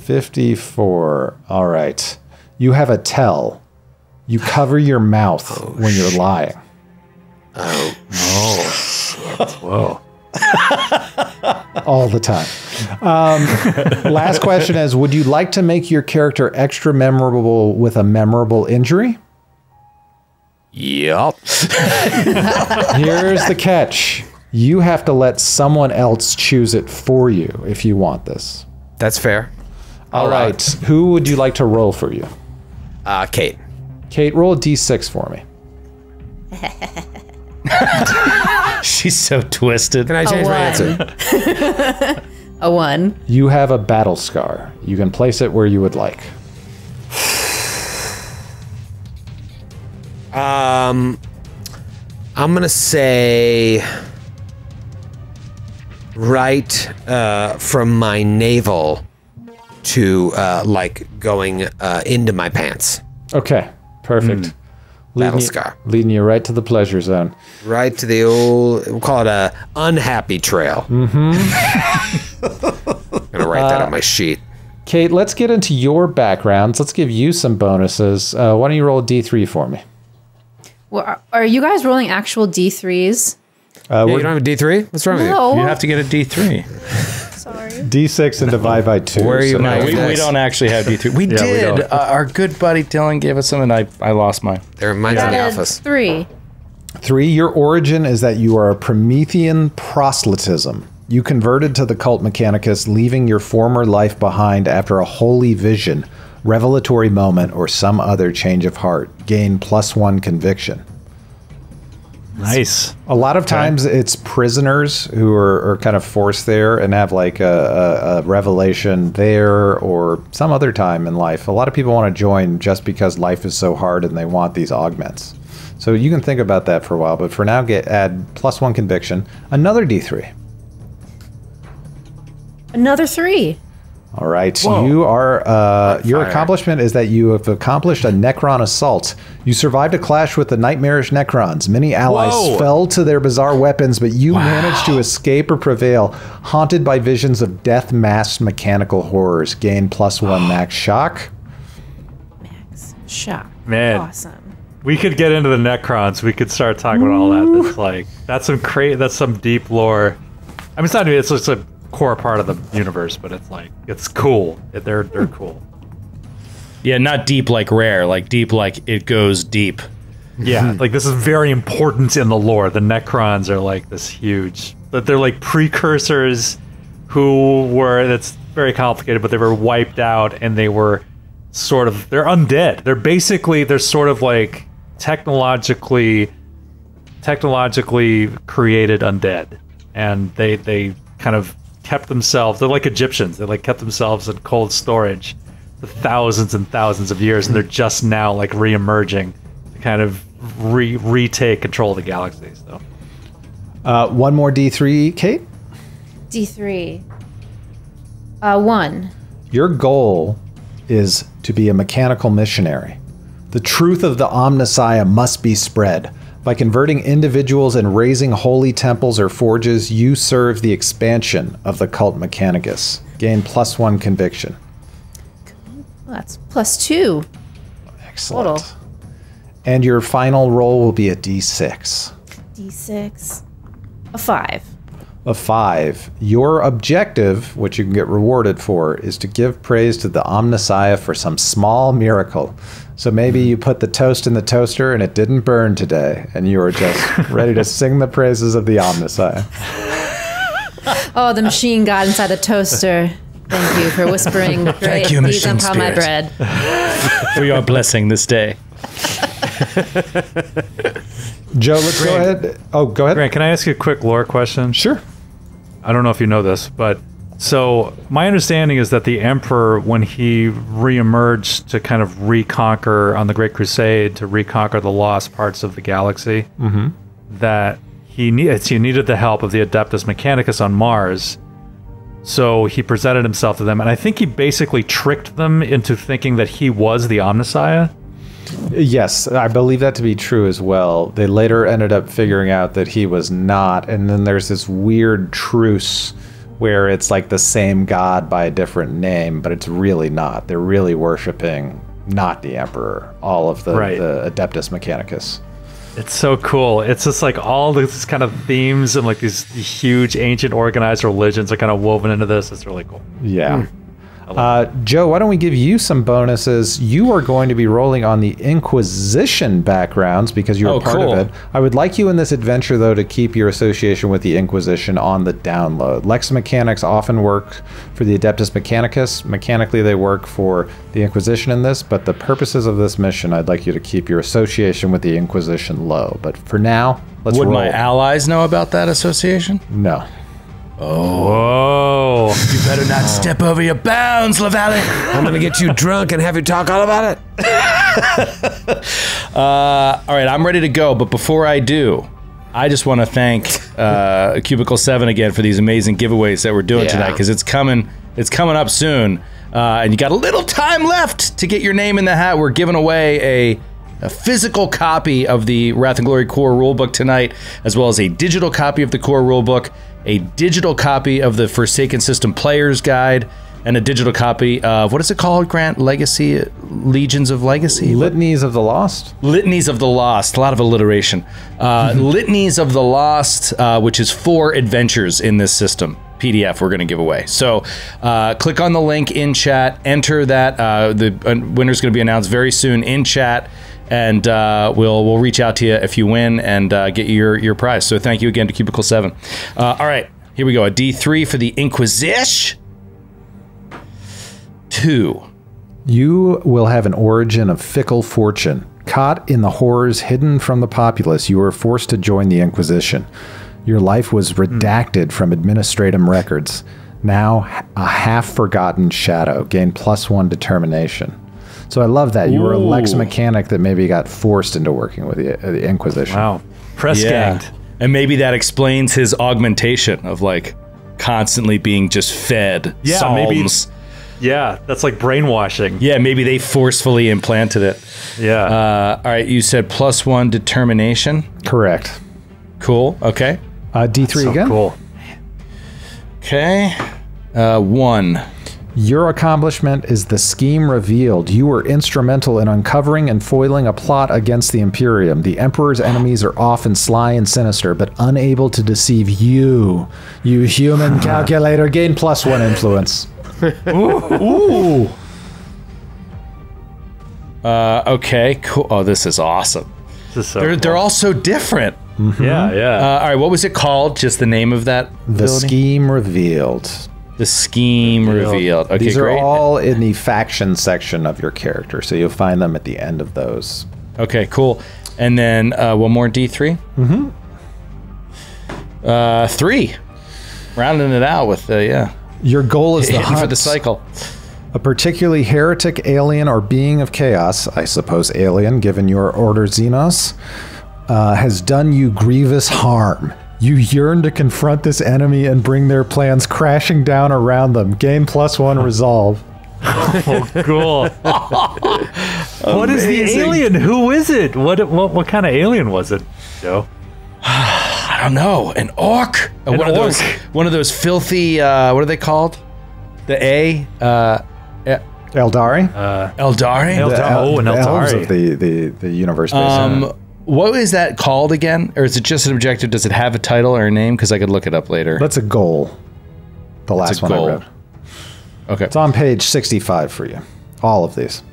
54. All right. You have a tell. You cover your mouth when you're lying. Whoa. All the time. Last question is, would you like to make your character extra memorable with a memorable injury? Yup. Here's the catch. You have to let someone else choose it for you if you want this. That's fair. All right. Who would you like to roll for you? Kate. Kate, roll a d6 for me. She's so twisted. Can I change my answer? A 1. You have a battle scar. You can place it where you would like. I'm gonna say right from my navel to like going into my pants. Okay, perfect. Battle scar. Leading you right to the pleasure zone. Right to the old, we'll call it a unhappy trail. Mm-hmm. I'm gonna write that on my sheet. Kate, let's get into your backgrounds. Let's give you some bonuses. Why don't you roll a d3 for me? Well, are you guys rolling actual D3s? You don't have a D3? What's wrong with you? No. You have to get a D3 Sorry. d6 and divide by 2. Where are you? No, we don't actually have D3. We we did. don't. Our good buddy Dylan gave us some, and I lost mine. There, mine's in the That is office. 3. 3, your origin is that you are a Promethean proselytism. You converted to the cult Mechanicus, leaving your former life behind after a holy vision, revelatory moment, or some other change of heart. Gain +1 conviction. Nice. A lot of times it's prisoners who are kind of forced there and have like a revelation there or some other time in life. A lot of people want to join just because life is so hard and they want these augments. So you can think about that for a while, but for now add +1 conviction, another D3. Another 3. All right, Whoa. you are your fire. accomplishment is that you have accomplished a Necron assault. You survived a clash with the nightmarish Necrons. Many allies Whoa. fell to their bizarre weapons, but you managed to escape or prevail, haunted by visions of death-masked mechanical horrors. Gain +1 max shock. Max. Shock. Man. Awesome. We could get into the Necrons. We could start talking about all that. That's like that's some deep lore. I mean, it's not. It's just a core part of the universe, but it's like it's cool. They're cool. Yeah, not deep like rare, like deep like it goes deep. Yeah, like this is very important in the lore. The Necrons are like this huge. That they're like precursors who were. That's very complicated, but they were wiped out, and they were sort of. They're undead. They're sort of like technologically created undead, and they kind of kept themselves. They're like Egyptians. They like kept themselves in cold storage for thousands and thousands of years, and they're just now like re-emerging to kind of retake control of the galaxy. So One more D3, Kate. D3. 1. Your goal is to be a mechanical missionary. The truth of the Omnissiah must be spread. By converting individuals and raising holy temples or forges, you serve the expansion of the cult Mechanicus. Gain +1 conviction. Well, that's +2. Excellent. Total. And your final roll will be a D6. D6. A 5. A 5. Your objective, which you can get rewarded for, is to give praise to the Omnissiah for some small miracle. So maybe you put the toast in the toaster and it didn't burn today, and you were just ready to sing the praises of the Omnissiah. Oh, the machine god inside the toaster. Thank you for whispering great you, these machine upon my spirit. bread. For your blessing this day. Joe, let's go ahead. Oh, go ahead. Grant, can I ask you a quick lore question? Sure. I don't know if you know this, but so my understanding is that the Emperor, when he reemerged to kind of reconquer on the Great Crusade, to reconquer the lost parts of the galaxy, that he needed the help of the Adeptus Mechanicus on Mars. So he presented himself to them, and I think he basically tricked them into thinking that he was the Omnissiah. Yes, I believe that to be true as well. They later ended up figuring out that he was not, and then there's this weird truce where it's like the same god by a different name, but it's really not. They're really worshiping not the Emperor, all of the Adeptus Mechanicus. It's so cool. It's just like all these kind of themes and like these huge ancient organized religions are kind of woven into this. It's really cool. Yeah. Joe, why don't we give you some bonuses? You are going to be rolling on the Inquisition backgrounds because you're a part of it. I would like you in this adventure, though, to keep your association with the Inquisition on the download. Lex mechanics often work for the Adeptus Mechanicus. Mechanically, they work for the Inquisition in this, but the purposes of this mission, I'd like you to keep your association with the Inquisition low. But for now, let's roll. Would my allies know about that association? No. Oh. Whoa. You better not step over your bounds, Lavallee. I'm going to get you drunk and have you talk all about it. All right, I'm ready to go. But before I do, I just want to thank Cubicle 7 again for these amazing giveaways that we're doing tonight, because it's coming up soon. And you got a little time left to get your name in the hat. We're giving away a physical copy of the Wrath and Glory core rulebook tonight, as well as a digital copy of the core rulebook, a digital copy of the Forsaken System Player's Guide, and a digital copy of, what is it called, Grant? Legacy? Legions of Legacy? Litanies of the Lost? Litanies of the Lost. A lot of alliteration. Litanies of the Lost, which is 4 adventures in this system. PDF we're going to give away. So click on the link in chat, enter that. The winner's going to be announced very soon in chat, and we'll reach out to you if you win and get your prize. So thank you again to Cubicle 7. All right, here we go. A D3 for the Inquisition. 2. You will have an origin of fickle fortune. Caught in the horrors hidden from the populace, you were forced to join the Inquisition. Your life was redacted from administrative records. Now, a half-forgotten shadow. Gain +1 determination. So I love that. You were a Lex mechanic that maybe got forced into working with the Inquisition. Wow. Press ganged. And maybe that explains his augmentation of, like, constantly being just fed psalms. Yeah, that's like brainwashing. Yeah, maybe they forcefully implanted it. Yeah. All right, you said +1 determination? Correct. Cool, okay. D3 again. Cool. Okay. 1. Your accomplishment is the scheme revealed. You were instrumental in uncovering and foiling a plot against the Imperium. The Emperor's enemies are often sly and sinister, but unable to deceive you. You human calculator. Gain +1 influence. Ooh. Okay, cool. Oh, this is awesome. This is so They're all so different. Yeah, yeah. All right, what was it called? Just the name of that The ability? scheme revealed. The scheme revealed. Okay, These great. are all in the faction section of your character, so you'll find them at the end of those. Okay, cool. And then one more D3. 3. Rounding it out with Your goal is the hitting for hunt. the cycle. A particularly heretic, alien, or being of chaos, I suppose alien, given your order Xenos, has done you grievous harm. You yearn to confront this enemy and bring their plans crashing down around them. Gain +1 resolve. Oh, cool. What is the alien? Who is it? What kind of alien was it, Joe? I don't know. An orc? One of those filthy, what are they called? The A? Eldari? Eldari? An The elves Eldari. of the universe. Basically. What is that called again? Or is it just an objective? Does it have a title or a name? Because I could look it up later. That's a goal. The last one goal. I read. Okay. It's on page 65 for you. All of these.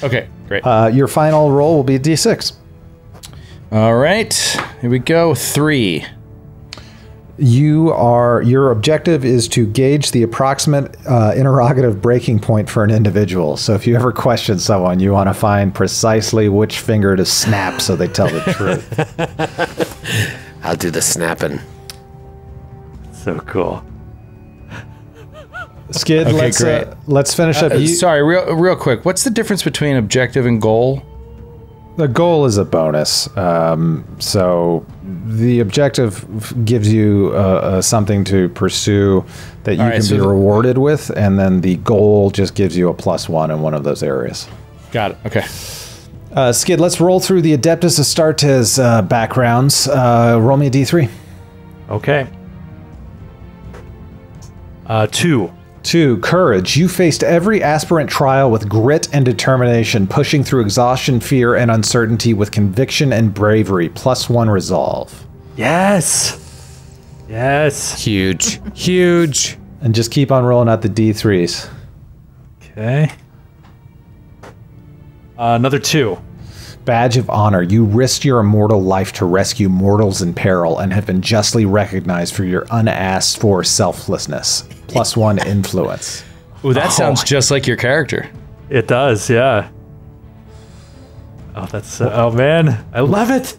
Okay, great. Your final roll will be D6. All right. Here we go. 3. Your objective is to gauge the approximate interrogative breaking point for an individual. So if you ever question someone, you want to find precisely which finger to snap so they tell the truth. I'll do the snapping. So cool. Skid, Okay, let's finish up. Sorry, real quick. What's the difference between objective and goal? The goal is a bonus. So the objective gives you something to pursue that you can be rewarded with, and then the goal just gives you a +1 in one of those areas. Got it. Okay. Skid, let's roll through the Adeptus Astartes backgrounds. Roll me a D3. Okay. 2. 2, courage. You faced every aspirant trial with grit and determination, pushing through exhaustion, fear, and uncertainty with conviction and bravery. +1 resolve. Yes. Yes. Huge. Huge. And just keep on rolling out the D3s. Okay. Another 2. Badge of honor. You risked your immortal life to rescue mortals in peril and have been justly recognized for your unasked for selflessness. +1 influence. Oh, that sounds just like your character. It does, yeah. Oh, that's oh man, I love it.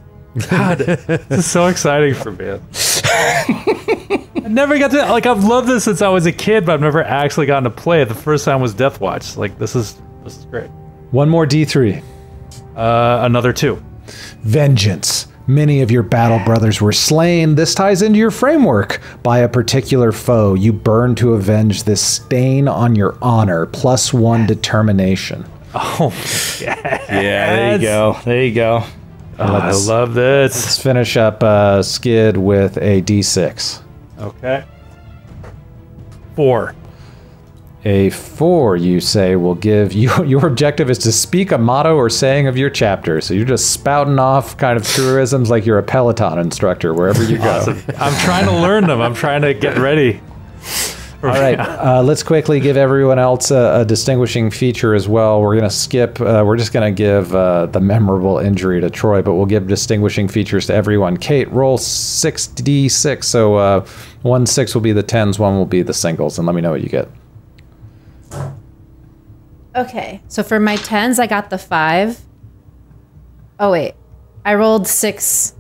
God, this is so exciting for me. I never got to I've loved this since I was a kid, but I've never actually gotten to play it. The first time was Death Watch. Like this is great. One more D3. Another 2. Vengeance. Many of your battle brothers were slain. This ties into your framework. By a particular foe, you burn to avenge this stain on your honor. +1 determination. Oh, yeah. Yeah, there you go. There you go. Oh, I love this. Let's finish up Skid with a D6. Okay. 4. A 4, you say, will give you... Your objective is to speak a motto or saying of your chapter. So you're just spouting off kind of truisms like you're a Peloton instructor wherever you go. Awesome. I'm trying to learn them. I'm trying to get ready. All right, let's quickly give everyone else a distinguishing feature as well. We're going to skip... we're just going to give the memorable injury to Troy, but we'll give distinguishing features to everyone. Kate, roll 6d6. So 1 6 will be the 10s, 1 will be the singles, and let me know what you get. Okay, so for my 10s, I got the 5. Oh, wait. I rolled 6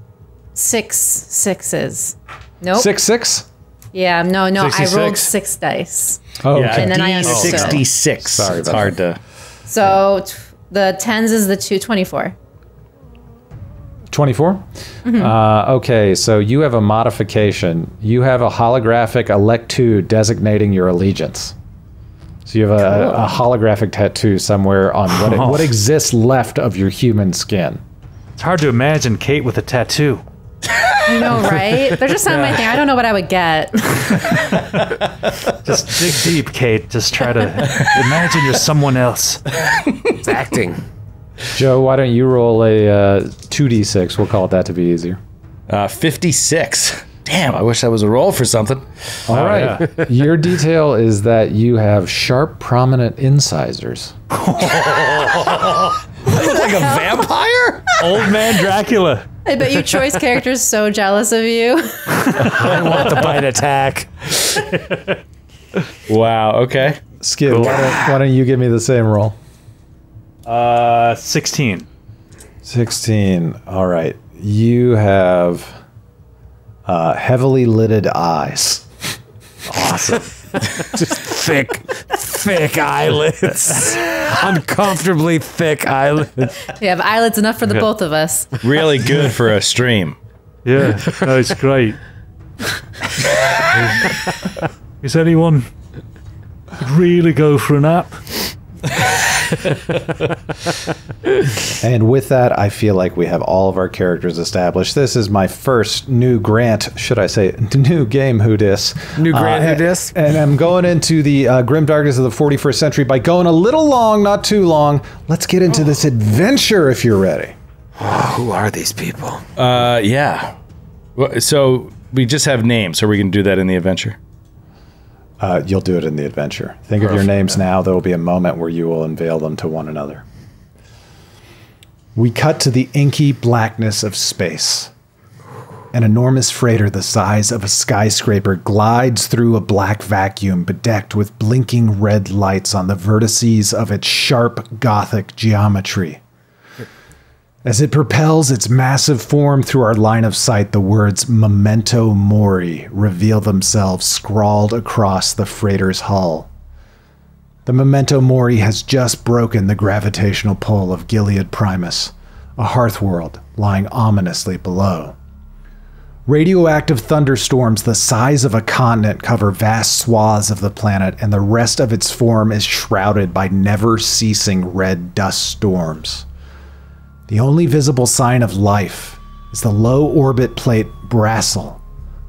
sixes. Nope. 6 6? Yeah, no, 66? I rolled 6 dice. Oh, Yeah, okay. And then I understood. 66. Sorry It's about hard to... So the 10s is the 224. 24? Okay, so you have a modification. You have a holographic elect 2 designating your allegiance. So you have a holographic tattoo somewhere on what exists left of your human skin. It's hard to imagine Kate with a tattoo. You know, right? They're just not my thing. I don't know what I would get. Just dig deep, Kate. Just try to imagine you're someone else. It's acting. Joe, why don't you roll a 2d6? We'll call it that to be easier. 56. Damn, I wish that was a roll for something. All right. yeah. Your detail is that you have sharp, prominent incisors. Like a vampire? Old man Dracula. I bet your choice character is so jealous of you. I want the bite attack. Wow, okay. Skid, why don't you give me the same roll? 16. 16. All right. You have heavily lidded eyes. Awesome. Just thick eyelids. Uncomfortably thick eyelids. We have eyelids enough for the both of us. Really good for a stream. Yeah, that's great. Is anyone really go for a nap? And with that, I feel like we have all of our characters established. This is my first new grant, should I say, new game Who Dis. New grant Who Dis. And I'm going into the grim darkness of the 41st century by going a little long, not too long. Let's get into this adventure if you're ready. Who are these people? Yeah. So we just have names. Are we going to do that in the adventure? You'll do it in the adventure. Think of your names now. There will be a moment where you will unveil them to one another. We cut to the inky blackness of space. An enormous freighter the size of a skyscraper glides through a black vacuum bedecked with blinking red lights on the vertices of its sharp Gothic geometry. As it propels its massive form through our line of sight, the words Memento Mori reveal themselves scrawled across the freighter's hull. The Memento Mori has just broken the gravitational pull of Gilead Primus, a hearth world lying ominously below. Radioactive thunderstorms the size of a continent cover vast swaths of the planet, and the rest of its form is shrouded by never-ceasing red dust storms. The only visible sign of life is the low-orbit plate Brassel,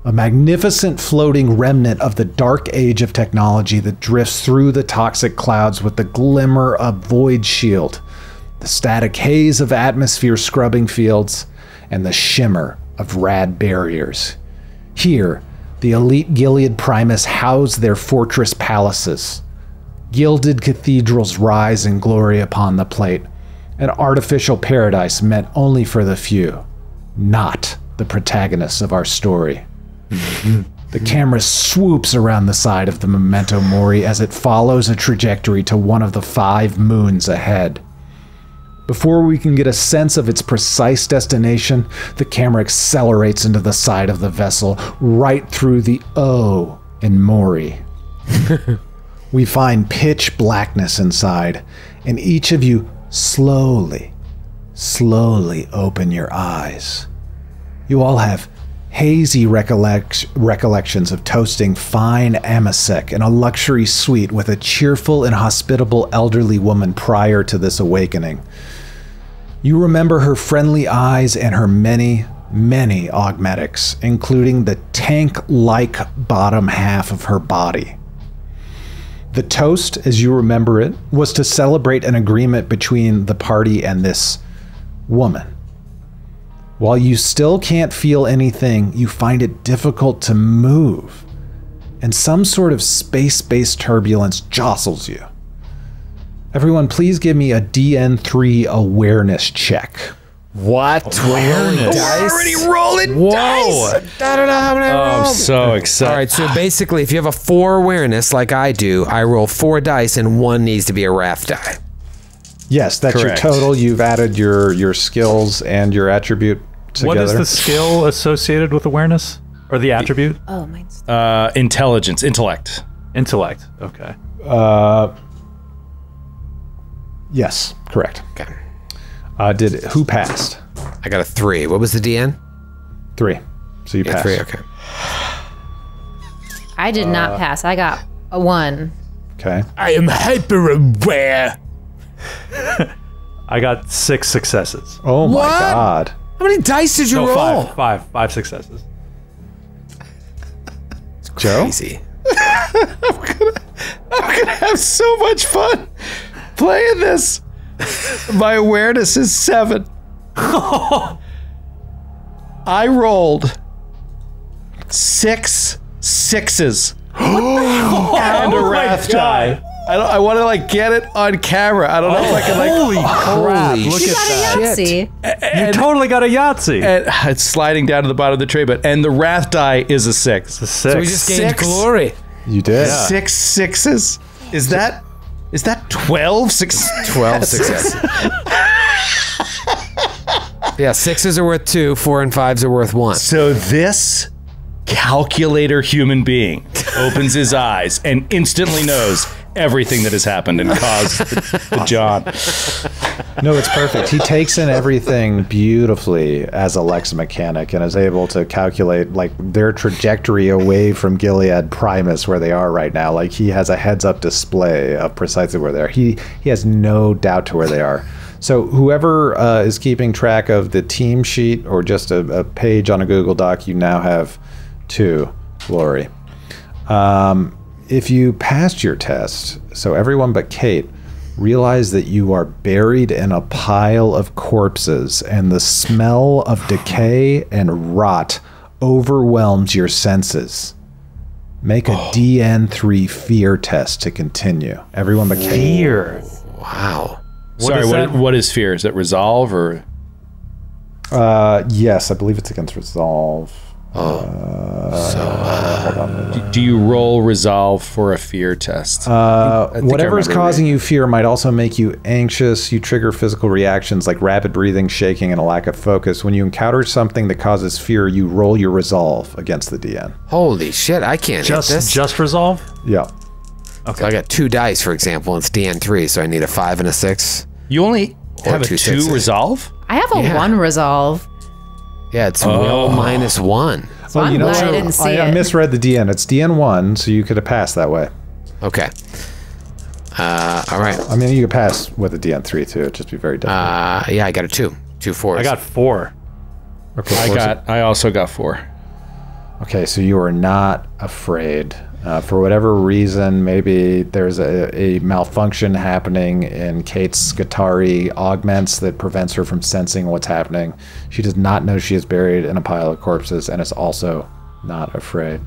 a magnificent floating remnant of the dark age of technology that drifts through the toxic clouds with the glimmer of void shield, the static haze of atmosphere scrubbing fields, and the shimmer of rad barriers. Here, the elite Gilead Primus house their fortress palaces. Gilded cathedrals rise in glory upon the plate, an artificial paradise meant only for the few, not the protagonists of our story. The camera swoops around the side of the Memento Mori as it follows a trajectory to one of the 5 moons ahead. Before we can get a sense of its precise destination, the camera accelerates into the side of the vessel, right through the O in Mori. We find pitch blackness inside, and each of you slowly open your eyes. You all have hazy recollections of toasting fine amasec in a luxury suite with a cheerful and hospitable elderly woman prior to this awakening. You remember her friendly eyes and her many augmetics, including the tank-like bottom half of her body. The toast, as you remember it, was to celebrate an agreement between the party and this woman. While you still can't feel anything, you find it difficult to move, and some sort of space-based turbulence jostles you. Everyone, please give me a DN3 awareness check. What? Awareness. We're already rolling dice. I'm so excited. All right, so basically, if you have a 4 awareness like I do, I roll 4 dice and 1 needs to be a wrath die. Yes, that's Correct. your total. You've added your skills and your attribute together. What is the skill associated with awareness? Or the attribute? Oh, mine's... Intelligence, intellect. Intellect. Okay. Yes, correct. Okay. Who passed? I got a 3. What was the DN? 3. So you Yeah, passed. 3, okay. I did not pass. I got a 1. Okay. I am hyper aware. I got 6 successes. Oh my What? god. How many dice did you No, roll? five successes. Joe? Easy. I'm gonna have so much fun playing this. My awareness is 7. I rolled 6 6s and a wrath die. I want to like get it on camera. I don't know if I can like. Holy crap! Look You at got that. a Yahtzee. You totally got a Yahtzee. And it's sliding down to the bottom of the tray, and the wrath die is a 6. It's a 6. So we just gained 6. glory. You did. 6 6s. Is that 12 6? 12 successes. Yeah, 6s are worth 2, 4 and 5s are worth 1. So this calculator human being opens his eyes and instantly knows everything that has happened and caused the John. No, it's perfect. He takes in everything beautifully as a Lex mechanic and is able to calculate like their trajectory away from Gilead Primus where they are right now. Like he has a heads-up display of precisely where they are. He has no doubt to where they are. So whoever is keeping track of the team sheet or just a page on a Google Doc, you now have 2 glory. If you passed your test, so everyone but Kate, realize that you are buried in a pile of corpses and the smell of decay and rot overwhelms your senses. Make a DN3 fear test to continue. Everyone but Kate. Fear. Wow. What is fear? Is it resolve or? Yes, I believe it's against resolve. Hold on. Do you roll resolve for a fear test? Whatever is causing you fear might also make you anxious. You trigger physical reactions like rapid breathing, shaking, and a lack of focus. When you encounter something that causes fear, you roll your resolve against the DN. Holy shit, I can't hit this. Just resolve? Yeah. Okay. So I got 2 dice, for example, and it's DN3, so I need a 5 and a 6. You only have a 2 2 6s. resolve? I have a 1 resolve. Yeah, it's will minus 1. So I'm glad I didn't see I it. misread the DN. It's DN1, so you could have passed that way. Okay. All right. I mean, you could pass with a DN3 too. It'd just be very difficult. Yeah, I got a 2. 2 4s. I got 4. Okay, I also got 4. Okay, so you are not afraid. For whatever reason, maybe there's a malfunction happening in Kate's Skitarii augments that prevents her from sensing what's happening. She does not know she is buried in a pile of corpses and is also not afraid.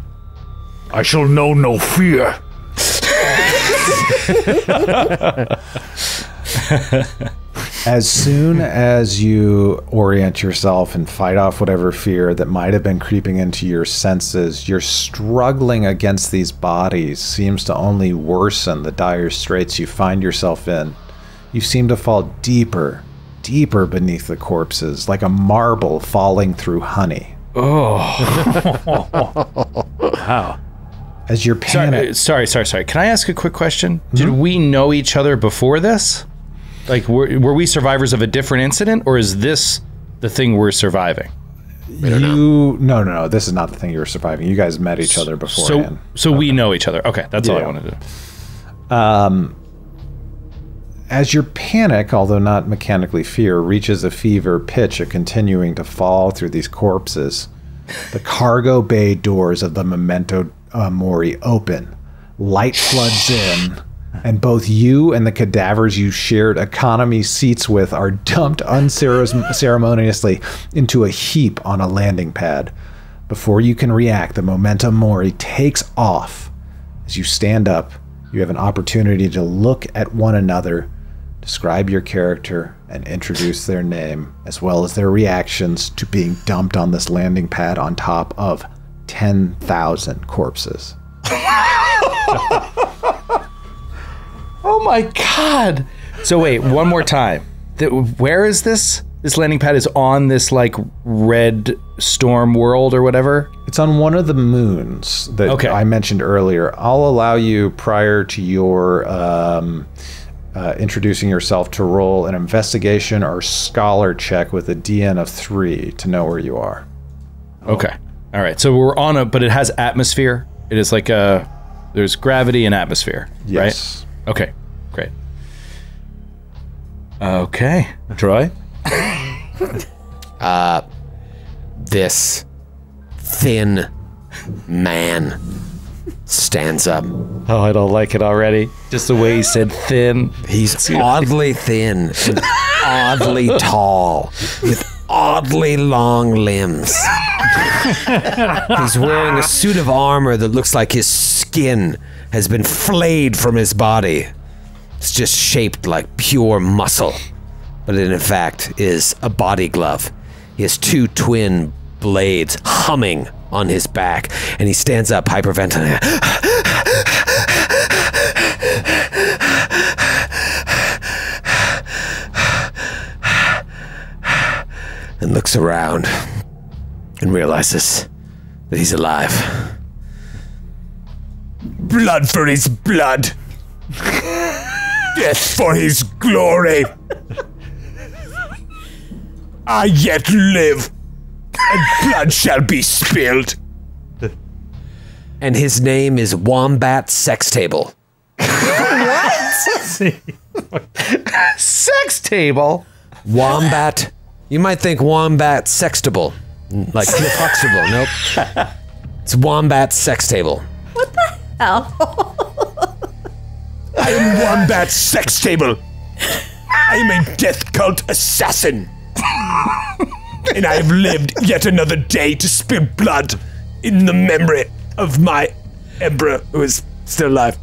I shall know no fear. As soon as you orient yourself and fight off whatever fear that might have been creeping into your senses, your struggling against these bodies seems to only worsen the dire straits you find yourself in. You seem to fall deeper, deeper beneath the corpses, like a marble falling through honey. Oh. Wow. As you're panicked... Sorry. Can I ask a quick question? Did we know each other before this? Like, were we survivors of a different incident, or is this the thing we're surviving? No. This is not the thing you were surviving. You guys met each other beforehand. So we know each other. Okay, that's all I wanted to do. As your panic, although not mechanically fear, reaches a fever pitch of continuing to fall through these corpses, the cargo bay doors of the Memento Mori open. Light floods in, and both you and the cadavers you shared economy seats with are dumped unceremoniously into a heap on a landing pad. Before you can react, the Memento Mori takes off. As you stand up, you have an opportunity to look at one another, describe your character, and introduce their name, as well as their reactions to being dumped on this landing pad on top of 10,000 corpses. Oh my god! So wait, one more time. Where is this? This landing pad is on this, like, red storm world or whatever? It's on one of the moons that I mentioned earlier. I'll allow you, prior to your introducing yourself, to roll an investigation or scholar check with a DN of 3 to know where you are. Okay. All right. So we're on but it has atmosphere. It is like there's gravity and atmosphere, yes. Right? Okay, great. Okay. Troy? This thin man stands up. Oh, I don't like it already. Just the way he said thin. He's oddly thin and oddly tall with oddly long limbs. He's wearing a suit of armor that looks like his skin has been flayed from his body. It's just shaped like pure muscle, but it in fact is a body glove. He has 2 twin blades humming on his back, and he stands up hyperventilating. And looks around and realizes that he's alive. Blood for his blood. Death for his glory. I yet live, and blood shall be spilled. And his name is Wombat Sex Table. Sex table? Wombat. You might think Wombat Sextable. Like Cliff Huxtable. Nope. It's Wombat Sex Table. What the hell? I am Wombat Sex Table. I am a death cult assassin. And I have lived yet another day to spill blood in the memory of my emperor who is still alive.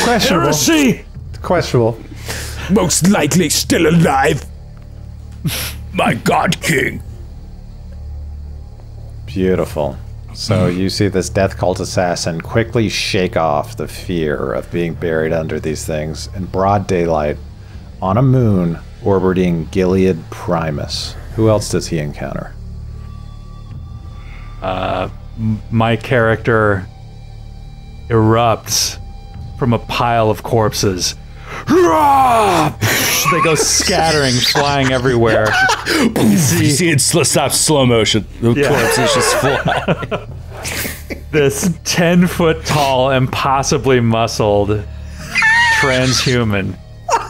Questionable. Heresy! Questionable. Most likely still alive. My God King. Beautiful. So you see this death cult assassin quickly shake off the fear of being buried under these things in broad daylight on a moon orbiting Gilead Primus. Who else does he encounter? My character erupts from a pile of corpses. They go scattering, flying everywhere. You see it stops slow motion. The corpses just fly. This 10-foot tall, impossibly muscled transhuman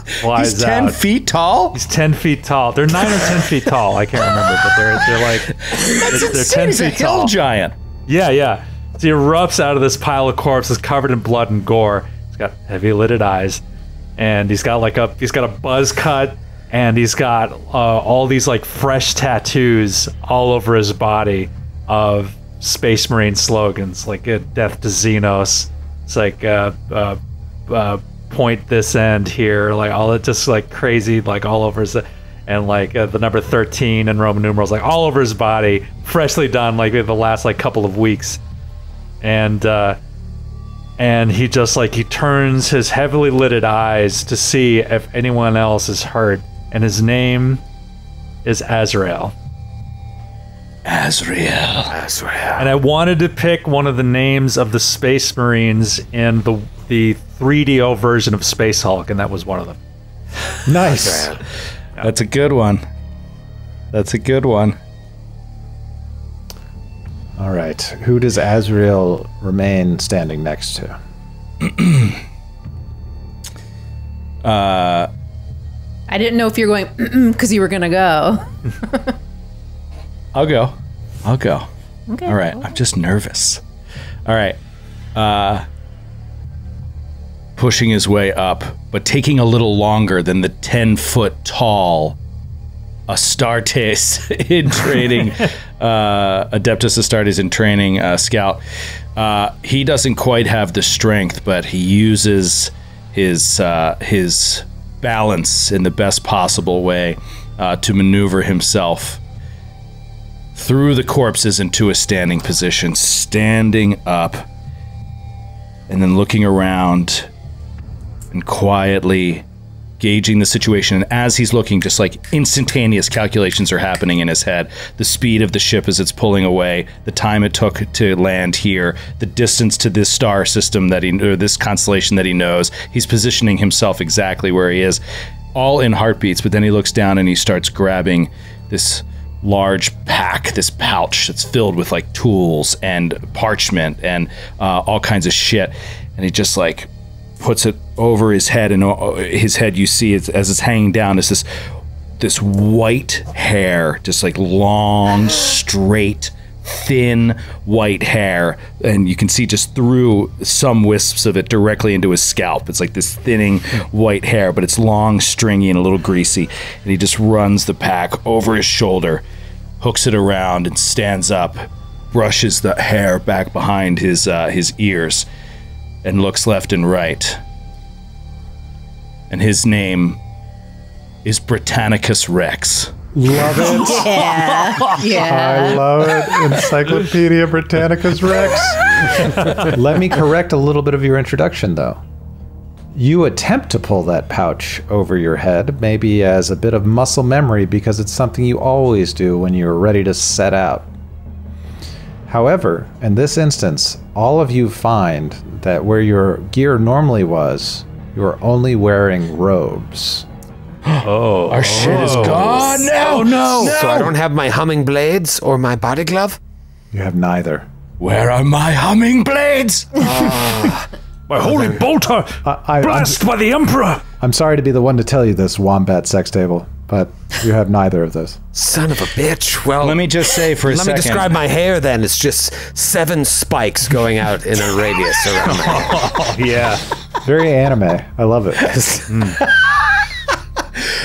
flies He's 10 out. feet tall? He's 10 feet tall. They're 9 or 10 feet tall. I can't remember, but they're like they're 10 He's a feet hill tall. giant. Yeah. So he erupts out of this pile of corpses covered in blood and gore. He's got heavy-lidded eyes, and he's got a buzz cut, and he's got all these like fresh tattoos all over his body of Space Marine slogans, like "Death to Xenos." It's like point this end here, like all it just like crazy, like all over his, and like the number 13 in Roman numerals, like all over his body, freshly done, like in the last like couple of weeks. And he just like, he turns his heavily lidded eyes to see if anyone else is hurt, and his name is Azrael. Azrael. And I wanted to pick one of the names of the Space Marines in the 3DO version of Space Hulk, and that was one of them. Nice. That's a good one. That's a good one. All right. Who does Azrael remain standing next to? I didn't know if you were going because you were going to go. I'll go. Okay. All right. I'm just nervous. All right. Pushing his way up, but taking a little longer than the 10-foot tall Astartes in training, Adeptus Astartes in training scout. He doesn't quite have the strength, but he uses his balance in the best possible way to maneuver himself through the corpses into a standing position, standing up, and then looking around and quietly gauging the situation. And as he's looking, just like instantaneous calculations are happening in his head. The speed of the ship as it's pulling away, the time it took to land here, the distance to this star system or this constellation that he knows. He's positioning himself exactly where he is, all in heartbeats. But then he looks down and he starts grabbing this large pack, this pouch that's filled with like tools and parchment and all kinds of shit. And he just like puts it over his head, and his head, you see it as it's hanging down, is this white hair, just like long, straight, thin white hair, and you can see just through some wisps of it directly into his scalp. It's like this thinning white hair, but it's long, stringy, and a little greasy. And he just runs the pack over his shoulder, hooks it around, and stands up, brushes the hair back behind his ears, and looks left and right. And his name is Britannicus Rex. Love it. Yeah. I love it. Encyclopedia Britannicus Rex. Let me correct a little bit of your introduction, though. You attempt to pull that pouch over your head, maybe as a bit of muscle memory, because it's something you always do when you're ready to set out. However, in this instance, all of you find that where your gear normally was, you're only wearing robes. Oh, our shit is gone now. No. So I don't have my humming blades or my body glove? You have neither. Where are my humming blades? my holy bolter, blessed by the Emperor. I'm sorry to be the one to tell you this, Wombat Sex Table, but you have neither of those. Son of a bitch. Well, let me just say for a second. Let me describe my hair then. It's just 7 spikes going out in a radius around my head. Oh, yeah. Very anime. I love it.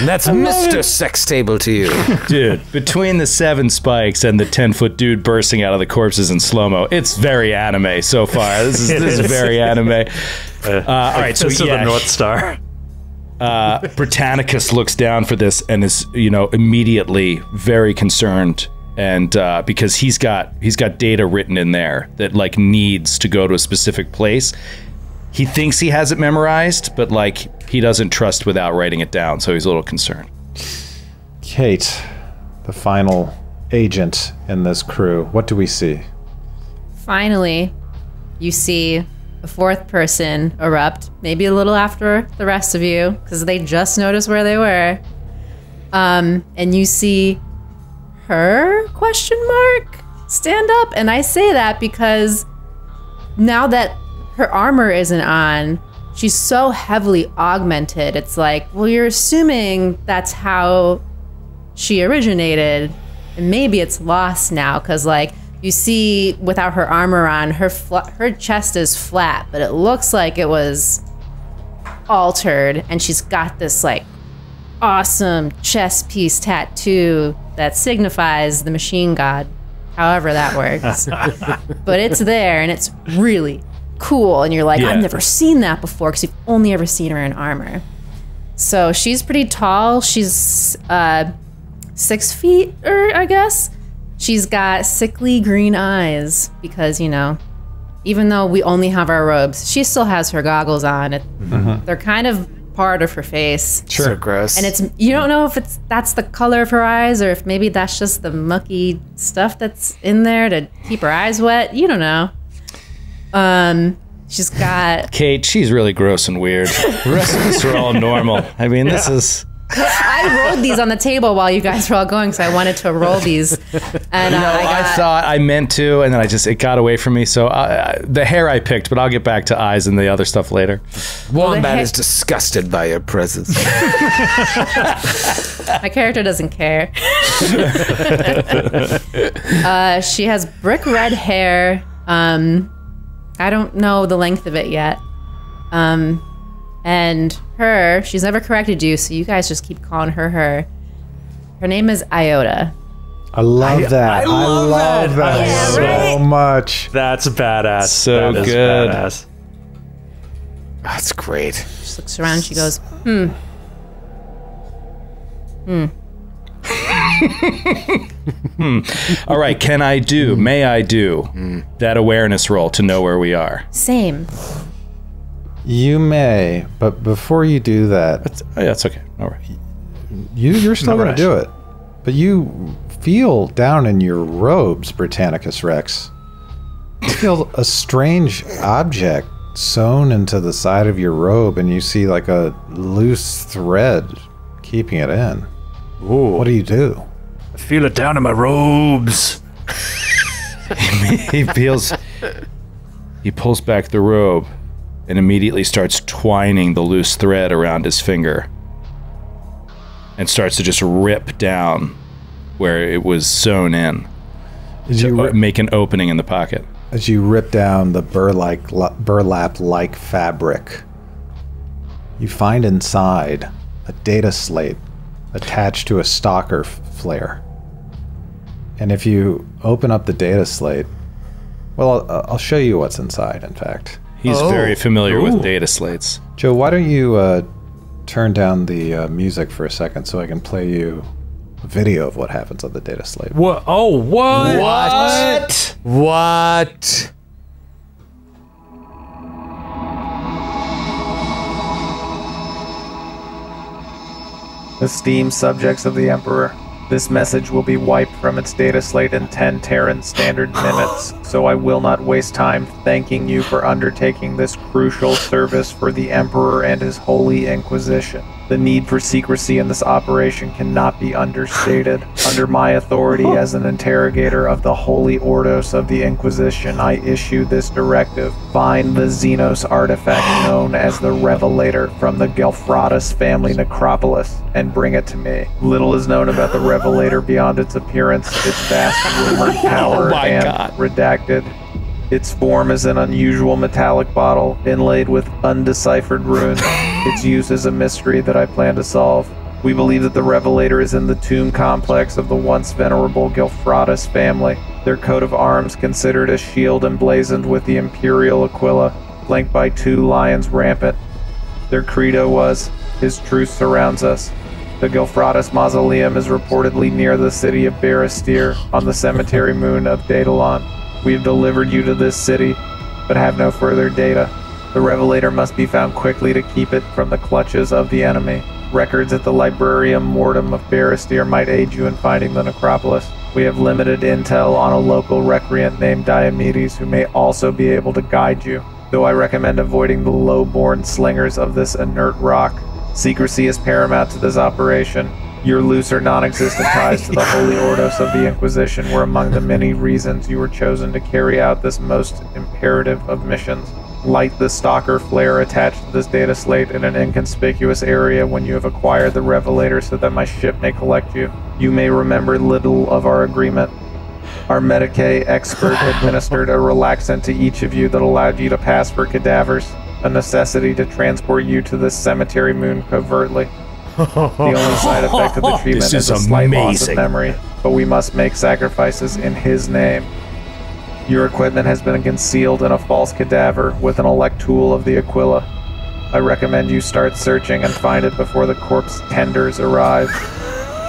That's Mr. Sex Table to you. Dude, between the 7 spikes and the 10-foot dude bursting out of the corpses in slow-mo, it's very anime so far. This is very anime. All right, so the North Star. Britannicus looks down for this and is, immediately very concerned, and because he's got data written in there that like needs to go to a specific place. He thinks he has it memorized, but like he doesn't trust without writing it down, so he's a little concerned. Kate, the final agent in this crew, what do we see? Finally, you see a 4th person erupt, maybe a little after the rest of you, because they just noticed where they were. And you see her, ? Stand up. And I say that because now that her armor isn't on, she's so heavily augmented. It's like, well, you're assuming that's how she originated, and maybe it's lost now because, like, you see without her armor on, her chest is flat, but it looks like it was altered, and she's got this like awesome chest piece tattoo that signifies the machine god, however that works. But it's there, and it's really cool, and you're like, I've never seen that before because you've only ever seen her in armor. So she's pretty tall. She's 6 feet, or I guess. She's got sickly green eyes because, you know, even though we only have our robes, she still has her goggles on. They're kind of part of her face. Sure. So gross. And it's, you don't know if that's the color of her eyes or if maybe that's just the mucky stuff that's in there to keep her eyes wet. You don't know. She's got... Kate, she's really gross and weird. The rest of us are all normal. I mean, this is... I rolled these on the table while you guys were all going, so I wanted to roll these. And I thought I meant to, and then it got away from me. So the hair I picked, but I'll get back to eyes and the other stuff later. Wombat is disgusted by your presence. My character doesn't care. She has brick red hair. I don't know the length of it yet. And she's never corrected you, so you guys just keep calling her her. Her name is Iota. I love that. I love that Yeah, so right? Oh, much. That's badass. So that is good. Badass. That's great. She looks around, she goes, All right, may I do that awareness roll to know where we are? same. You may, but before you do that, That's okay. All right. you're still No going to rush. do it. But you feel down in your robes, Britannicus Rex. You feel a strange object sewn into the side of your robe, and you see like a loose thread keeping it in. Ooh. What do you do? I feel it down in my robes. He pulls back the robe and immediately starts twining the loose thread around his finger and starts to just rip down where it was sewn in to make an opening in the pocket. As you rip down the burlap-like fabric, you find inside a data slate attached to a stalker flare. And if you open up the data slate, well, I'll show you what's inside, in fact. He's very familiar with data slates. Joe, why don't you turn down the music for a second so I can play you a video of what happens on the data slate. What? Oh, what? What? Esteemed subjects of the Emperor, this message will be wiped from its data slate in 10 Terran standard minutes, so I will not waste time thanking you for undertaking this crucial service for the Emperor and his Holy Inquisition. The need for secrecy in this operation cannot be understated. Under my authority as an interrogator of the Holy Ordos of the Inquisition, I issue this directive. Find the Xenos artifact known as the Revelator from the Gelfratus family necropolis and bring it to me. Little is known about the Revelator beyond its appearance, its vast rumored power, redacted. Its form is an unusual metallic bottle, inlaid with undeciphered runes. Its use is a mystery that I plan to solve. We believe that the Revelator is in the tomb complex of the once venerable Gelfratus family. Their coat of arms considered a shield emblazoned with the Imperial Aquila, flanked by 2 lions rampant. Their credo was, "His truth surrounds us." The Gelfratus mausoleum is reportedly near the city of Barastir, on the cemetery moon of Daedalon. We have delivered you to this city, but have no further data. The Revelator must be found quickly to keep it from the clutches of the enemy. Records at the Librarium Mortem of Barastir might aid you in finding the necropolis. We have limited intel on a local recreant named Diomedes who may also be able to guide you, though I recommend avoiding the low-born slingers of this inert rock. Secrecy is paramount to this operation. Your loose or non-existent ties to the Holy Ordos of the Inquisition were among the many reasons you were chosen to carry out this most imperative of missions. Light the stalker flare attached to this data slate in an inconspicuous area when you have acquired the revelator so that my ship may collect you. You may remember little of our agreement. Our Medicae expert administered a relaxant to each of you that allowed you to pass for cadavers, a necessity to transport you to this cemetery moon covertly. The only side effect of the treatment is a slight loss of memory, but we must make sacrifices in his name. Your equipment has been concealed in a false cadaver with an electool of the Aquila. I recommend you start searching and find it before the corpse tenders arrive.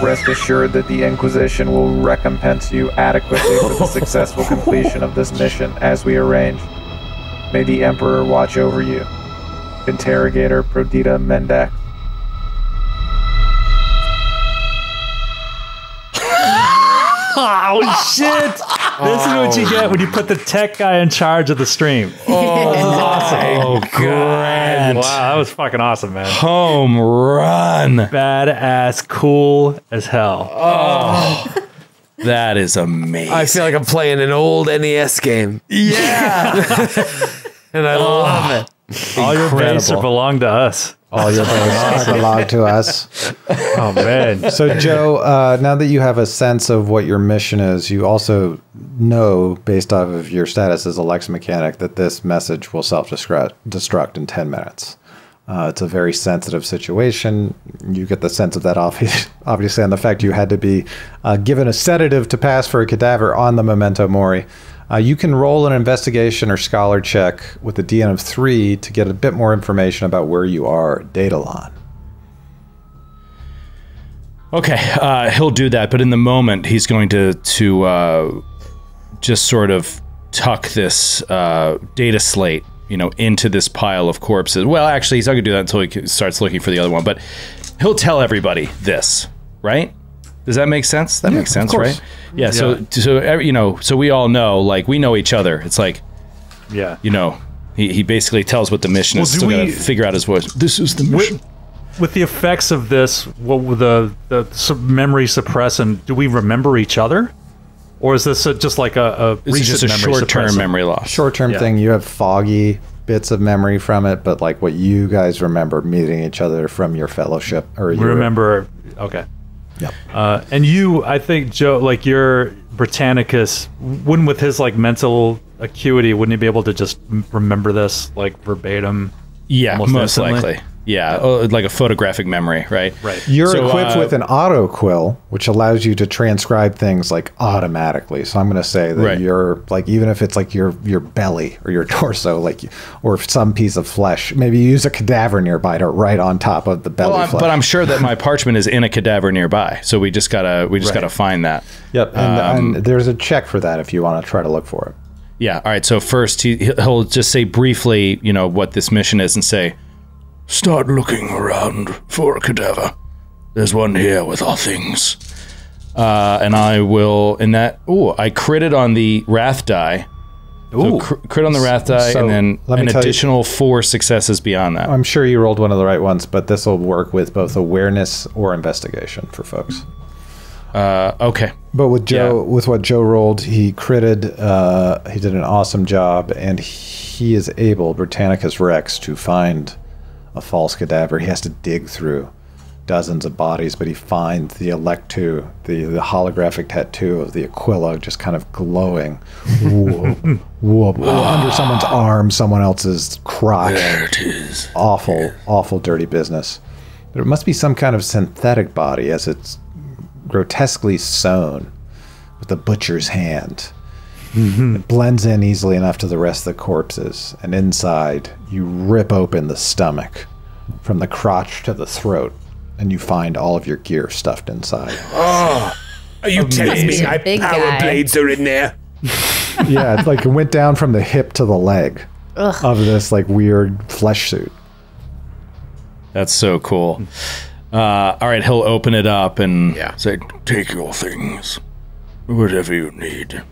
Rest assured that the Inquisition will recompense you adequately for the successful completion of this mission as we arranged. May the Emperor watch over you. Interrogator Prodita Mendak. Oh shit! This is what you get when you put the tech guy in charge of the stream. Oh, this is awesome. Oh, grand. Wow, that was fucking awesome, man. Home run. Badass, cool as hell. Oh, that is amazing. I feel like I'm playing an old NES game. Yeah. And I love it. All your base belong to us. All your base belong to us. Oh, man. So, Joe, now that you have a sense of what your mission is, you also know, based off of your status as a Lex mechanic, that this message will self-destruct in 10 minutes. It's a very sensitive situation. You get the sense of that obviously on the fact you had to be given a sedative to pass for a cadaver on the Memento Mori. You can roll an investigation or scholar check with a DN of 3 to get a bit more information about where you are at Daedalon. Okay, he'll do that, but in the moment, he's going to just sort of tuck this data slate, into this pile of corpses. Well, actually, he's not going to do that until he starts looking for the other one, but he'll tell everybody this, right? Does that make sense? That makes sense, right? Yeah. So we all know, like, we know each other. It's like, yeah, he basically tells what the mission is. Still got to figure out his voice. This is the mission. With the effects of this, what with the memory suppressant, do we remember each other, or is this just like a short-term memory loss? Short-term thing. You have foggy bits of memory from it, but like what you guys remember meeting each other from your fellowship, or remember. Okay. Yep. And you, I think, Joe, like your Britannicus, wouldn't with his like mental acuity, wouldn't he be able to just remember this like verbatim? Yeah, most likely. Yeah, like a photographic memory, right? Right. You're equipped with an auto quill, which allows you to transcribe things like automatically. So I'm going to say that you're like, even if it's like your belly or your torso, like, or some piece of flesh, maybe you use a cadaver nearby to write on top of the belly flesh. But I'm sure that my parchment is in a cadaver nearby, so we just gotta find that. Yep, and there's a check for that if you want to try to look for it. Yeah. All right. So first, he'll just say briefly, what this mission is, and say, "Start looking around for a cadaver. There's one here with our things." And I will, I critted on the Wrath die. Ooh. So crit on the Wrath die, and then an additional 4 successes beyond that. I'm sure you rolled one of the right ones, but this will work with both awareness or investigation for folks. Okay. But with Joe, with what Joe rolled, he critted. He did an awesome job, and he is able, Britannicus Rex, to find a false cadaver. He has to dig through dozens of bodies, but he finds the electu, the holographic tattoo of the Aquila, just kind of glowing under someone's arm, someone else's crotch. There it is. Awful dirty business. But it must be some kind of synthetic body, as it's grotesquely sewn with a butcher's hand. It blends in easily enough to the rest of the corpses, and inside you rip open the stomach from the crotch to the throat, and you find all of your gear stuffed inside. Oh, are you telling me my power blades are in there? Yeah, it's like it went down from the hip to the leg of this like weird flesh suit. That's so cool. All right, he'll open it up and say, "Take your things, whatever you need."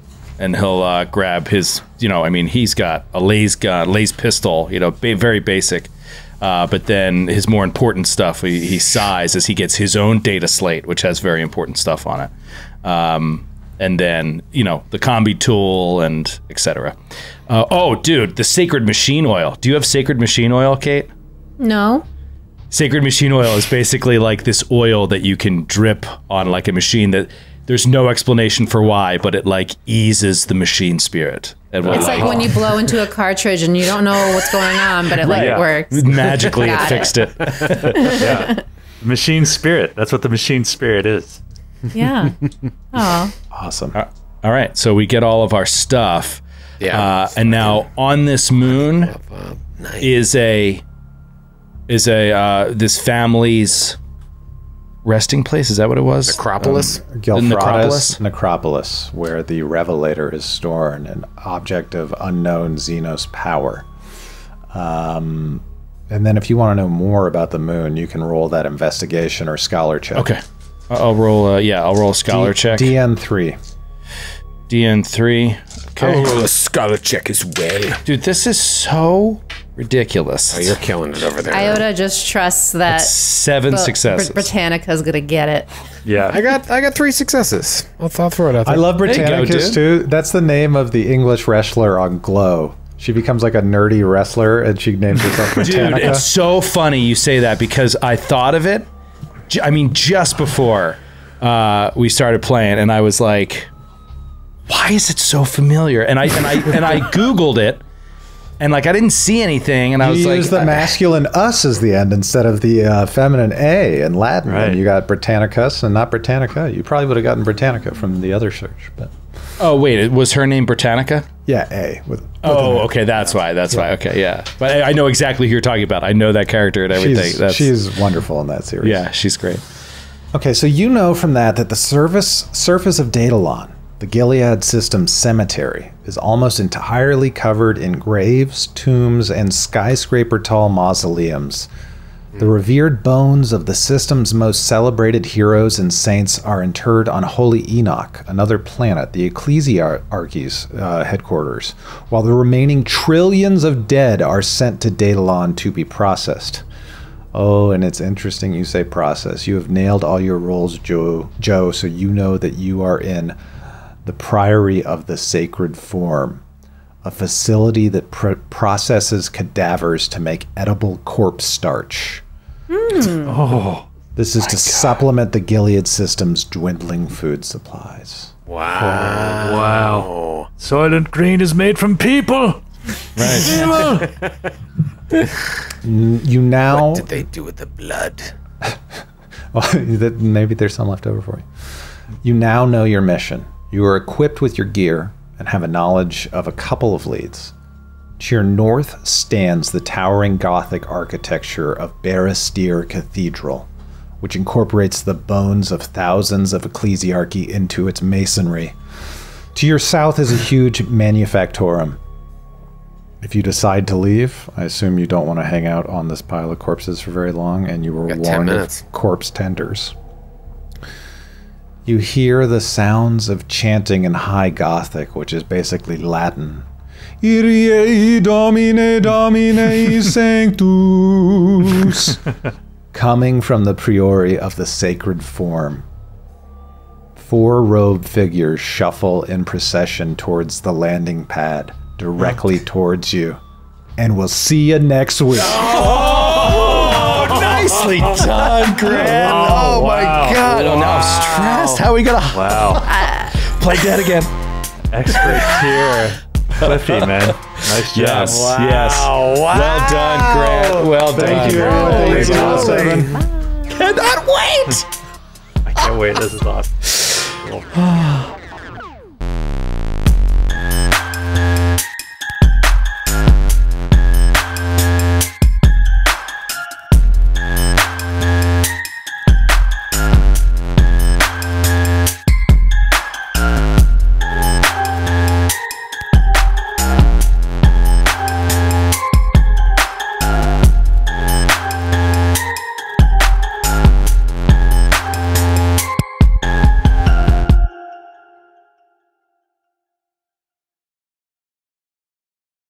And he'll grab his, he's got a laser gun, laser pistol, very basic. But then his more important stuff, he sighs as he gets his own data slate, which has very important stuff on it. and then, you know, the combi tool and etc. Oh, dude, the sacred machine oil. Do you have sacred machine oil, Kate? No. Sacred machine oil is basically like this oil that you can drip on like a machine that there's no explanation for why, but it like eases the machine spirit. And It's like when you blow into a cartridge and you don't know what's going on, but it like works. magically it fixed it. Yeah. Machine spirit. That's what the machine spirit is. Yeah. Oh. Awesome. All right, so we get all of our stuff. Yeah. And now on this moon is this family's resting place. Is that what it was? Necropolis? Necropolis, where the Revelator is stored, an object of unknown Xenos power. And then if you want to know more about the moon, you can roll that investigation or scholar check. Okay. I'll roll I'll roll a scholar check. DN3. DN3. Okay. I'll roll a scholar check as well. Dude, this is so ridiculous. Oh, you're killing it over there. Iota just trusts that 7 successes. Britannica's gonna get it. Yeah. I got 3 successes. I'll throw it out there. I love There you go, Britannicus dude. too. That's the name of the English wrestler on Glow. She becomes like a nerdy wrestler and she names herself Britannica. Dude, it's so funny you say that because I thought of it, I mean, just before we started playing, and I was like, why is it so familiar? And I Googled it, and like I didn't see anything, and I was you like, use the masculine us as the end instead of the feminine a in Latin, Right. and you got Britannicus and not Britannica. You probably would have gotten Britannica from the other search, but oh wait, was her name Britannica? yeah, a with Oh, okay, that's why. Okay, yeah. But I know exactly who you're talking about. I know that character and everything. She's wonderful in that series. Yeah, she's great. Okay, so you know from that the surface of Daedalon, the Gilead system's cemetery, is almost entirely covered in graves, tombs, and skyscraper-tall mausoleums. The revered bones of the system's most celebrated heroes and saints are interred on Holy Enoch, another planet, the Ecclesiarchy's headquarters, while the remaining trillions of dead are sent to Daedalon to be processed. Oh, and it's interesting you say process. You have nailed all your roles, Joe, so you know that you are in the Priory of the Sacred Form, a facility that processes cadavers to make edible corpse starch. Oh. This is to supplement the Gilead system's dwindling food supplies. Wow. Wow. Soylent Green is made from people. Right. You now... What did they do with the blood? Well, maybe there's some left over for you. You now know your mission. You are equipped with your gear and have a knowledge of a couple of leads. To your north stands the towering Gothic architecture of Barristier Cathedral, which incorporates the bones of thousands of ecclesiarchy into its masonry. To your south is a huge manufactorum. If you decide to leave, I assume you don't want to hang out on this pile of corpses for very long, and you were Got 10 warned minutes. of corpse tenders. You hear the sounds of chanting in High Gothic, which is basically Latin. Irie Domine Domine Sanctus, coming from the Priory of the Sacred Form. 4 robed figures shuffle in procession towards the landing pad, directly towards you. And we'll see you next week. Oh, nicely done, Grant. Oh, my God. Oh, now I'm stressed. How are we going to play dead again? Expert tier. Cliffy, man. Nice job. Yes. Wow. Yes. Wow. Well done, Grant. Well done. Thank you, everyone. Thanks, Seven. Cannot wait. I can't wait. This is awesome.